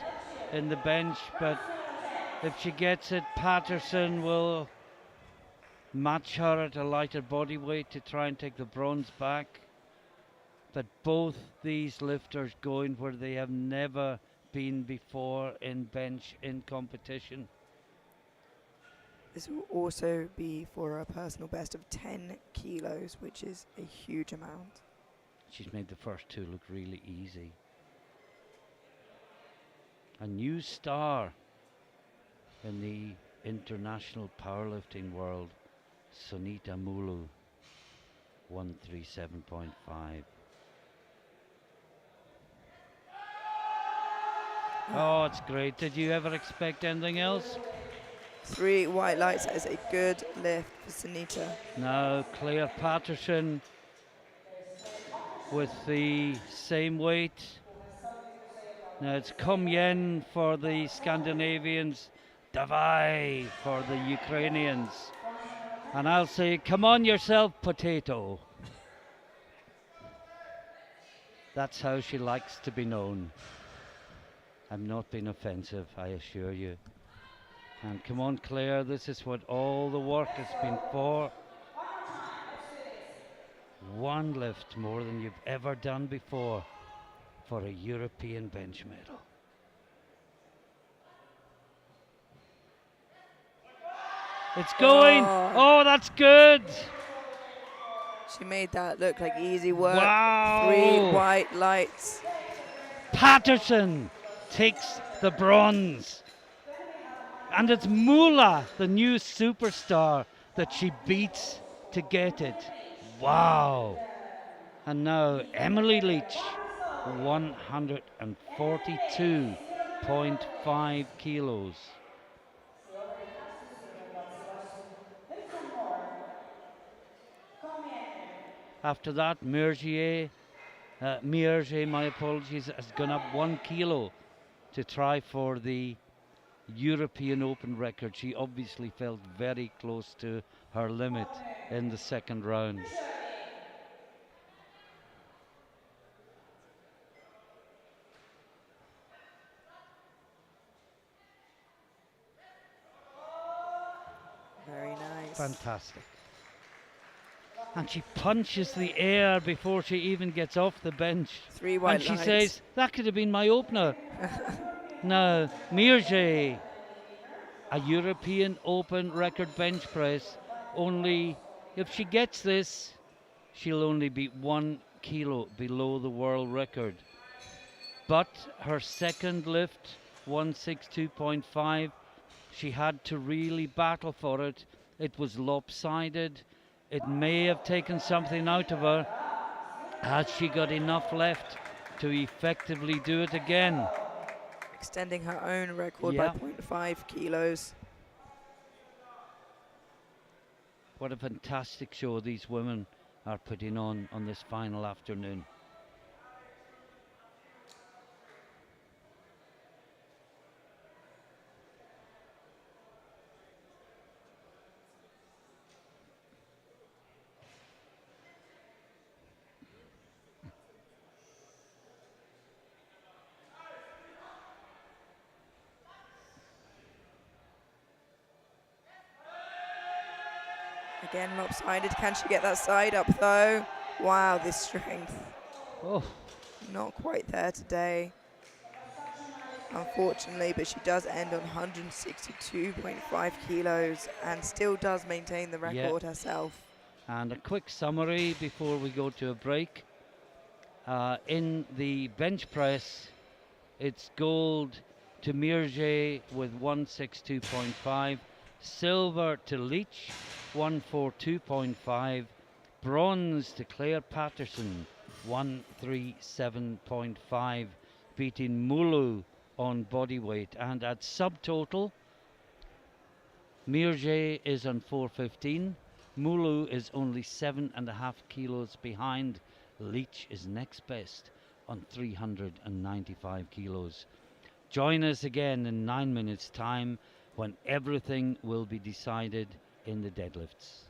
in the bench, but if she gets it, Patterson will match her at a lighter body weight to try and take the bronze back. But both these lifters going where they have never been before in bench in competition. This will also be for a personal best of 10 kilos, which is a huge amount. She's made the first 2 look really easy. A new star in the international powerlifting world, Sunita Mulu, 137.5. Oh, it's great. Did you ever expect anything else? 3 white lights, that is a good lift for Sunita. Now Claire Patterson with the same weight. Now it's Kum Yen for the Scandinavians, Davai for the Ukrainians. And I'll say, come on yourself, potato. That's how she likes to be known. I'm not being offensive, I assure you. And come on, Claire, this is what all the work has been for. 1 lift more than you've ever done before for a European bench medal. It's going! Oh, that's good! She made that look like easy work. Wow! 3 white lights. Patterson takes the bronze. And it's Mula, the new superstar, that she beats to get it. Wow. And now Emily Leach, 142.5 kilos. After that, Mierge, my apologies, has gone up 1 kilo to try for the European Open record. She obviously felt very close to her limit in the second round. Very nice. Fantastic. And she punches the air before she even gets off the bench. 3 white And she lines. says, that could have been my opener. Now, Mierge, a European Open record bench press. Only, if she gets this, she'll only be 1 kilo below the world record. But her second lift, 162.5, she had to really battle for it. It was lopsided. It may have taken something out of her. Has she got enough left to effectively do it again? Extending her own record Yeah. by 0.5 kilos. What a fantastic show these women are putting on this final afternoon. Again, lopsided. Can she get that side up though? Wow, this strength. Oh, Not quite there today, unfortunately, but she does end on 162.5 kilos and still does maintain the Yeah. record herself. and a quick summary before we go to a break. In the bench press, it's gold to Mierge with 162.5, silver to Leach 142.5, bronze to Claire Patterson 137.5, beating Mulu on body weight. And at subtotal, Mierge is on 415, Mulu is only 7.5 kilos behind. Leach is next best on 395 kilos. Join us again in 9 minutes' time when everything will be decided in the deadlifts.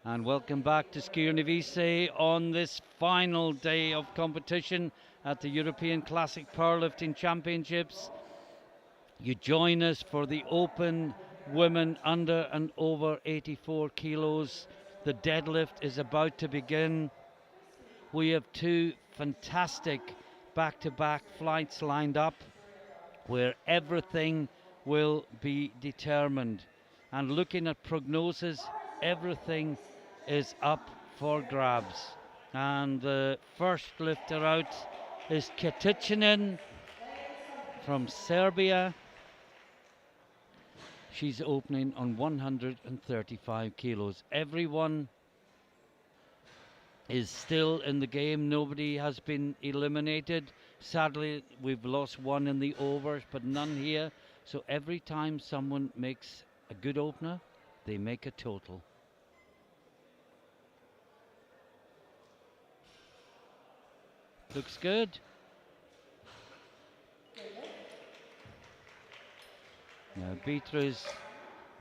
And welcome back to Skiernivice on this final day of competition at the European Classic Powerlifting Championships. You join us for the Open Women under and over 84 kilos. The deadlift is about to begin. We have two fantastic back-to-back flights lined up where everything will be determined. And looking at prognosis, everything is up for grabs. And the first lifter out is Katicinen from Serbia. She's opening on 135 kilos. Everyone is still in the game. Nobody has been eliminated. Sadly, we've lost one in the overs, but none here. So every time someone makes a good opener, they make a total. Looks good. Now Beatriz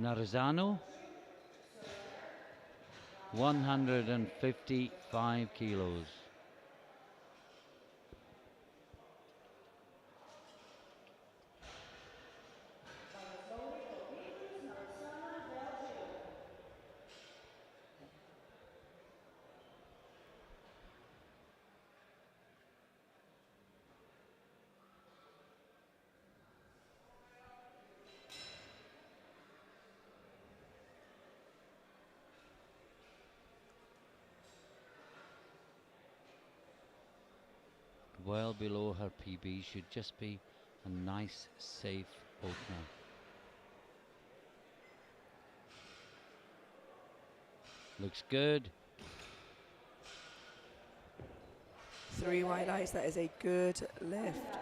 Narazano, 155 kilos. Well below her PB, should just be a nice, safe opener. Looks good. 3 white lights, that is a good lift.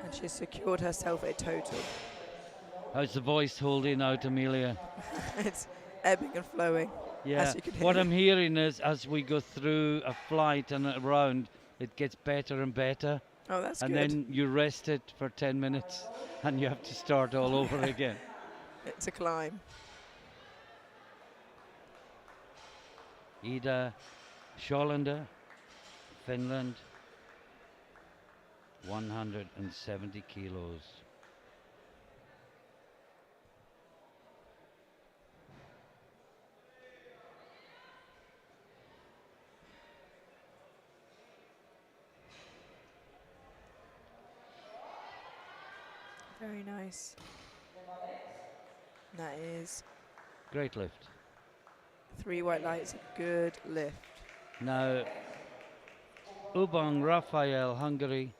And she's secured herself a total. How's the voice holding out, Amelia? It's ebbing and flowing. Yeah, as you can what hear. I'm hearing is as we go through a flight and a round, it gets better and better. Oh, that's and good. then you rest it for 10 minutes and you have to start all over again. It's a climb. Ida Scholander, Finland, 170 kilos. Very nice. That is Great lift. 3 white lights, good lift. Now, Ubang Rafael, Hungary,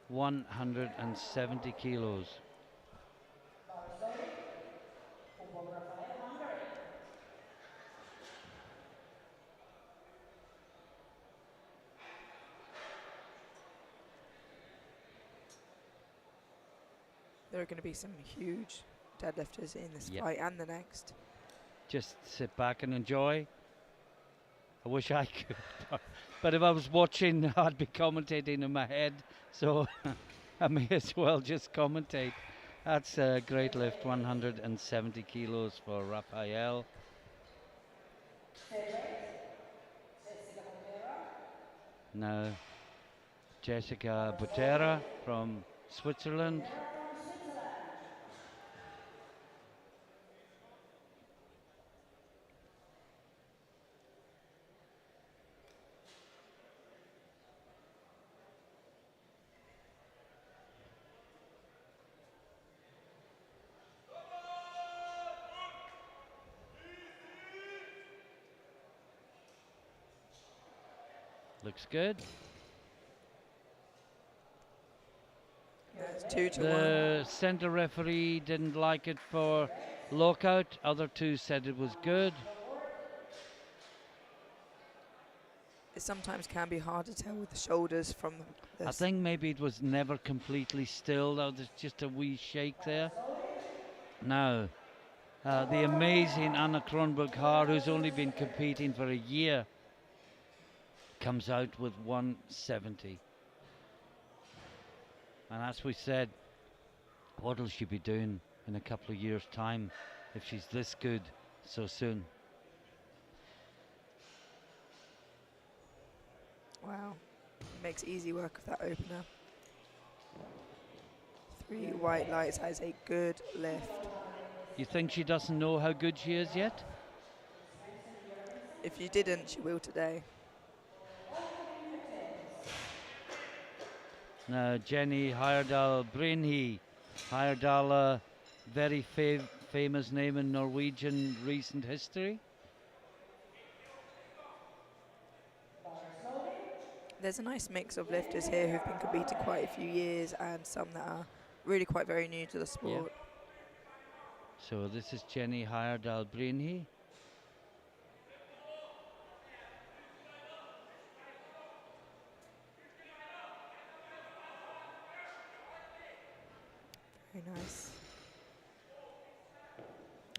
170 kilos. There are going to be some huge deadlifters in this Yep. fight and the next. Just sit back and enjoy. I wish I could, but if I was watching, I'd be commentating in my head, so I may as well just commentate. That's a great lift, 170 kilos for Rafael. Now, Jessica Butera from Switzerland. Looks good. That's 2 to 1. The centre referee didn't like it for lockout. Other two said it was good. It sometimes can be hard to tell with the shoulders from the I think maybe it was never completely still. There was just a wee shake there. Now, the amazing Anna Kronberg-Haar, who's only been competing for a year, comes out with 170. And as we said, what will she be doing in a couple of years' time if she's this good so soon? Wow. Makes easy work of that opener. 3 white lights has a good lift. You think she doesn't know how good she is yet? If you didn't, she will today. Now Jenny Heyerdahl Brynhi. Heyerdahl, very famous name in Norwegian recent history. There's a nice mix of lifters here who've been competing quite a few years and some that are really quite very new to the sport. So this is Jenny Heyerdahl Brynhi. Very nice.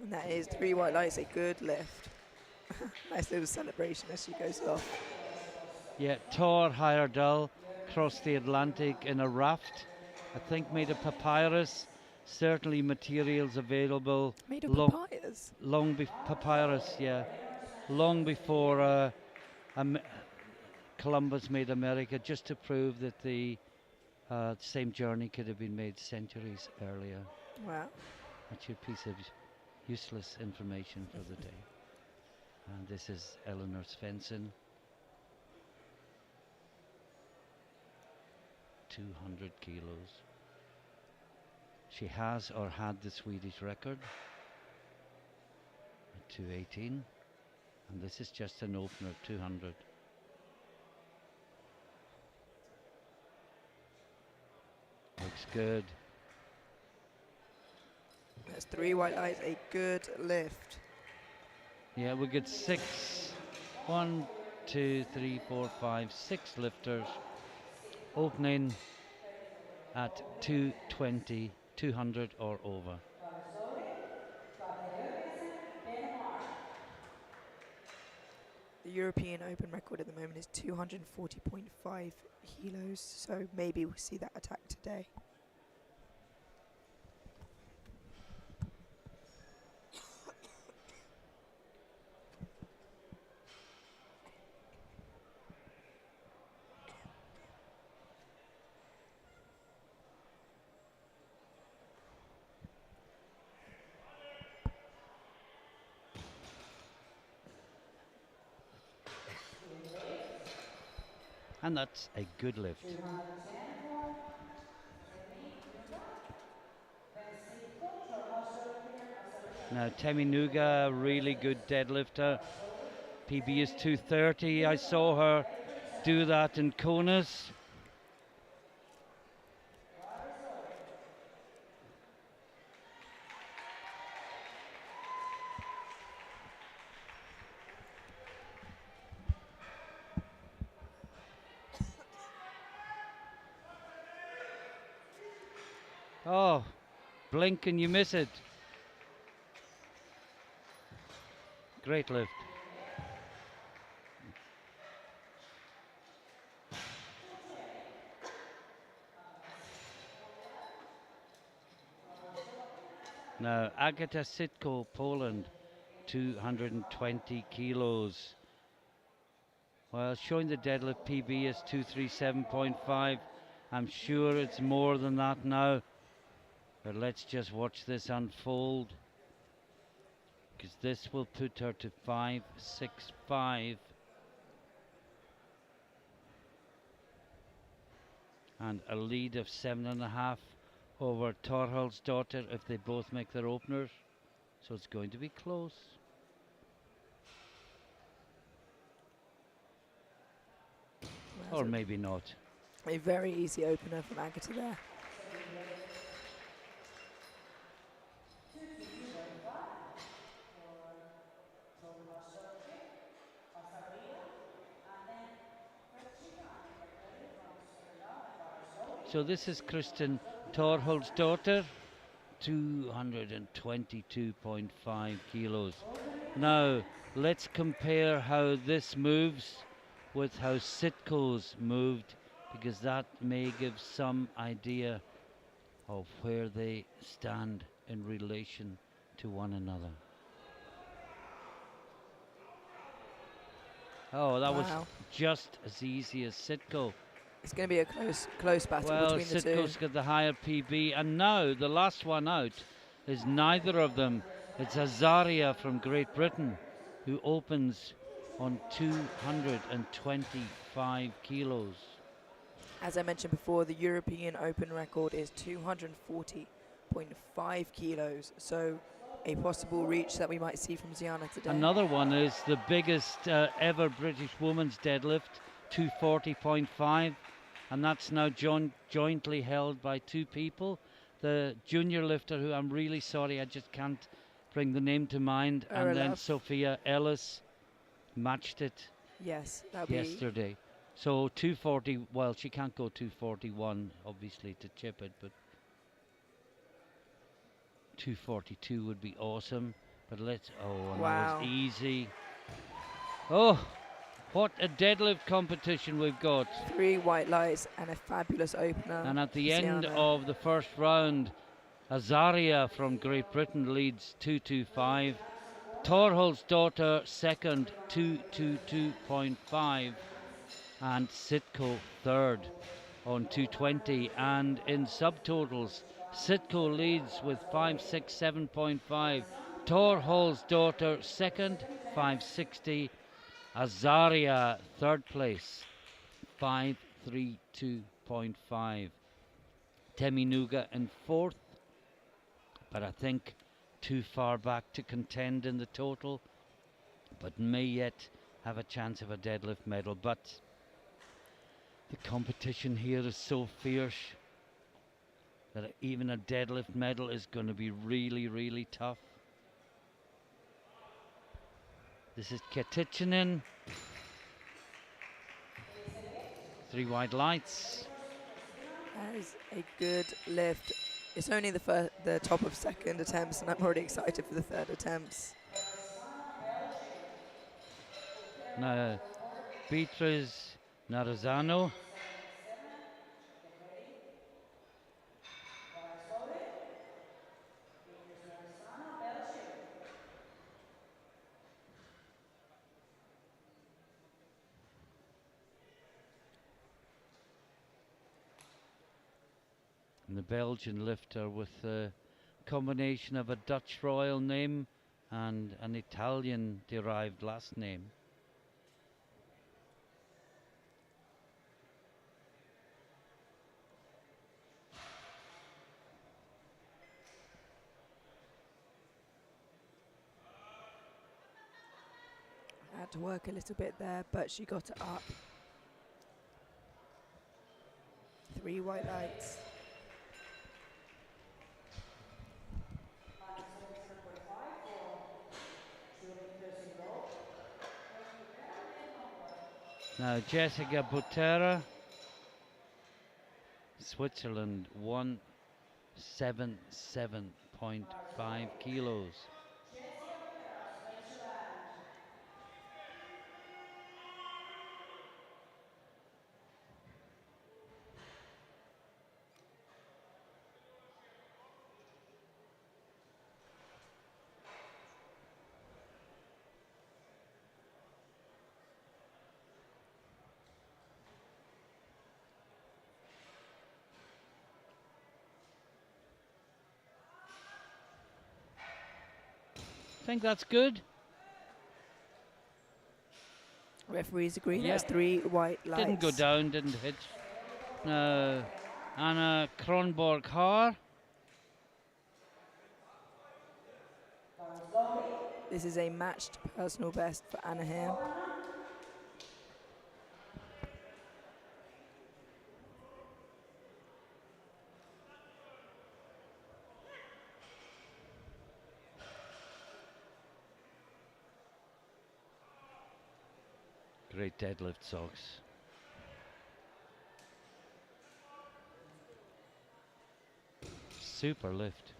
And that is 3 white lights, a good lift. Nice little celebration as she goes off. Yeah, Thor Heyerdahl crossed the Atlantic in a raft, I think made of papyrus. Certainly materials available. Made of papayas? Papyrus, yeah. Long before Columbus made America, just to prove that the same journey could have been made centuries earlier. Wow. That's your piece of useless information for the day. And this is Eleanor Svensson. 200 kilos. She has or had the Swedish record at 218. And this is just an opener, 200. Looks good. That's 3 white lights, a good lift. Yeah, we get 6. 1, 2, 3, 4, 5, 6 lifters opening at 220, 200 or over. The European Open record at the moment is 240.5 kilos, so maybe we'll see that attack today. And that's a good lift. Now Temi Nuga, really good deadlifter. PB is 230. I saw her do that in Konas. Oh, blink and you miss it. Great lift. Now, Agata Sitko, Poland, 220 kilos. Well, showing the deadlift PB is 237.5. I'm sure it's more than that now. But let's just watch this unfold, because this will put her to 565. And a lead of 7.5 over Torhald's daughter if they both make their openers. So it's going to be close. Or maybe not. A very easy opener from Agata there. So this is Kristen Torhold's daughter, 222.5 kilos. Now, let's compare how this moves with how Sitko's moved, because that may give some idea of where they stand in relation to one another. Oh, that was Wow. just as easy as Sitko. It's going to be a close battle Well, between the two. Sitko's got the higher PB, and now the last one out is neither of them. It's Azaria from Great Britain, who opens on 225 kilos. As I mentioned before, the European Open record is 240.5 kilos. So a possible reach that we might see from Ziana today. Another one is the biggest ever British woman's deadlift, 240.5, and that's now jointly held by two people. The junior lifter, who I'm really sorry, I just can't bring the name to mind, and then Orelov. Sophia Ellis matched it Yes, that'll be yesterday. So 240, well, she can't go 241, obviously, to chip it, but 242 would be awesome. But let's, oh, and that wow. was easy. Oh, what a deadlift competition we've got. 3 white lights and a fabulous opener. And at the for end Ziana. of the first round, Azaria from Great Britain leads 225. Torhol's daughter second, 222.5. And Sitko third on 220. And in subtotals, Sitko leads with 567.5. Torhol's daughter second, 560. Azaria third place, 532.5. Teminuga in fourth, but I think too far back to contend in the total, but may yet have a chance of a deadlift medal. But the competition here is so fierce that even a deadlift medal is going to be really, really tough. This is Ketitschinen. 3 white lights. That is a good lift. It's only the top of second attempts, and I'm already excited for the third attempts. Now, Beatriz Narazano. And the Belgian lifter with a combination of a Dutch royal name and an Italian derived last name. Had to work a little bit there, but she got it up. 3 white lights. Now Jessica Butera, Switzerland, 177.5 kilos. Think that's good. Referees agree. Yeah. That's 3 white lights. Didn't go down, didn't hit. Anna Kronborg Haar. This is a matched personal best for Anna here. Great deadlift socks. Super lift.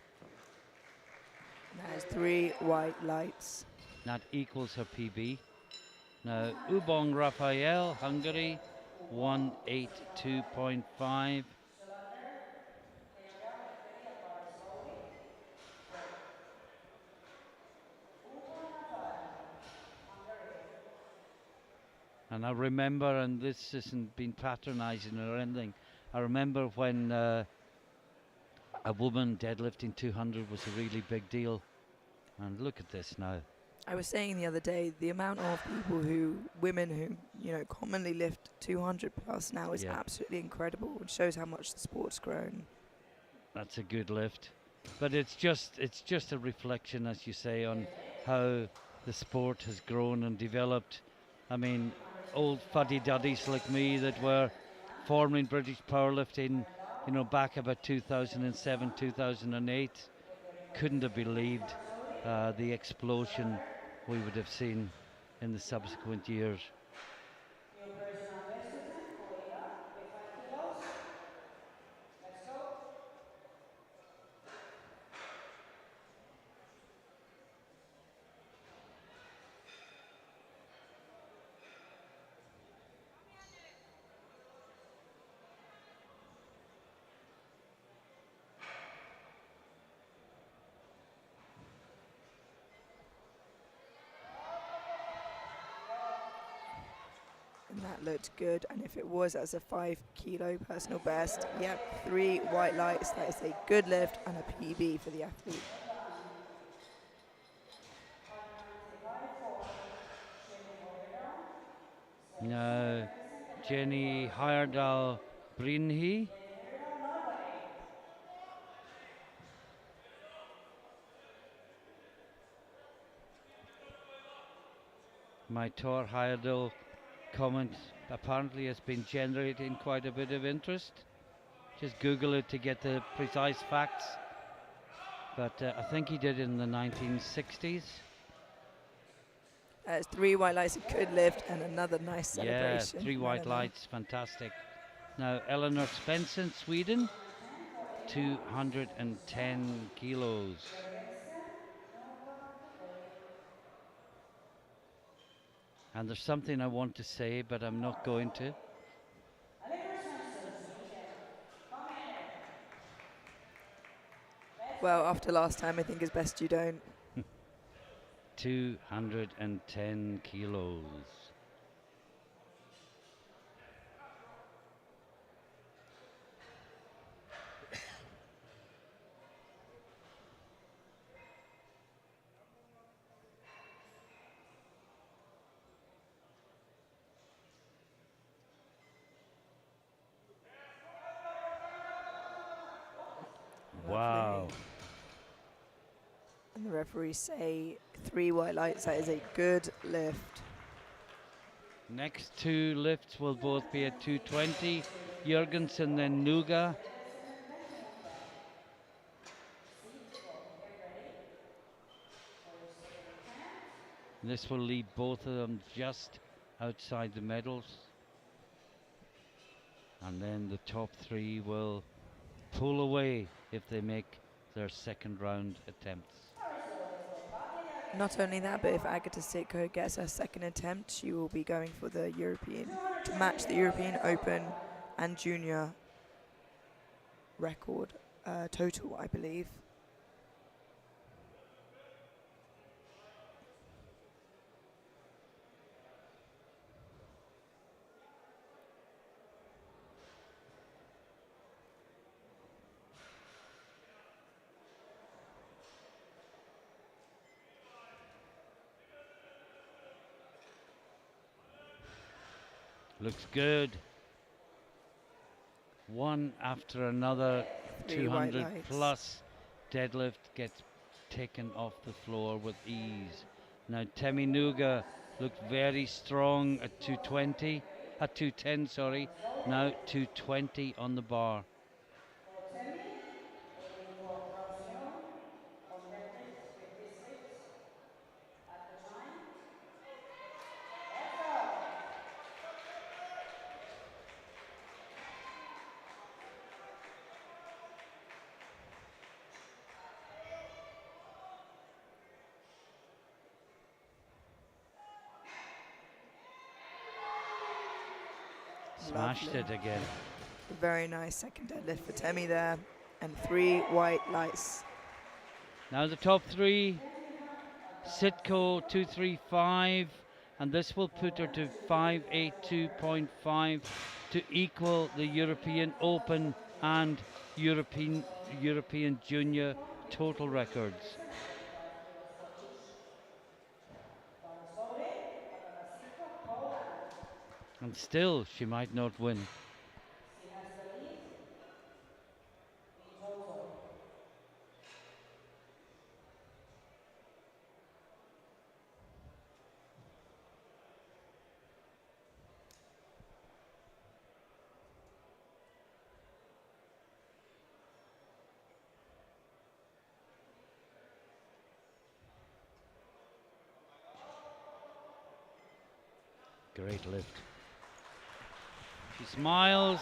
There's 3 white lights. That equals her PB. Now, Ubong Raphael, Hungary, 182.5. And I remember, and this isn't being patronizing or anything, I remember when a woman deadlifting 200 was a really big deal. And look at this now. I was saying the other day, the amount of women who commonly lift 200 plus now is Yeah. absolutely incredible. It shows how much the sport's grown. That's a good lift. But it's just a reflection, as you say, on how the sport has grown and developed. I mean, old fuddy-duddies like me that were forming British powerlifting, back about 2007, 2008, couldn't have believed the explosion we would have seen in the subsequent years. And that looked good. And if it was as a 5 kilo personal best, yep, 3 white lights. That is a good lift and a PB for the athlete. Now, Jenny Heyerdahl Brynhi. My Tor Heyerdahl comment apparently has been generating quite a bit of interest. Just Google it to get the precise facts. But I think he did it in the 1960s. That's 3 white lights, a good lift, and another nice celebration. Yeah, 3 white lights, fantastic. Now, Eleanor Svensson, Sweden, 210 kilos. And there's something I want to say, but I'm not going to. Well, after last time, I think it's best you don't. 210 kilos. Wow. And the referees say 3 white lights, that is a good lift. Next 2 lifts will both be at 220. Jurgensen, then Nuga. This will leave both of them just outside the medals. And then the top 3 will pull away if they make their second round attempts. Not only that, but if Agata Sitko gets her second attempt, she will be going for the European, to match the European Open and Junior record total, I believe. Looks good. One after another, 200 plus deadlift gets taken off the floor with ease. Now Temi Nuga looked very strong at 220, at 210, sorry. Now 220 on the bar. Smashed Lovely. it again. Very nice second deadlift for Temi there. And 3 white lights. Now the top 3, Sitko 235, and this will put her to 582.5 to equal the European Open and European Junior total records. And still, she might not win. Great lift. She smiles.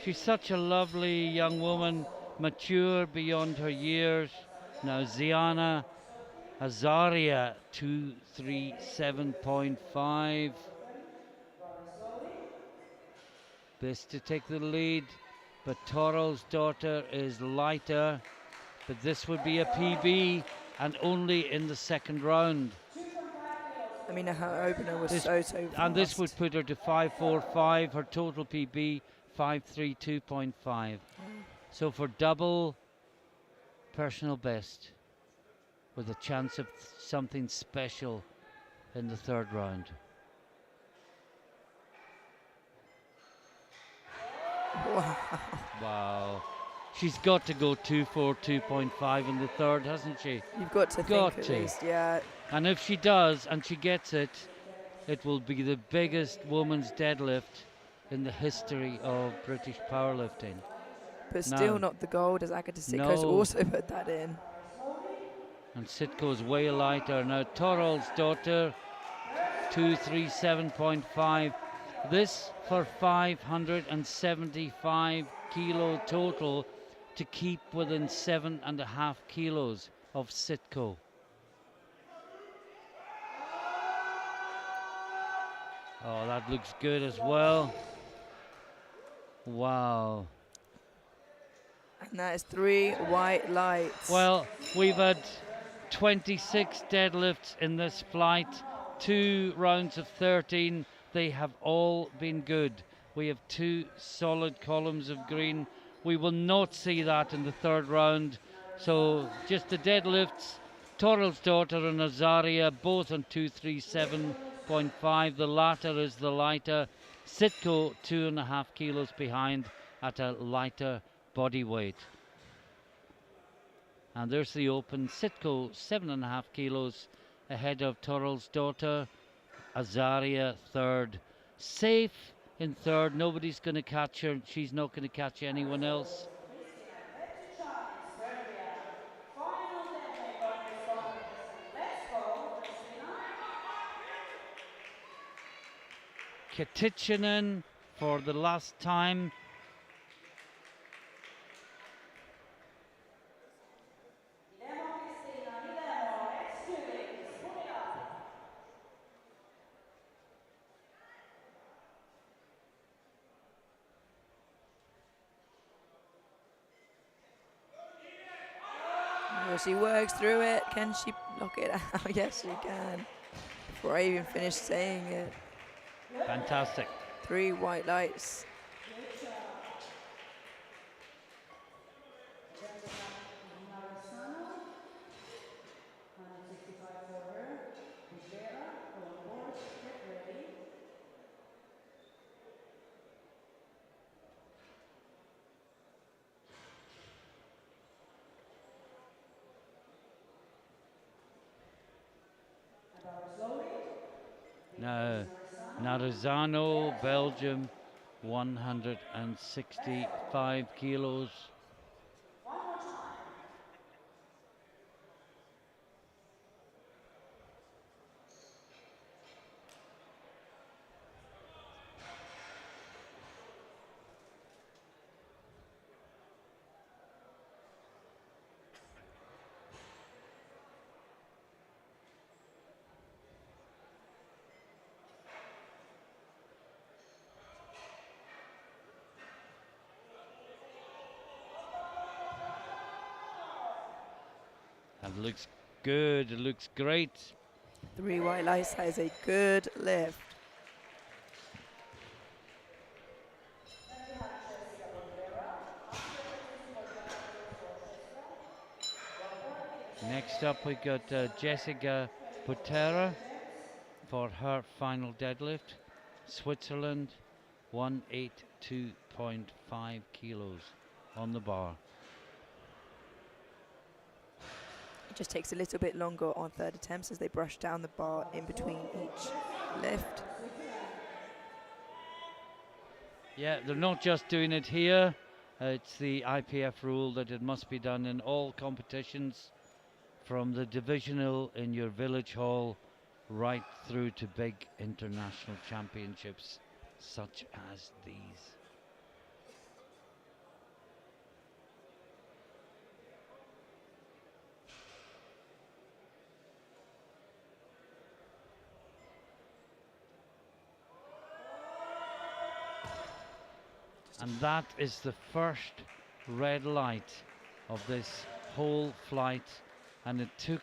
She's such a lovely young woman, mature beyond her years. Now Ziana Azaria 237.5. Best to take the lead, but Toral's daughter is lighter. But this would be a PB and only in the second round. I mean, her opener was so fast. And this would put her to 545, her total PB 532.5. So for double personal best, with a chance of something special in the third round. Wow. Wow. She's got to go 242.5 in the third, hasn't she? You've got to think at least, yeah. And if she does, and she gets it, it will be the biggest women's deadlift in the history of British powerlifting. But still not the gold, as Agata Sitko's also put that in. And Sitko's way lighter. Now Toral's daughter, 237.5. This for 575 kilo total to keep within 7.5 kilos of Sitko. Oh, that looks good as well. Wow. And that is 3 white lights. Well, we've had 26 deadlifts in this flight, 2 rounds of 13. They have all been good. We have 2 solid columns of green. We will not see that in the third round. So just the deadlifts, Toral's daughter and Azaria, both on 237.5. The latter is the lighter. Sitko 2.5 kilos behind at a lighter body weight. And there's the open. Sitko 7.5 kilos ahead of Toral's daughter. Azaria third. Safe in third. Nobody's going to catch her. She's not going to catch anyone else. Kittichinen for the last time. She works through it. Can she knock it out? Yes, she can. Before I even finished saying it. Fantastic. 3 white lights. Now, Narazano, Belgium, 165 kilos. That looks good, it looks great. 3 white lights. That is a good lift. Next up, we got Jessica Butera for her final deadlift. Switzerland, 182.5 kilos on the bar. It just takes a little bit longer on third attempts as they brush down the bar in between each lift. Yeah, they're not just doing it here. It's the IPF rule that it must be done in all competitions, from the divisional in your village hall right through to big international championships such as these. And that is the first red light of this whole flight, and it took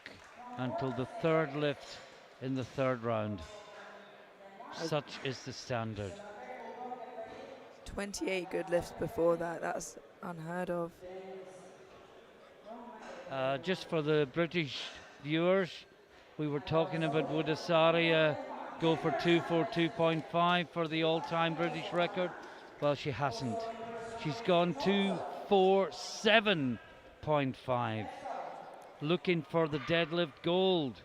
until the third lift in the third round. Such is the standard. 28 good lifts before that. That's unheard of. Just for the British viewers, we were talking about would Asaria go for 242.5 for the all-time British record? Well, she hasn't. She's gone 247.5, looking for the deadlift gold.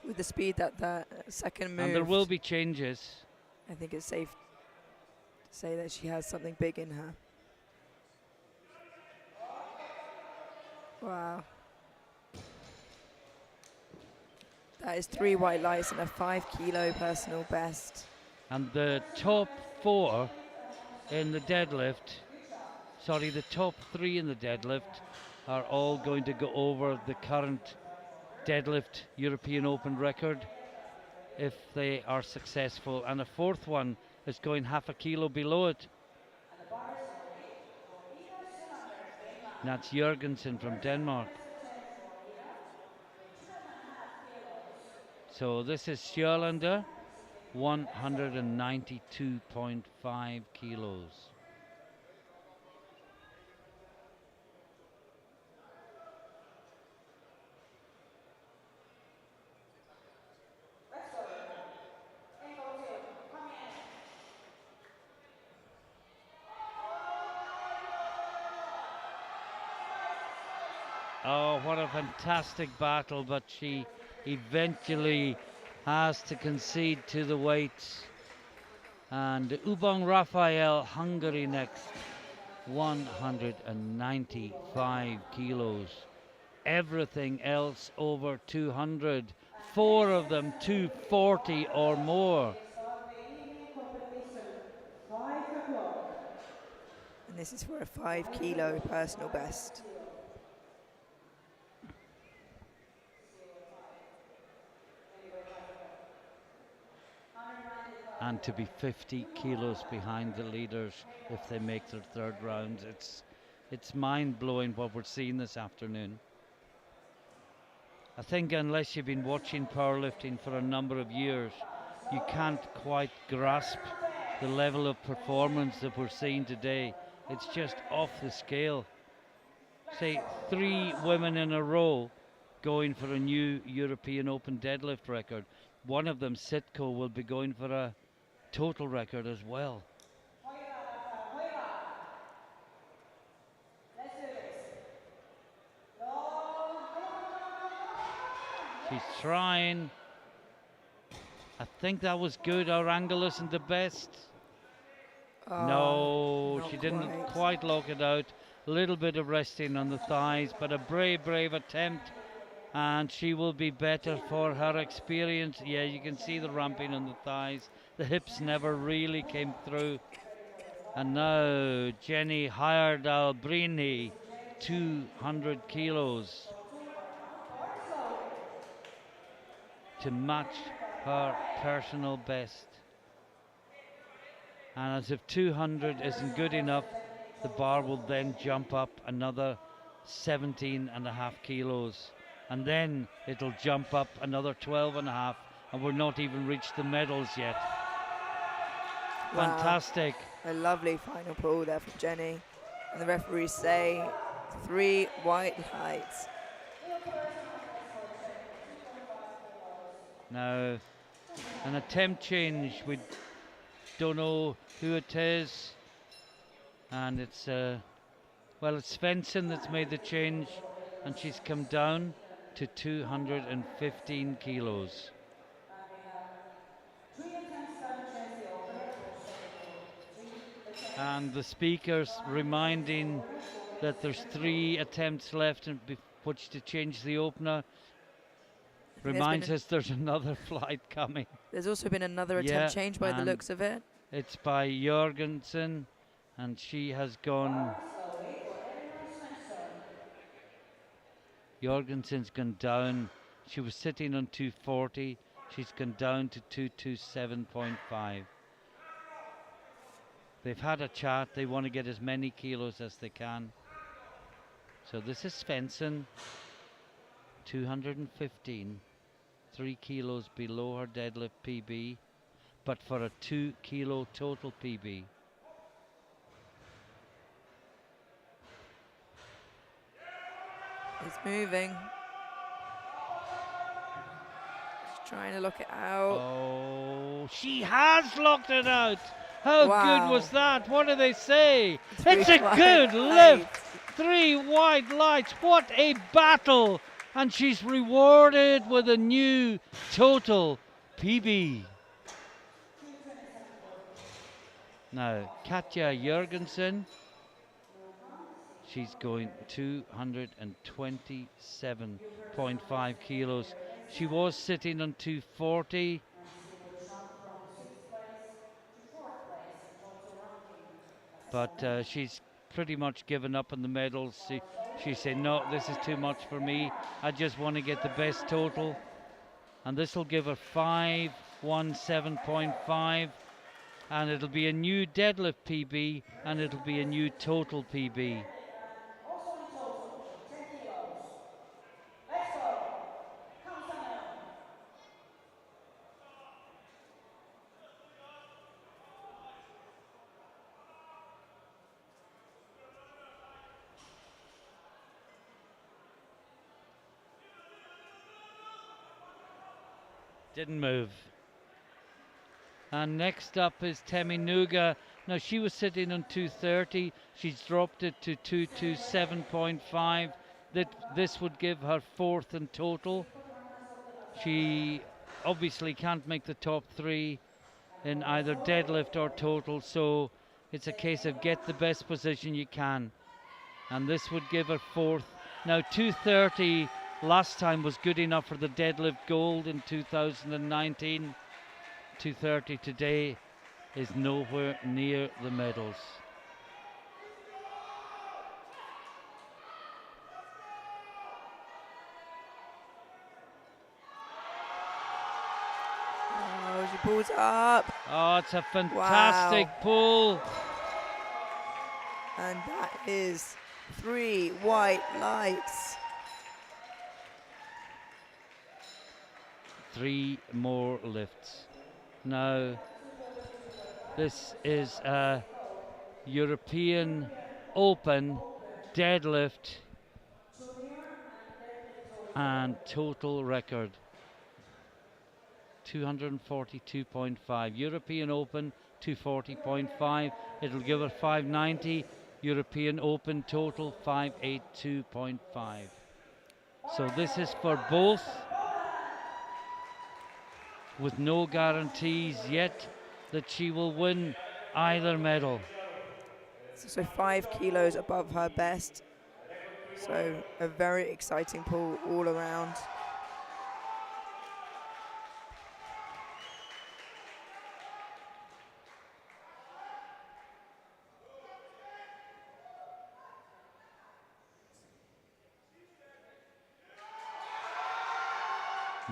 With the speed that second move. And there will be changes. I think it's safe to say that she has something big in her. Wow. That is 3 white lights and a 5 kilo personal best. And the top 4 in the deadlift, sorry, the top 3 in the deadlift are all going to go over the current deadlift European Open record if they are successful, and a fourth one is going half a kilo below it. And that's Jørgensen from Denmark. So this is Sjølander, 192.5 kilos. Oh, what a fantastic battle, but she eventually has to concede to the weights. And Ubong Raphael, Hungary next, 195 kilos. Everything else over 200. 4 of them 240 or more. And this is for a 5 kilo personal best. And to be 50 kilos behind the leaders if they make their third round, it's mind-blowing what we're seeing this afternoon. I think unless you've been watching powerlifting for a number of years, you can't quite grasp the level of performance that we're seeing today. It's just off the scale. Say 3 women in a row going for a new European Open deadlift record. One of them, Sitko, will be going for a total record as well. She's trying. I think that was good. Our angle isn't the best. No, she didn't quite lock it out. A little bit of resting on the thighs, but a brave attempt. And she will be better for her experience. Yeah, you can see the ramping on the thighs. The hips never really came through. And now Jenny Heyerdahl-Brini, 200 kilos to match her personal best. And as if 200 isn't good enough, the bar will then jump up another 17.5 kilos. and then it'll jump up another 12 and a half, and we're not even reached the medals yet. Wow. Fantastic. A lovely final pull there from Jenny. And the referees say 3 white lights. Now, an attempt change. We don't know who it is. And it's, well, it's Svensson that's made the change. And she's come down to 215 kilos. And the speakers reminding that there's 3 attempts left and which to change the opener. Reminds us there's another flight coming. There's also been another attempt change by the looks of it. It's by Jorgensen, and she has gone. Jorgensen's gone down. She was sitting on 240. She's gone down to 227.5. They've had a chat. They want to get as many kilos as they can. So this is Svensson, 215. 3 kilos below her deadlift PB, but for a 2 kilo total PB. It's moving. She's trying to lock it out. Oh, she has locked it out. How good was that? What do they say? It's a good lift. 3 white lights. What a battle. And she's rewarded with a new total PB. Now, Katja Jorgensen, she's going 227.5 kilos. She was sitting on 240. But she's pretty much given up on the medals. She said, no, this is too much for me. I just want to get the best total. And this will give her 517.5. And it'll be a new deadlift PB, and it'll be a new total PB. Didn't move. And next up is Temi Nuga. Now she was sitting on 230. She's dropped it to 227.5. This would give her 4th in total. She obviously can't make the top 3 in either deadlift or total, so it's a case of get the best position you can. And this would give her 4th. Now 230 last time was good enough for the deadlift gold in 2019. 230 today is nowhere near the medals. Oh, she pulls up. Oh, it's a fantastic pull. And that is 3 white lights. 3 more lifts. Now, this is a European Open deadlift and total record. 242.5. European Open, 240.5. It'll give her 590. European Open total, 582.5. So this is for both, with no guarantees yet that she will win either medal. So 5 kilos above her best. So a very exciting pull all around.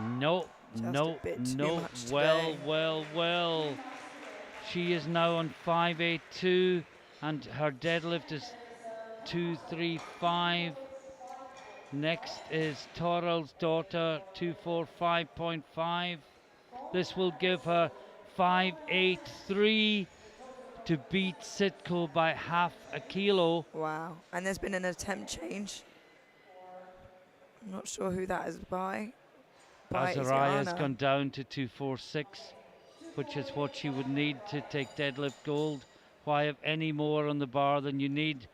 No, well. She is now on 582 and her deadlift is 235. Next is Toral's daughter, 245.5. This will give her 583 to beat Sitko by half a kilo. Wow. And there's been an attempt change. I'm not sure who that is by. Azariah's Ziana. gone down to 246, which is what she would need to take deadlift gold. Why have any more on the bar than you need?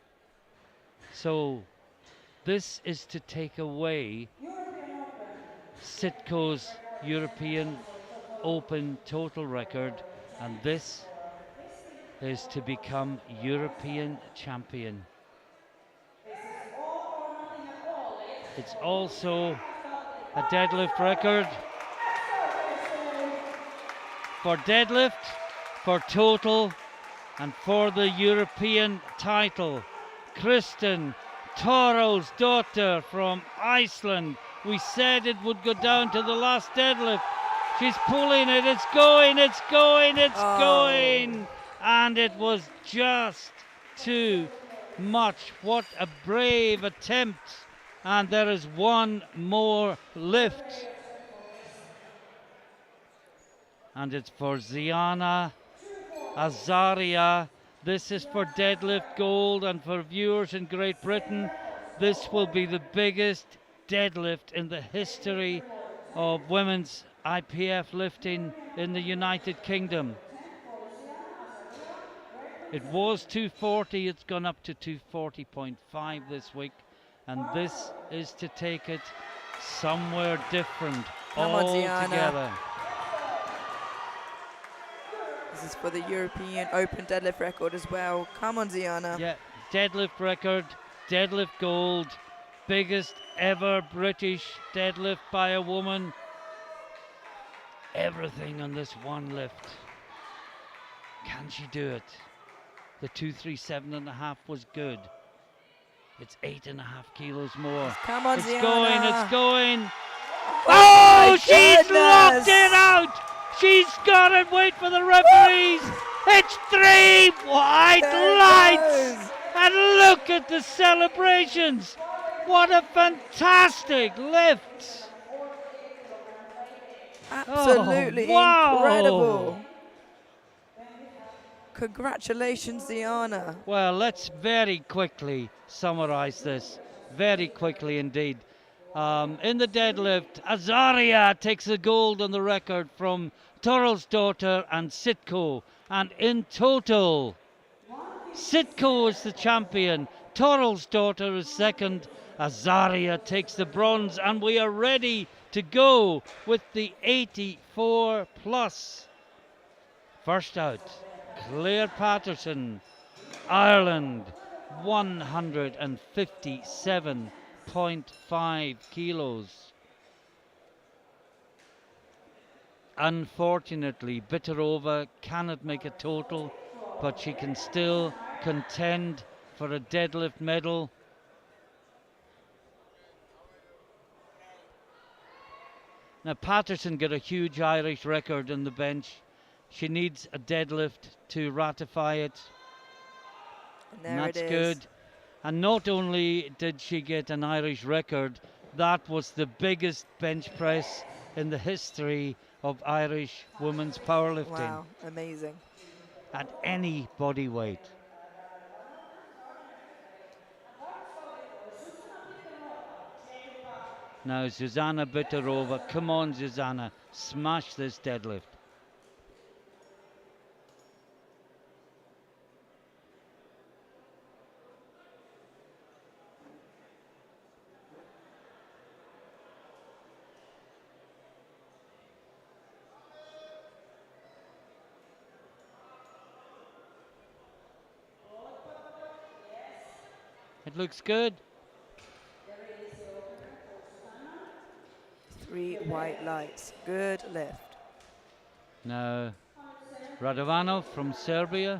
So this is to take away Sitko's European Open total record, and this is to become European champion. It's also a deadlift record for deadlift, for total, and for the European title. Kristen Toral's daughter from Iceland. We said it would go down to the last deadlift. She's pulling it, it's going, it's going, it's going. And it was just too much. What a brave attempt. And there is one more lift. And it's for Ziana Azaria. This is for deadlift gold, and for viewers in Great Britain, this will be the biggest deadlift in the history of women's IPF lifting in the United Kingdom. It was 240, it's gone up to 240.5 this week, and this is to take it somewhere different altogether. This is for the European Open deadlift record as well. Come on, Ziana. Yeah, deadlift record, deadlift gold, biggest ever British deadlift by a woman. Everything on this one lift. Can she do it? The 237.5 was good. It's 8.5 kilos more. Come on, it's Ziana. going, it's going. Oh, she's locked it out. She's got it. Wait for the referees. It's 3 white lights. And look at the celebrations. What a fantastic lift. Absolutely incredible. Congratulations, Ziana. Well, let's very quickly summarize this. Very quickly indeed. In the deadlift, Azaria takes the gold on the record from Toral's daughter and Sitko. And in total, Sitko is the champion. Toral's daughter is second. Azaria takes the bronze. And we are ready to go with the 84 plus. First out, Claire Patterson, Ireland, 157.5 kilos. Unfortunately, Bitarova cannot make a total, but she can still contend for a deadlift medal. Now, Patterson got a huge Irish record on the bench. She needs a deadlift to ratify it. And that's good. And not only did she get an Irish record, that was the biggest bench press in the history of Irish women's powerlifting. Wow, amazing. At any body weight. Now Zuzana Bitarova, come on Zuzana, smash this deadlift. It looks good. 3 white lights. Good lift. Now, Radovanov from Serbia,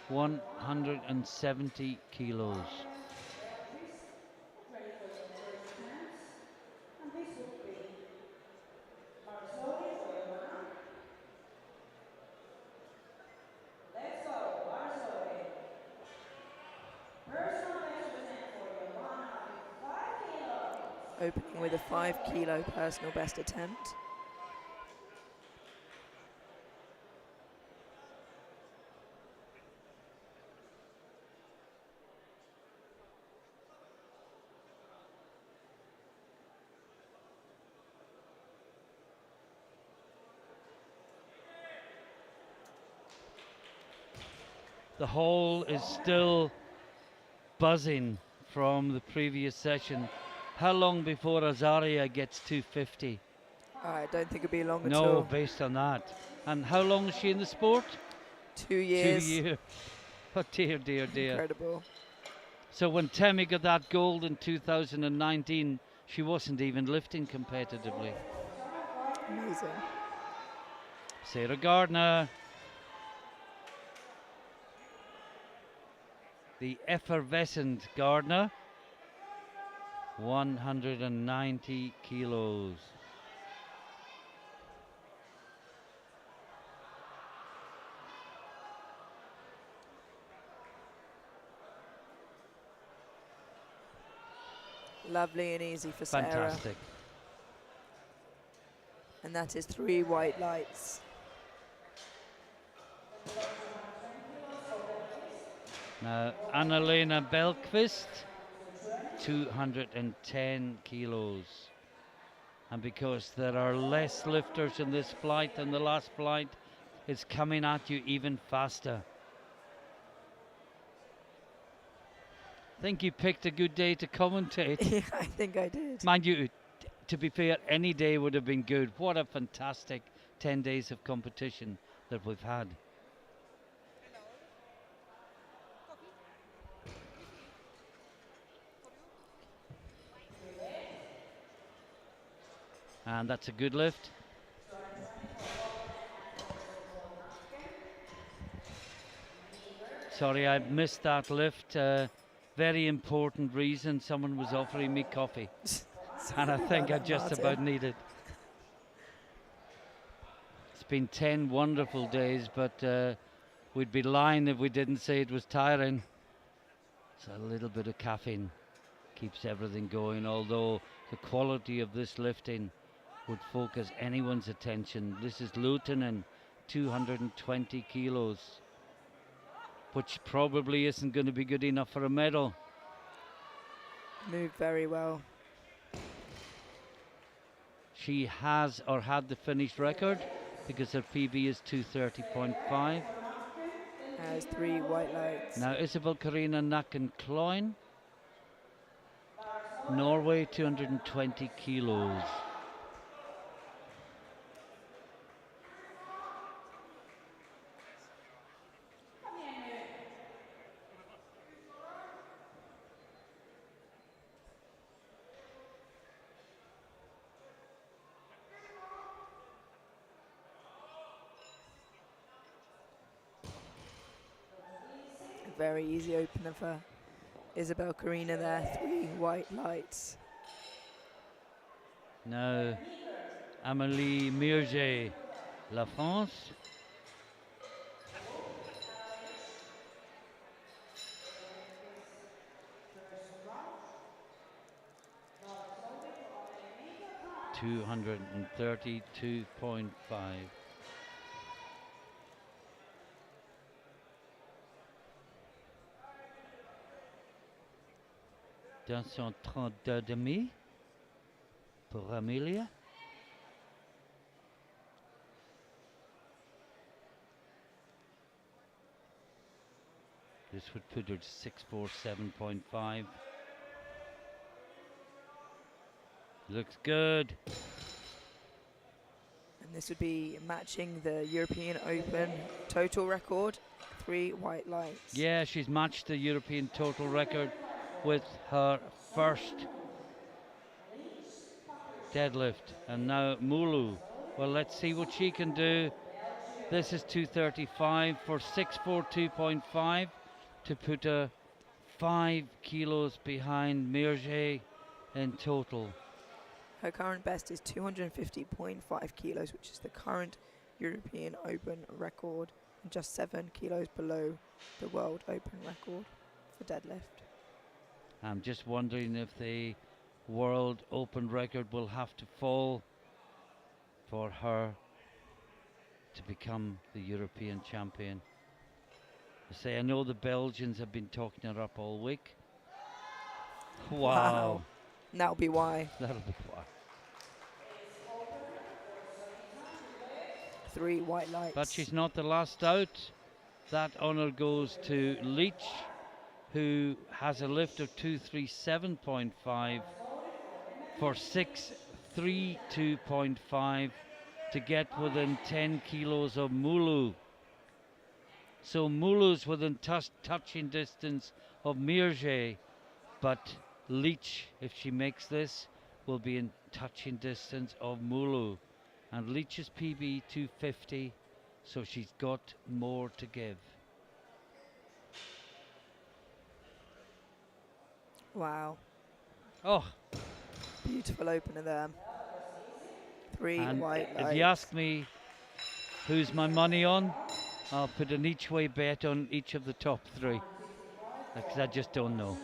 170 kilos. opening with a 5 kilo personal best attempt. The hall is still buzzing from the previous session. How long before Azaria gets 250? I don't think it'll be long at No, all. based on that. And how long is she in the sport? 2 years. 2 years. Oh dear, dear, dear. Incredible. So when Temi got that gold in 2019, she wasn't even lifting competitively. Amazing. Sarah Gardner. The effervescent Gardner. 190 kilos. Lovely and easy for Sarah. Fantastic. And that is 3 white lights. Now, Annalena Belqvist, 210 kilos. And because there are less lifters in this flight than the last flight, it's coming at you even faster. I think you picked a good day to commentate. Yeah, I think I did. Mind you, to be fair, any day would have been good. What a fantastic 10 days of competition that we've had. And that's a good lift. Sorry, I missed that lift. Very important reason. Someone was offering me coffee. And I think I just about need it. It's been 10 wonderful days, but we'd be lying if we didn't say it was tiring. So a little bit of caffeine keeps everything going, although the quality of this lifting would focus anyone's attention. This is Lutonen, 220 kilos, which probably isn't going to be good enough for a medal. Moved very well. She has or had the finished record because her PB is 230.5. Has 3 white lights. Now Isabel Karina Nacken-Kloin, Norway, 220 kilos. Very easy opener for Isabel Karina there. 3 white lights. Now Amélie Mierger, La France. $232.5. Dans son 32,5 pour Amelia. This would put her to 647.5. Looks good. And this would be matching the European Open total record. 3 white lights. Yeah, she's matched the European total record with her first deadlift. And now Mulu. Well, let's see what she can do. This is 235 for 642.5 to put her 5 kilos behind Mierger in total. Her current best is 250.5 kilos, which is the current European Open record, and just 7 kilos below the World Open record for deadlift. I'm just wondering if they world open record will have to fall for her to become the European champion. I know the Belgians have been talking her up all week. Wow. That'll be why. That'll be why. 3 white lights. But she's not the last out. That honour goes to Leach, who has a lift of 237.5 for 632.5 to get within 10 kilos of Mulu. So Mulu's within touching distance of Mirje, but Leach, if she makes this, will be in touching distance of Mulu. And Leach's PB 250, so she's got more to give. Wow. Oh, Beautiful opener there. 3 and white lights. if you ask me who's my money on, I'll put an each way bet on each of the top 3, because I just don't know.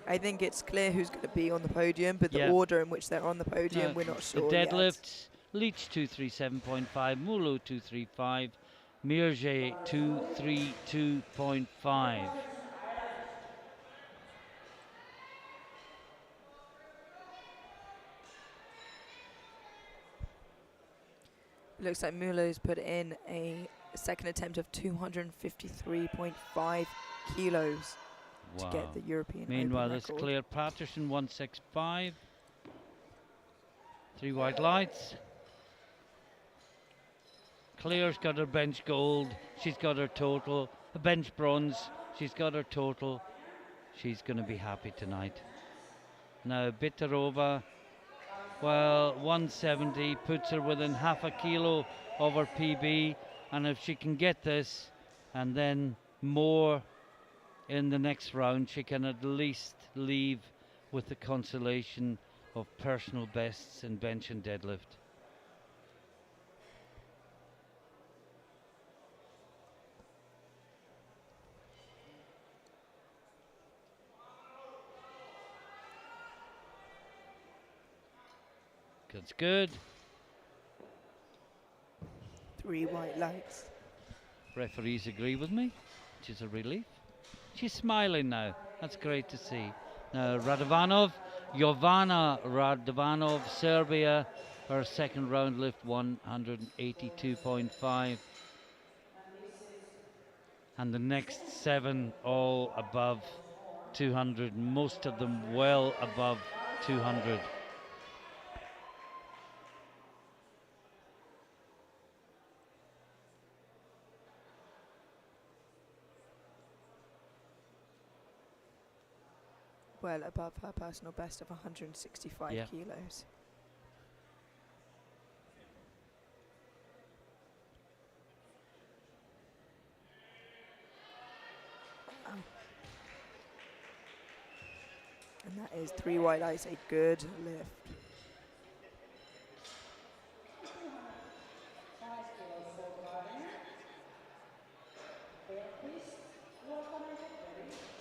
I think it's clear who's going to be on the podium, but the Yeah. order in which they're on the podium, No, we're not the sure yet. deadlifts, Leach 237.5, Mulu 235, Mirje 232.5. Looks like Mulo's put in a second attempt of 253.5 kilos to get the European Meanwhile, Open there's record. Claire Patterson 165. 3 white lights. Claire's got her bench gold. She's got her total. A bench bronze. She's got her total. She's going to be happy tonight. Now Bitarova, well, 170 puts her within half a kilo of her PB, and if she can get this and then more in the next round, she can at least leave with the consolation of personal bests in bench and deadlift. That's good. 3 white lights. Referees agree with me, which is a relief. She's smiling now. That's great to see. Now Jovana Radovanov, Serbia, her second round lift 182.5. And the next 7 all above 200, most of them well above 200. Well above her personal best of 165 kilos. Wow. And that is 3 white lights, a good lift.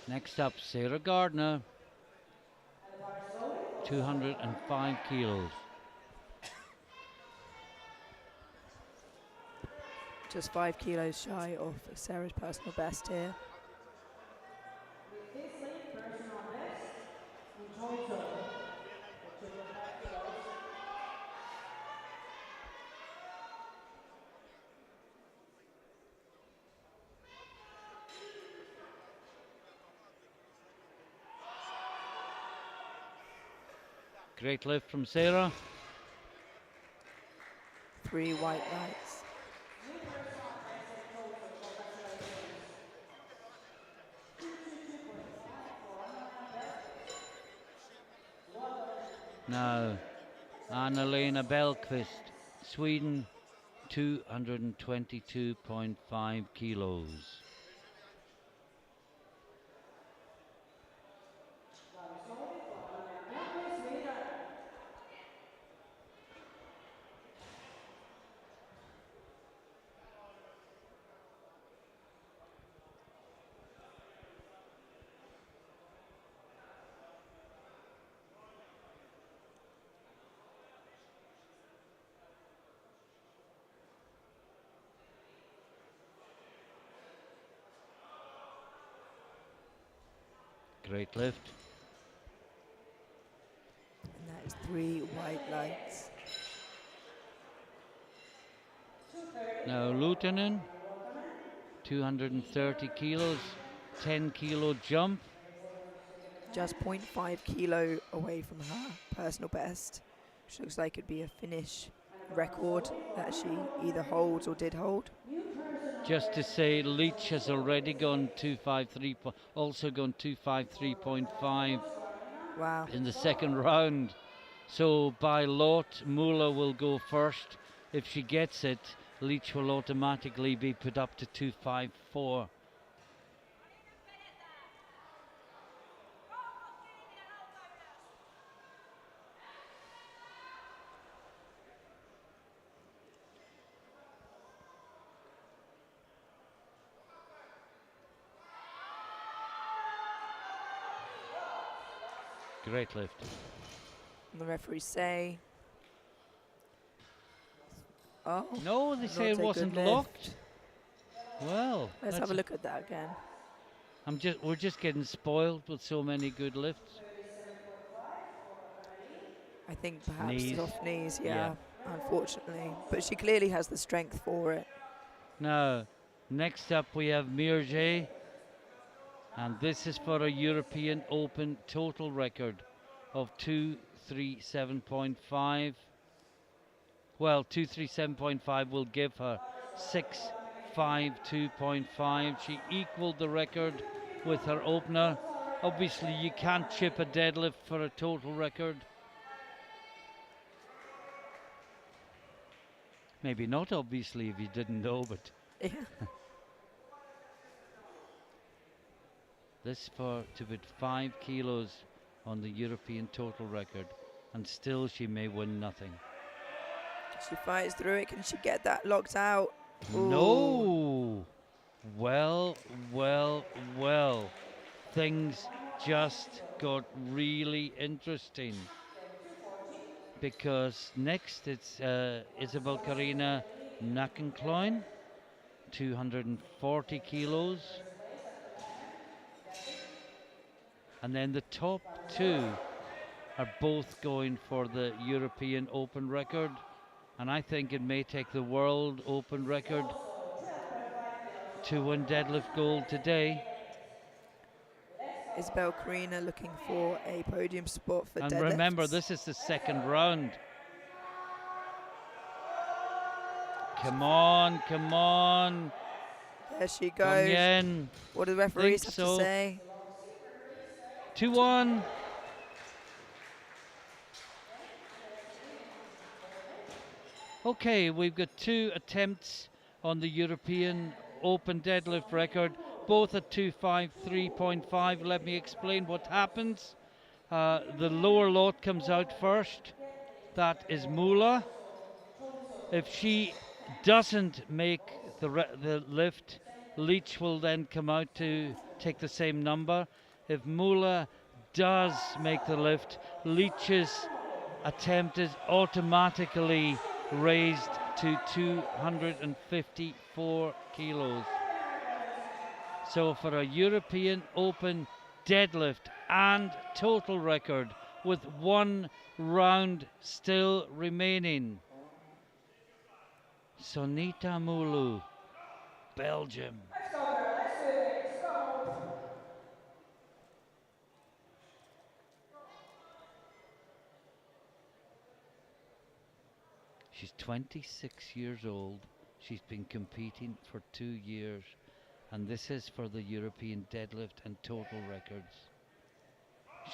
Next up, Sarah Gardner, 205 kilos. Just 5 kilos shy of Sarah's personal best here. Great lift from Sarah. 3 white lights. Now, Anna-Lena Bellqvist, Sweden, 222.5 kilos. Great lift. And that is 3 white lights. Now Lutonen, 230 kilos, 10 kilo jump. Just 0.5 kilo away from her personal best, which looks like it'd be a Finnish record that she either holds or did hold. Just to say, Leach has already gone 253, also gone 253.5 Wow. in the second round. So by lot, Mula will go first. If she gets it, Leach will automatically be put up to 254. Great lift. And the referees say, oh, No, they say not it a good wasn't lift. locked. Well, Let's have a look at that again. we're just getting spoiled with so many good lifts. I think perhaps Knees. soft knees, Yeah. unfortunately. But she clearly has the strength for it. Now, next up we have Mirje, and this is for a European Open total record of 237.5. Well, 237.5 will give her 652.5. She equaled the record with her opener. Obviously, you can't chip a deadlift for a total record. Maybe not, obviously, if you didn't know, but Yeah. this for to put 5 kilos on the European total record, and still she may win nothing. She fights through it. Can she get that locked out? Ooh. No! Well, well, well. Things just got really interesting. Because next it's Isabel Karina Nakenkloin, 240 kilos. And then the top two are both going for the European Open record. And I think it may take the World Open record to win deadlift gold today. Isabel Karina looking for a podium spot for And deadlifts. remember, this is the second round. Come on, come on. There she Come goes. in. What do the referees Think have so. to say? 2-1. Okay, we've got 2 attempts on the European Open deadlift record, both at 253.5. Let me explain what happens. The lower lot comes out first. That is Mula. If she doesn't make the lift, Leach will then come out to take the same number. If Mula does make the lift, Leach's attempt is automatically raised to 254 kilos. So for a European Open deadlift and total record with 1 round still remaining, Sonita Mulu, Belgium. She's 26 years old. She's been competing for 2 years, and this is for the European deadlift and total records.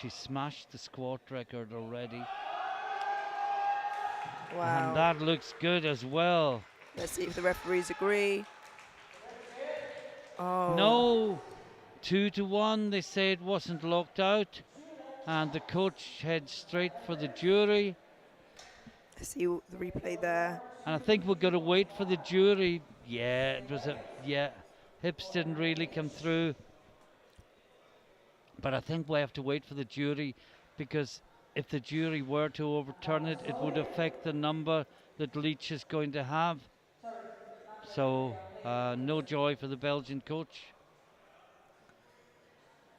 She smashed the squat record already. Wow. And that looks good as well. Let's see if the referees agree. Oh. No, 2-1. They say it wasn't locked out, and the coach heads straight for the jury. Let's see the replay there. And I think we're going to wait for the jury. Yeah, it was hips didn't really come through. But I think we have to wait for the jury, because if the jury were to overturn it, it would affect the number that Leach is going to have. So no joy for the Belgian coach.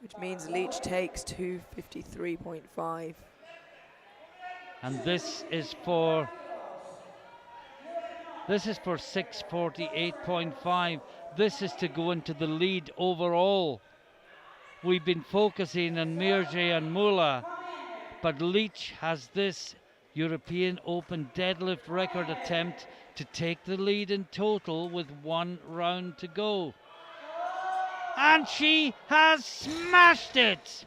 which means Leach takes 253.5. And this is for 648.5. This is to go into the lead overall. We've been focusing on Mirje and Mula, but Leach has this European Open deadlift record attempt to take the lead in total with 1 round to go. And she has smashed it!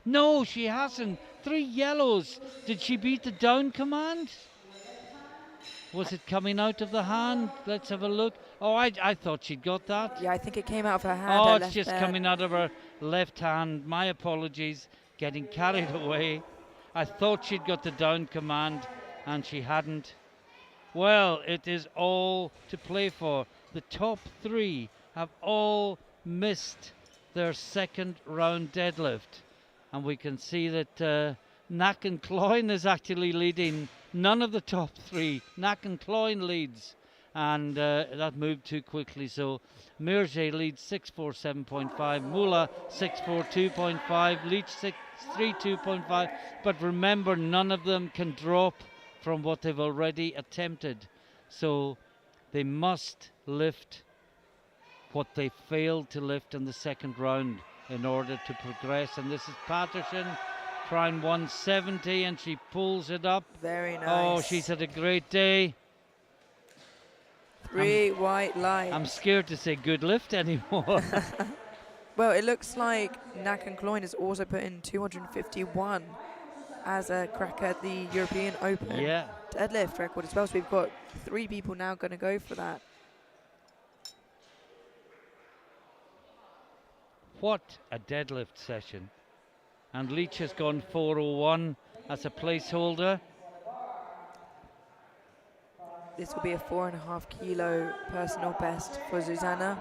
No, she hasn't. 3 yellows. Did she beat the down command? Was it coming out of the hand? Let's have a look. Oh, I thought she'd got that. Yeah, I think it came out of her hand. Oh, her it's left just there. coming out of her left hand. My apologies. Getting carried away. I thought she'd got the down command and she hadn't. Well, it is all to play for. The top 3 have all missed their second round deadlift. And we can see that Knack and Cloyne is actually leading. None of the top 3. Knack and Cloyne leads. And that moved too quickly. So Mirje leads 647.5, Mula 642.5, Leach 632.5. But remember, none of them can drop from what they've already attempted. So they must lift what they failed to lift in the second round in order to progress. And this is Patterson trying 170 and she pulls it up. Very nice. Oh, she's had a great day. 3 white lights. I'm scared to say good lift anymore. Well, it looks like Knack and Cloyne has also put in 251 as a crack at the European Open Yeah. deadlift record as well. So we've got 3 people now going to go for that. What a deadlift session. And Leach has gone 401 as a placeholder. This will be a 4.5 kilo personal best for Susanna.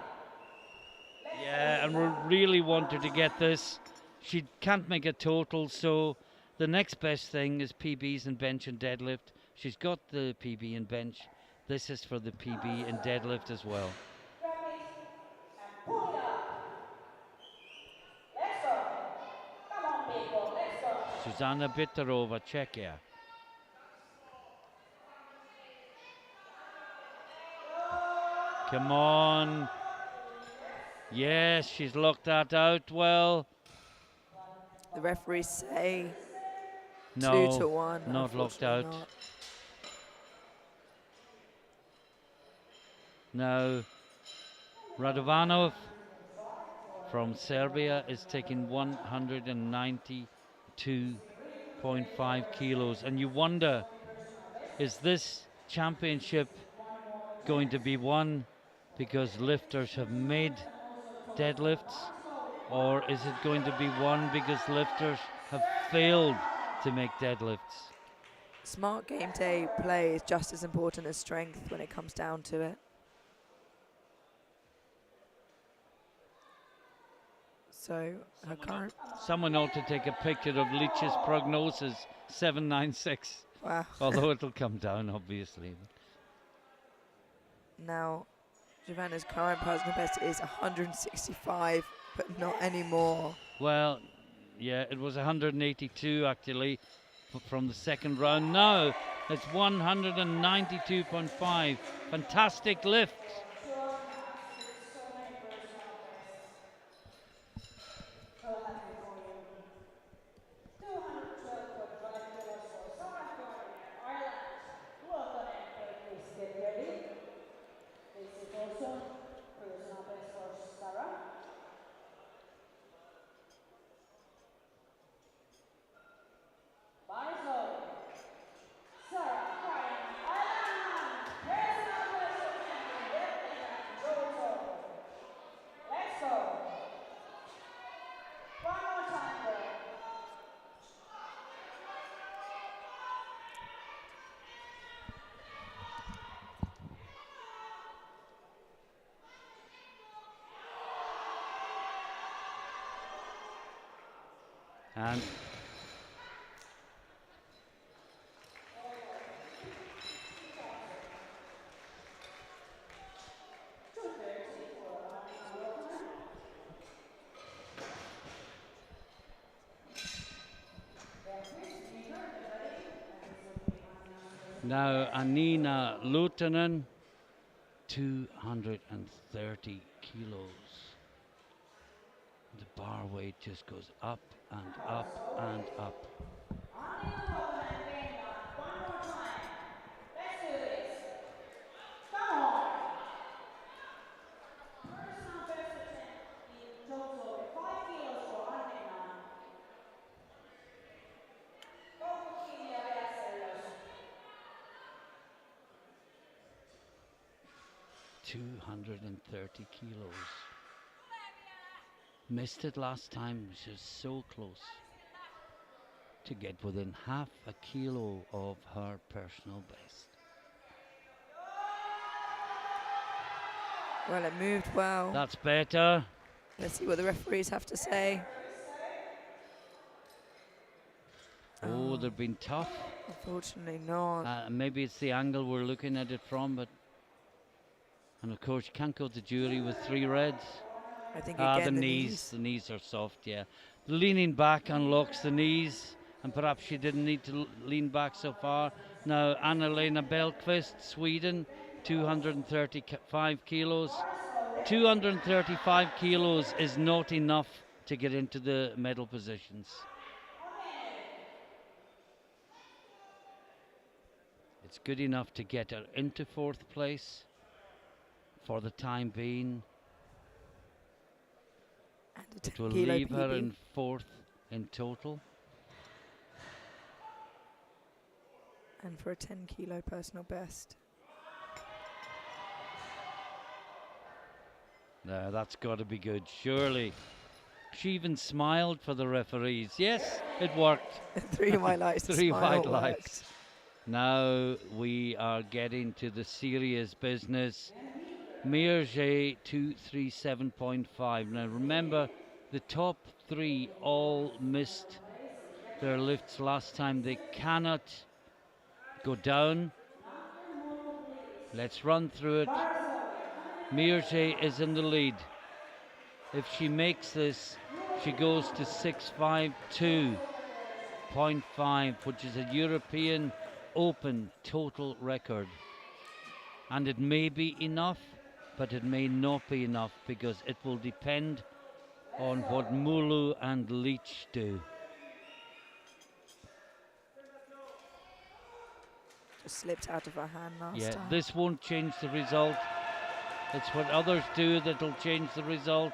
Yeah, and we really want her to get this. She can't make a total, so the next best thing is PBs in bench and deadlift. She's got the PB in bench. This is for the PB in deadlift as well. Susanna Bitterova, Czechia. Come on. Yes, she's locked that out well. The referees say No, 2-1. not locked out. Not. Now, Radovanov from Serbia is taking 192.5 kilos. And you wonder, is this championship going to be won because lifters have made deadlifts? Or is it going to be won because lifters have failed to make deadlifts? Smart game day play is just as important as strength when it comes down to it. So her current. Someone ought to take a picture of Leach's prognosis, 796. Wow. Although it'll come down, obviously. Now, Giovanna's current personal best is 165, but not anymore. Well, yeah, it was 182 actually from the second round. Now it's 192.5. Fantastic lift. And Now Anina Luutanen, 230 kilos. The bar weight just goes up and up and up. $230 kilos. Missed it last time, she was so close to get within half a kilo of her personal best. Well, it moved well. That's better. Let's see what the referees have to say. Oh, they've been tough. Unfortunately not. Maybe it's the angle we're looking at it from, but... And of course, you can't go to jury with 3 reds. I think again, the knees are soft, yeah. Leaning back unlocks the knees, and perhaps she didn't need to lean back so far. Now, Anna-Lena Bellqvist, Sweden, 235 kilos. 235 kilos is not enough to get into the medal positions. It's good enough to get her into 4th place for the time being. It will leave her in 4th in total. And for a 10 kilo personal best. No, that's got to be good, surely. She even smiled for the referees. Yes, it worked. 3 white lights. 3 white lights. Now we are getting to the serious business. Mirje 237.5. Now remember, the top 3 all missed their lifts last time. They cannot go down. Let's run through it. Mirje is in the lead. If she makes this, she goes to 652.5, which is a European Open total record. And it may be enough, but it may not be enough, because it will depend on what Mulu and Leach do. Just slipped out of her hand last time. Yeah, this won't change the result. It's what others do that'll change the result,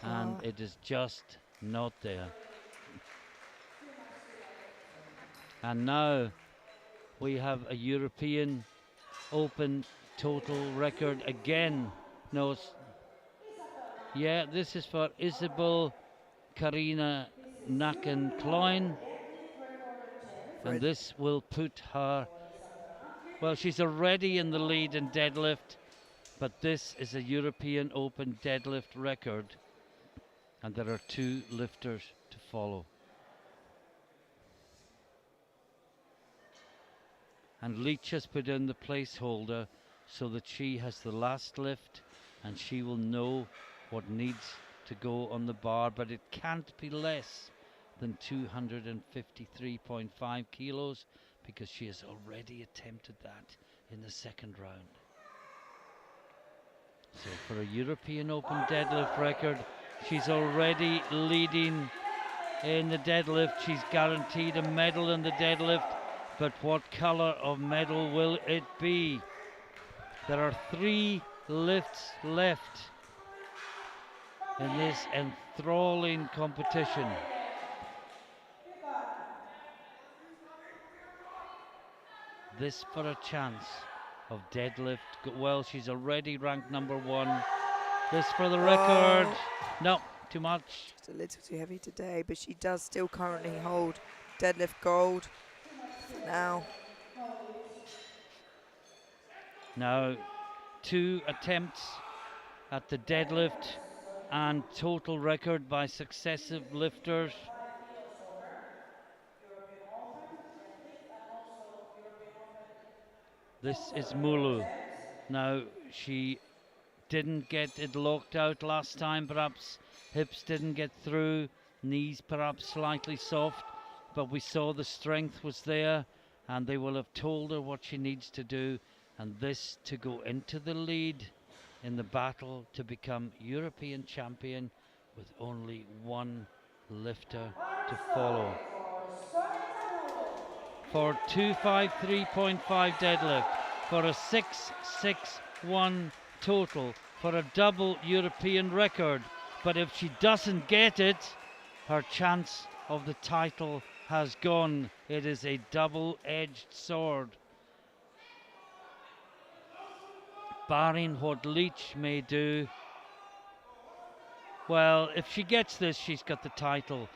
and it is just not there. And now we have a European Open total record again. No, yeah, this is for Isabel Karina Nacken-Klein, and this will put her, well, she's already in the lead in deadlift, but this is a European Open deadlift record, and there are 2 lifters to follow. And Leach has put in the placeholder so that she has the last lift, and she will know what needs to go on the bar, but it can't be less than 253.5 kilos, because she has already attempted that in the 2nd round. So for a European Open deadlift record, she's already leading in the deadlift. She's guaranteed a medal in the deadlift, but what color of medal will it be? There are 3 lifts left in this enthralling competition. This for a chance of deadlift. Well, she's already ranked number 1. This for the record. No, too much. Just a little too heavy today, but she does still currently hold deadlift gold for now. Now, 2 attempts at the deadlift and total record by successive lifters. This is Mulu. Now, she didn't get it locked out last time, perhaps hips didn't get through, knees perhaps slightly soft, but we saw the strength was there, and they will have told her what she needs to do, and this to go into the lead in the battle to become European champion with only one lifter to follow. For 253.5 deadlift, for a 661 total, for a double European record. But if she doesn't get it, her chance of the title has gone. It is a double-edged sword. Barring what Leach may do, well, if she gets this, she's got the title.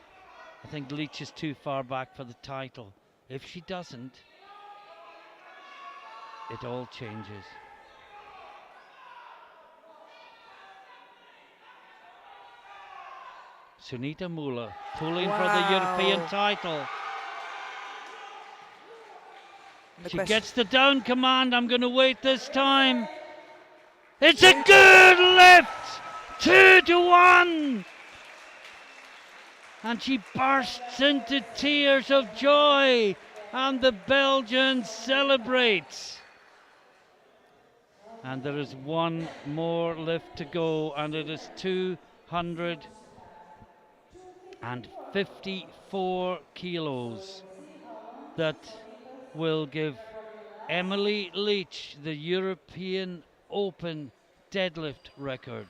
I think Leach is too far back for the title. If she doesn't, it all changes. Sunita Mula pulling for the European title. She gets the down command. I'm going to wait this time. It's a good lift! 2-1! And she bursts into tears of joy, and the Belgian celebrates. And there is one more lift to go, and it is 254 kilos that will give Emily Leach the European Open deadlift record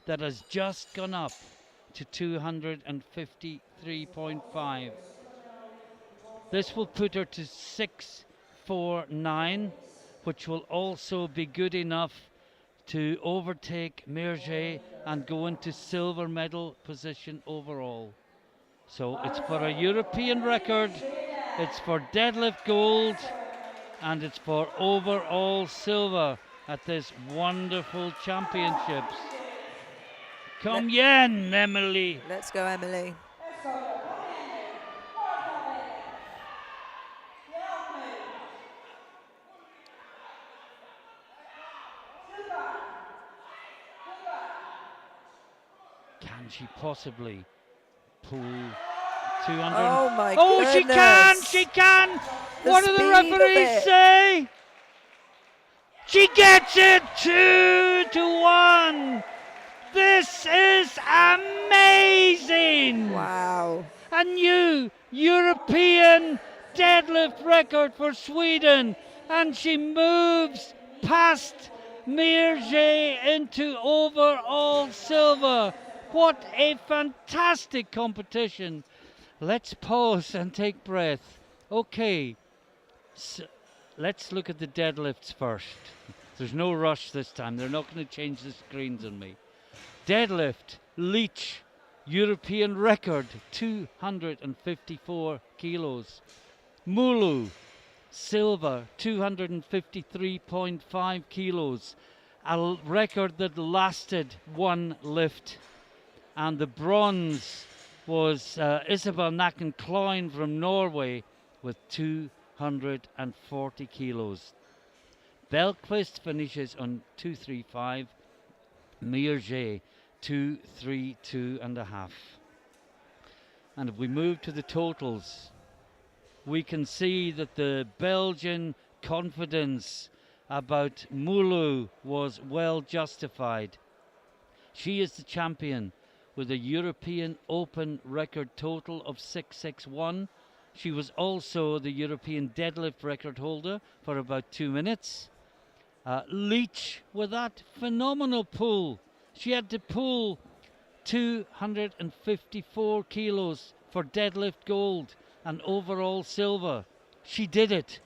that has just gone up to 253.5. This will put her to 649, which will also be good enough to overtake Merget and go into silver medal position overall. So it's for a European record, it's for deadlift gold, and it's for overall silver at this wonderful championships. Come yen, Emily. Let's go, Emily. Can she possibly pull 200? Oh my goodness. She can! She can! What do the referees say? She gets it! 2-1! This is amazing! Wow. A new European deadlift record for Sweden, and she moves past Merget into overall silver. What a fantastic competition. Let's pause and take breath. Okay, so let's look at the deadlifts first. There's no rush this time. They're not going to change the screens on me. Deadlift, Leach, European record, 254 kilos. Mulu, silver, 253.5 kilos. A record that lasted one lift. And the bronze was Isabel Nacken-Kloin from Norway with 240 kilos. Belquist finishes on 235. Merget 232.5. And if we move to the totals, we can see that the Belgian confidence about Mulu was well justified. She is the champion with a European Open record total of 661. She was also the European deadlift record holder for about 2 minutes. Leach with that phenomenal pull. She had to pull 254 kilos for deadlift gold and overall silver. She did it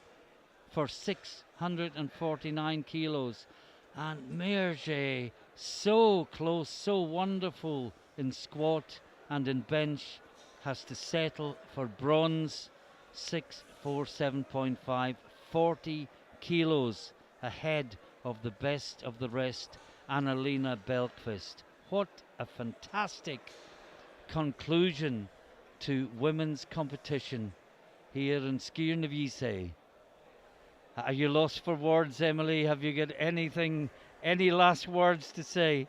for 649 kilos. And Merget, so close, so wonderful in squat and in bench, has to settle for bronze, 647.5, 40 kilos ahead of the best of the rest, Annalena Belquist. What a fantastic conclusion to women's competition here in Skierniewice. Are you lost for words, Emily? Have you got anything, any last words to say?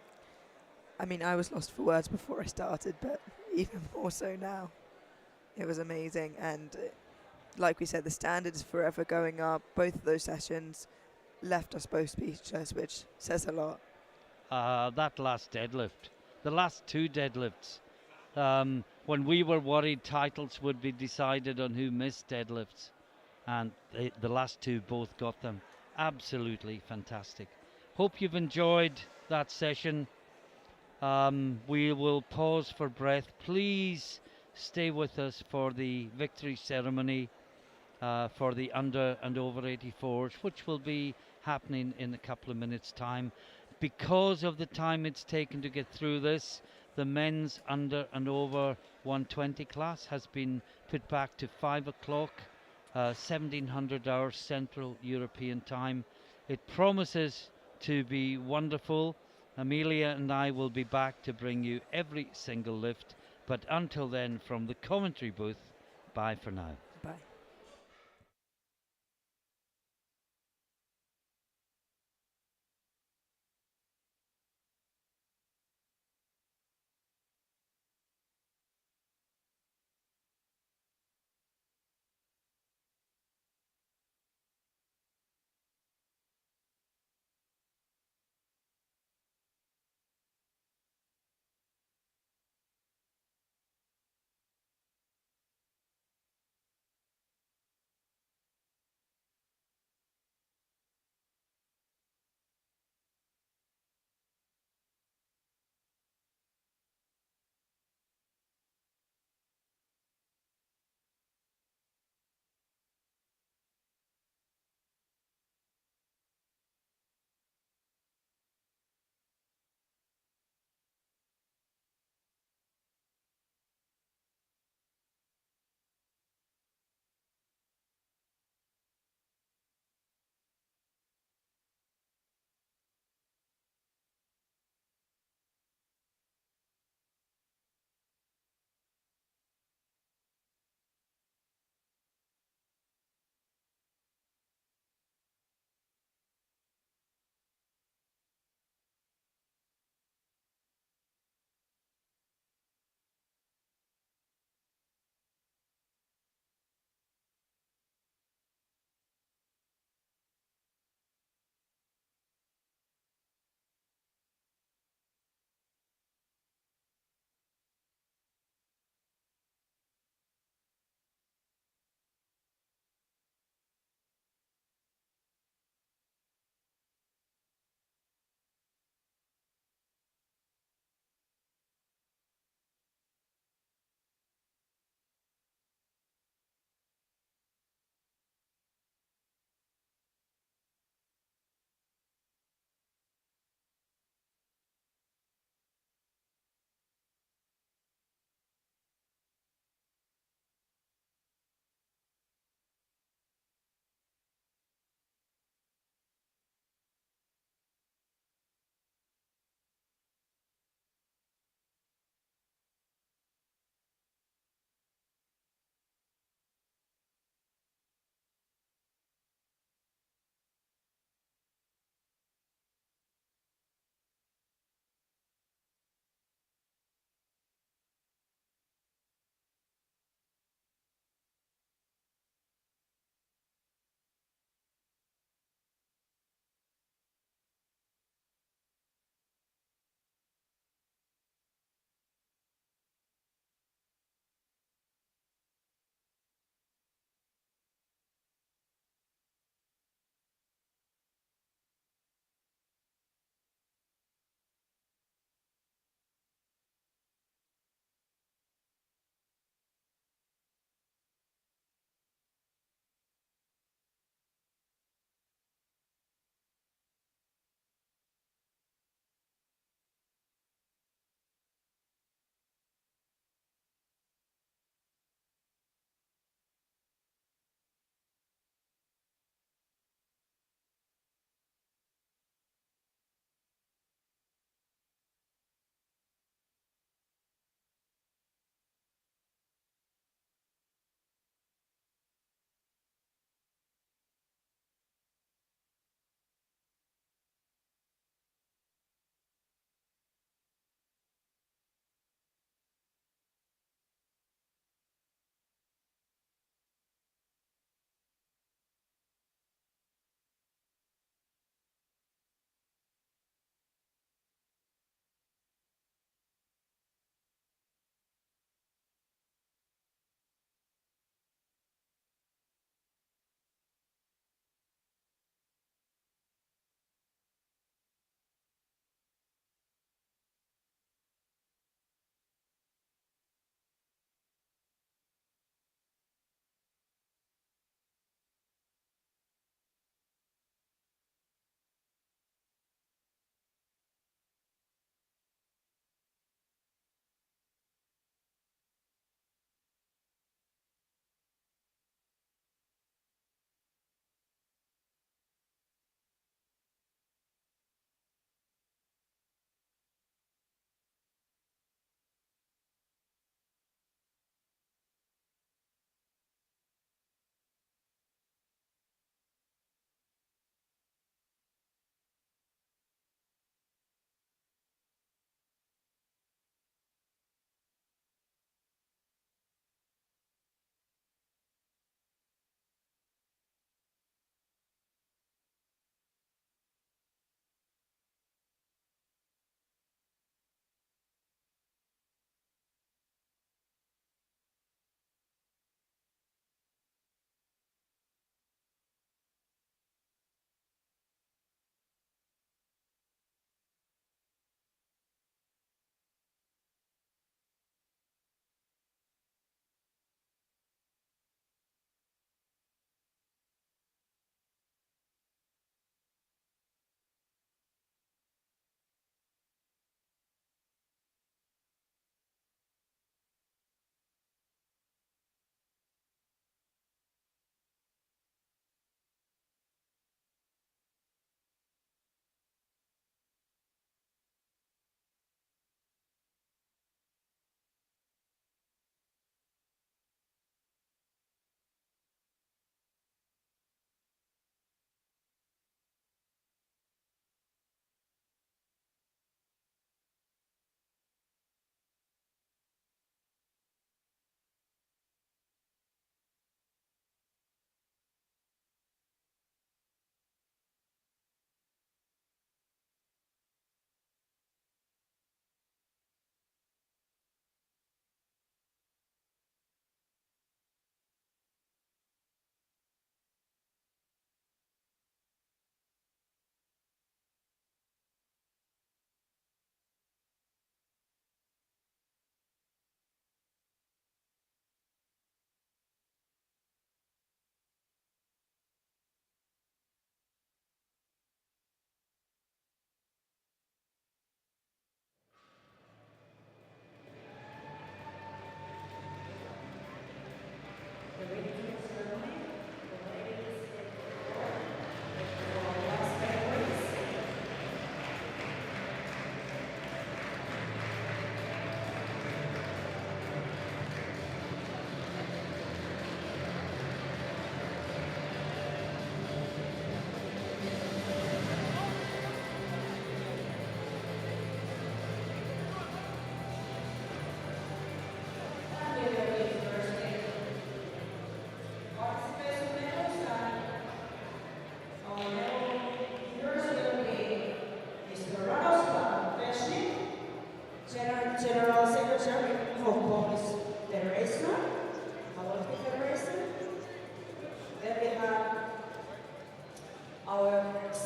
I mean, I was lost for words before I started, but even more so now. It was amazing, and like we said, the standard is forever going up. Both of those sessions left us both speechless, which says a lot. That last deadlift, the last two deadlifts, when we were worried titles would be decided on who missed deadlifts, and the last two both got them. Absolutely fantastic. Hope you've enjoyed that session. We will pause for breath. Please stay with us for the victory ceremony for the under and over 84s, which will be happening in a couple of minutes' time. Because of the time it's taken to get through this, the men's under and over 120 class has been put back to 5 o'clock, 1700 hours Central European time. It promises to be wonderful. Amelia and I will be back to bring you every single lift. But until then, from the commentary booth, bye for now. Bye.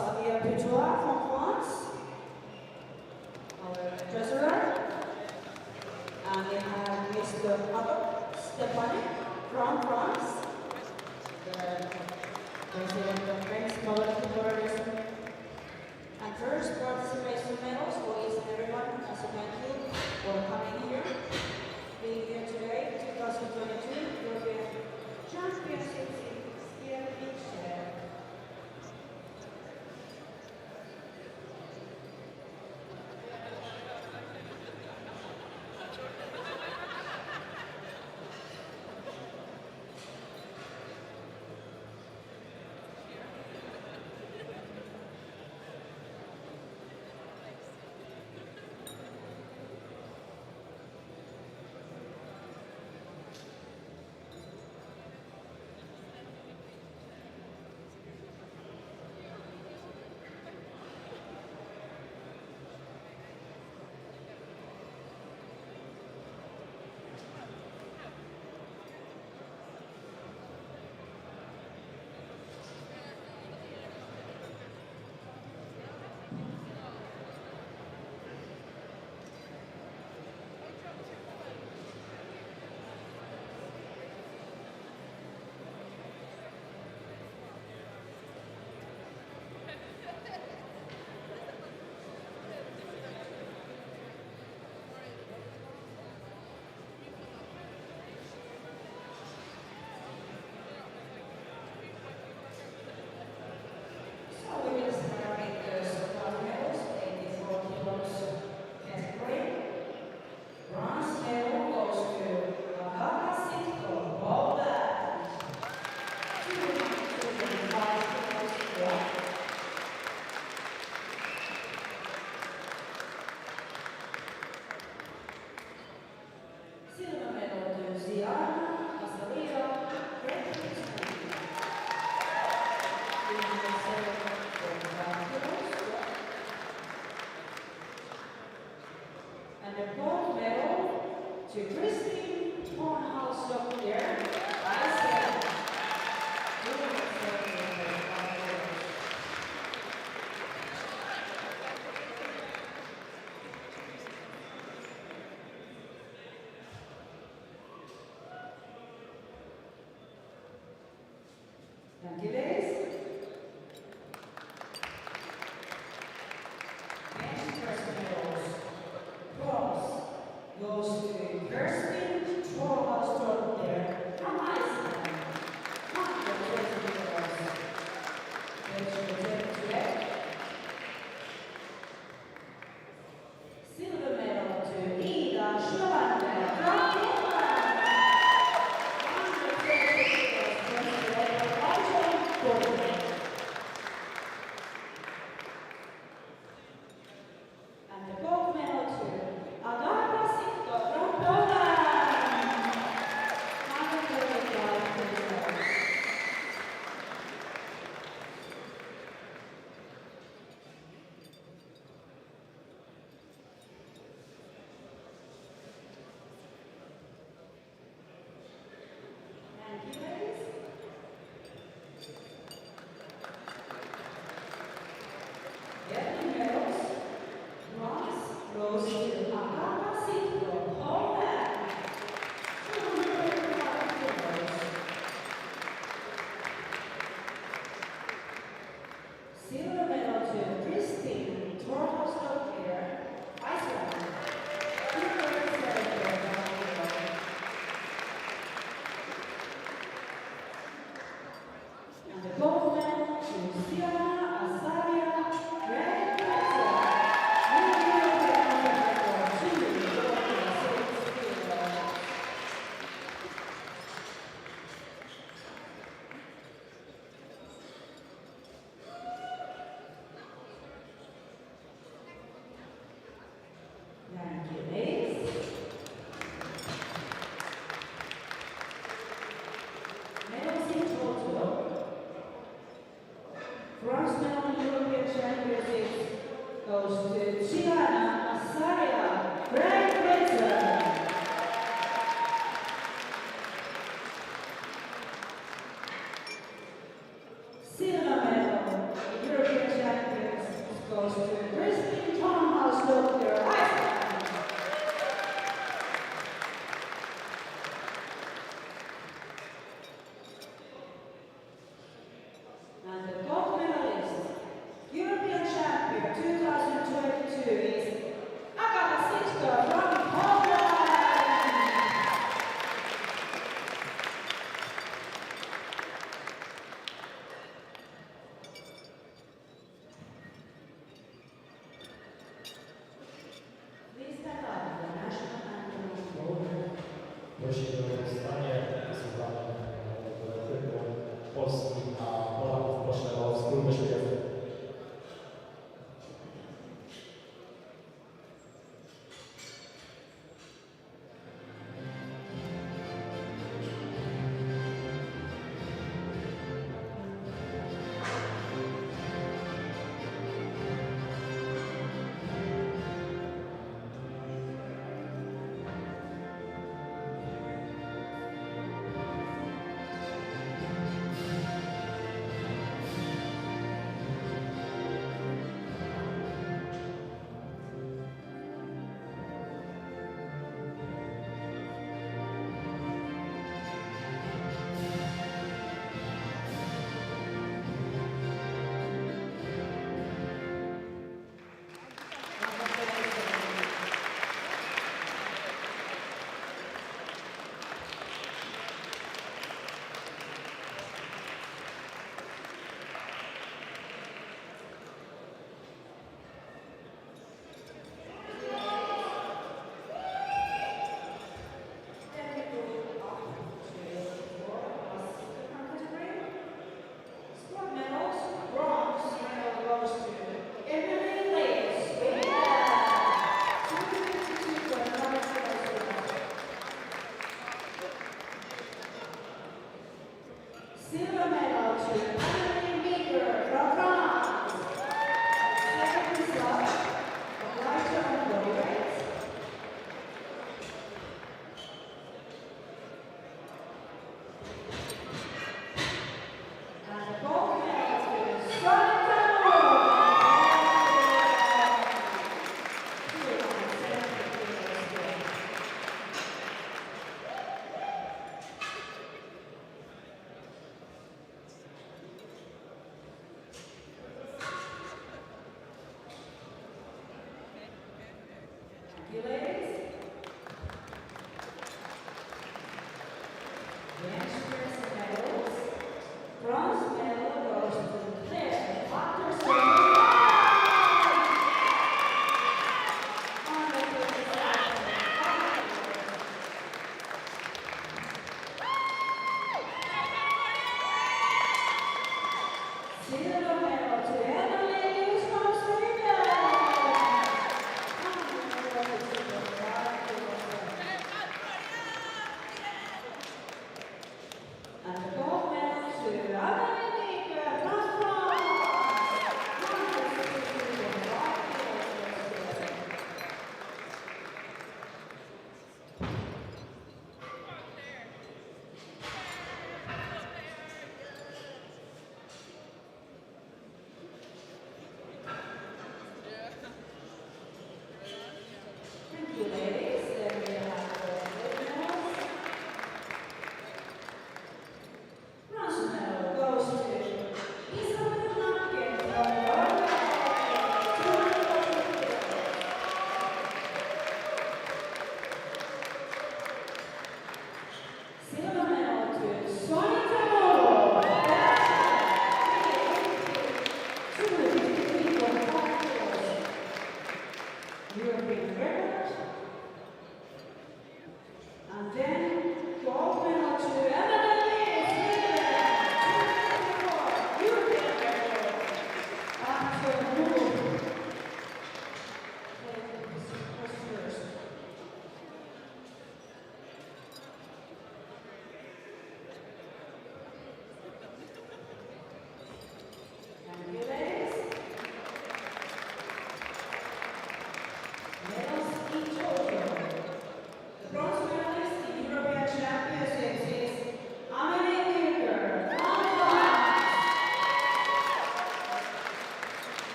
Savia Putua from France, our treasurer. And we have Mr. Otto Stepanek from France, the president of French Powerlifting